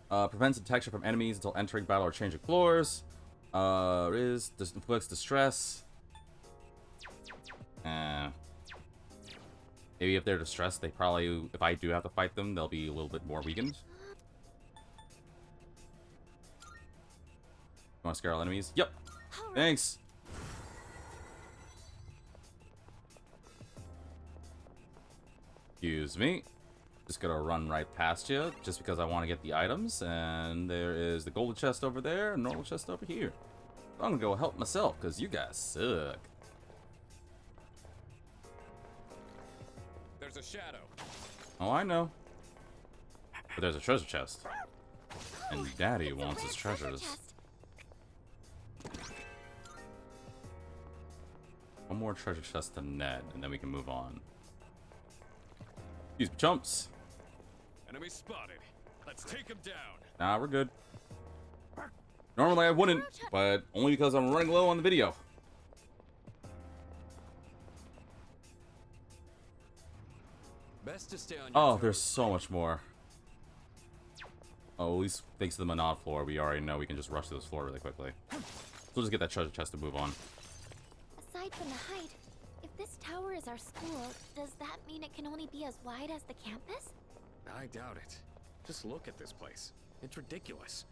A: Prevents detection from enemies until entering battle or changing floors. Inflicts distress. Maybe if they're distressed, they probably, if I do have to fight them, they'll be a little bit more weakened. You want to scare all enemies? Yep. Thanks. Excuse me. Just gonna run right past you, just because I want to get the items. And there is the golden chest over there, and normal chest over here. I'm gonna go help myself, because you guys suck.
G: There's a shadow.
A: Oh, I know. But there's a treasure chest. And Daddy wants his treasures. One more treasure chest to Ned, and then we can move on. Excuse me, chumps.
G: Enemy spotted. Let's take him down.
A: Nah, we're good. Normally I wouldn't, but only because I'm running low on the video.
G: Best to stay on your
A: Oh,
G: toes.
A: there's so much more. Oh, at least thanks to the Monad floor, we already know we can just rush to this floor really quickly. So we'll just get that treasure chest to move on.
H: Aside from the height, if this tower is our school, does that mean it can only be as wide as the campus?
G: I doubt it. Just look at this place. It's ridiculous.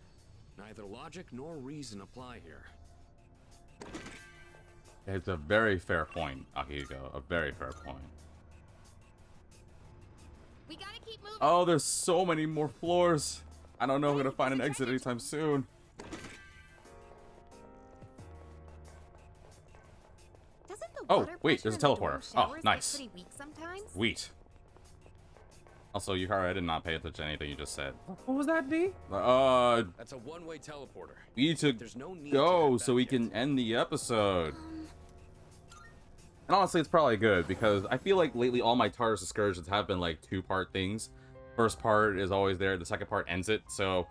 G: Neither logic nor reason apply here.
A: It's a very fair point, Akihiko. A very fair point.
E: We gotta keep moving.
A: Oh, there's so many more floors. I don't know if I'm gonna find an exit anytime soon.
E: Doesn't the
A: Oh,
E: water
A: wait,
E: pressure
A: there's a
E: in the dorm
A: teleporter. Oh,
E: showers get
A: nice.
E: pretty weak sometimes?
A: Sweet. Also, Yukara, I did not pay attention to anything you just said.
B: What was that, D?
G: That's a one-way teleporter.
A: We need to
G: There's no need
A: go
G: to
A: so we
G: head back
A: can
G: yet.
A: end the episode. And honestly, it's probably good because I feel like lately all my TARDIS excursions have been like two-part things. First part is always there, the second part ends it. So,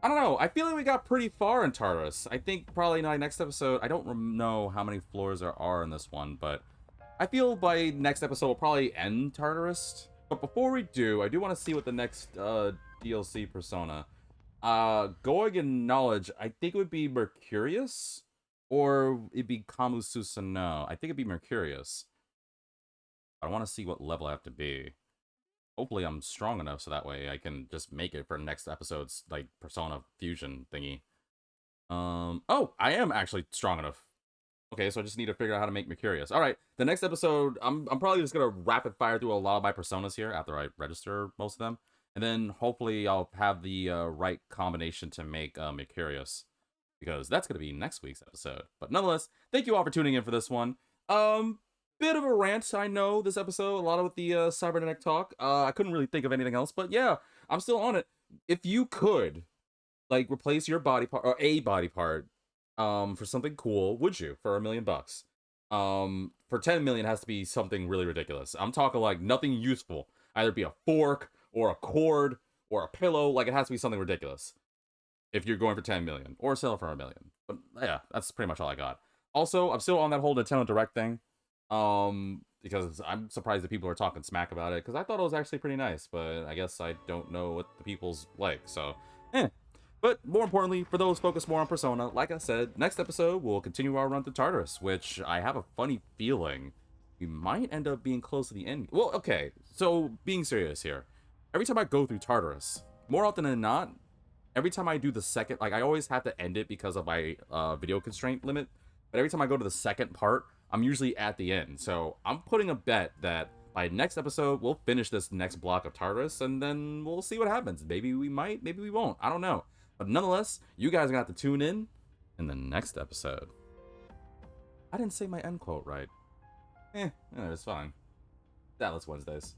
A: I don't know. I feel like we got pretty far in TARDIS. I think probably my next episode, I don't know how many floors there are in this one, but I feel by next episode we'll probably end Tartarus. But before we do, I do want to see what the next DLC persona. Going in knowledge, I think it would be Mercurius, or it'd be Kamu Susanoo. I think it'd be Mercurius. I want to see what level I have to be. Hopefully I'm strong enough so that way I can just make it for next episode's like Persona Fusion thingy. Oh, I am actually strong enough. Okay, so I just need to figure out how to make Mercurius. All right, the next episode, I'm probably just gonna rapid fire through a lot of my personas here after I register most of them, and then hopefully I'll have the right combination to make Mercurius, because that's gonna be next week's episode. But nonetheless, thank you all for tuning in for this one. Bit of a rant, I know, this episode, a lot of the cybernetic talk. I couldn't really think of anything else, but yeah, I'm still on it. If you could, like, replace your body part, or a body part, for something cool, would you? For $1 million? For 10 million, it has to be something really ridiculous. I'm talking like nothing useful. Either be a fork, or a cord, or a pillow, like it has to be something ridiculous. If you're going for 10 million, or sell it for $1 million. But yeah, that's pretty much all I got. Also, I'm still on that whole Nintendo Direct thing. Because I'm surprised that people are talking smack about it, because I thought it was actually pretty nice, but I guess I don't know what the people's like, so, But more importantly, for those focused more on Persona, like I said, next episode we'll continue our run through Tartarus, which I have a funny feeling we might end up being close to the end. Well, okay, so being serious here, every time I go through Tartarus, more often than not, every time I do the second, like I always have to end it because of my video constraint limit, but every time I go to the second part, I'm usually at the end. So I'm putting a bet that by next episode, we'll finish this next block of Tartarus, and then we'll see what happens. Maybe we might, maybe we won't. I don't know. But nonetheless, you guys are going to have to tune in the next episode. I didn't say my end quote right. It's fine. Atlas Wednesdays.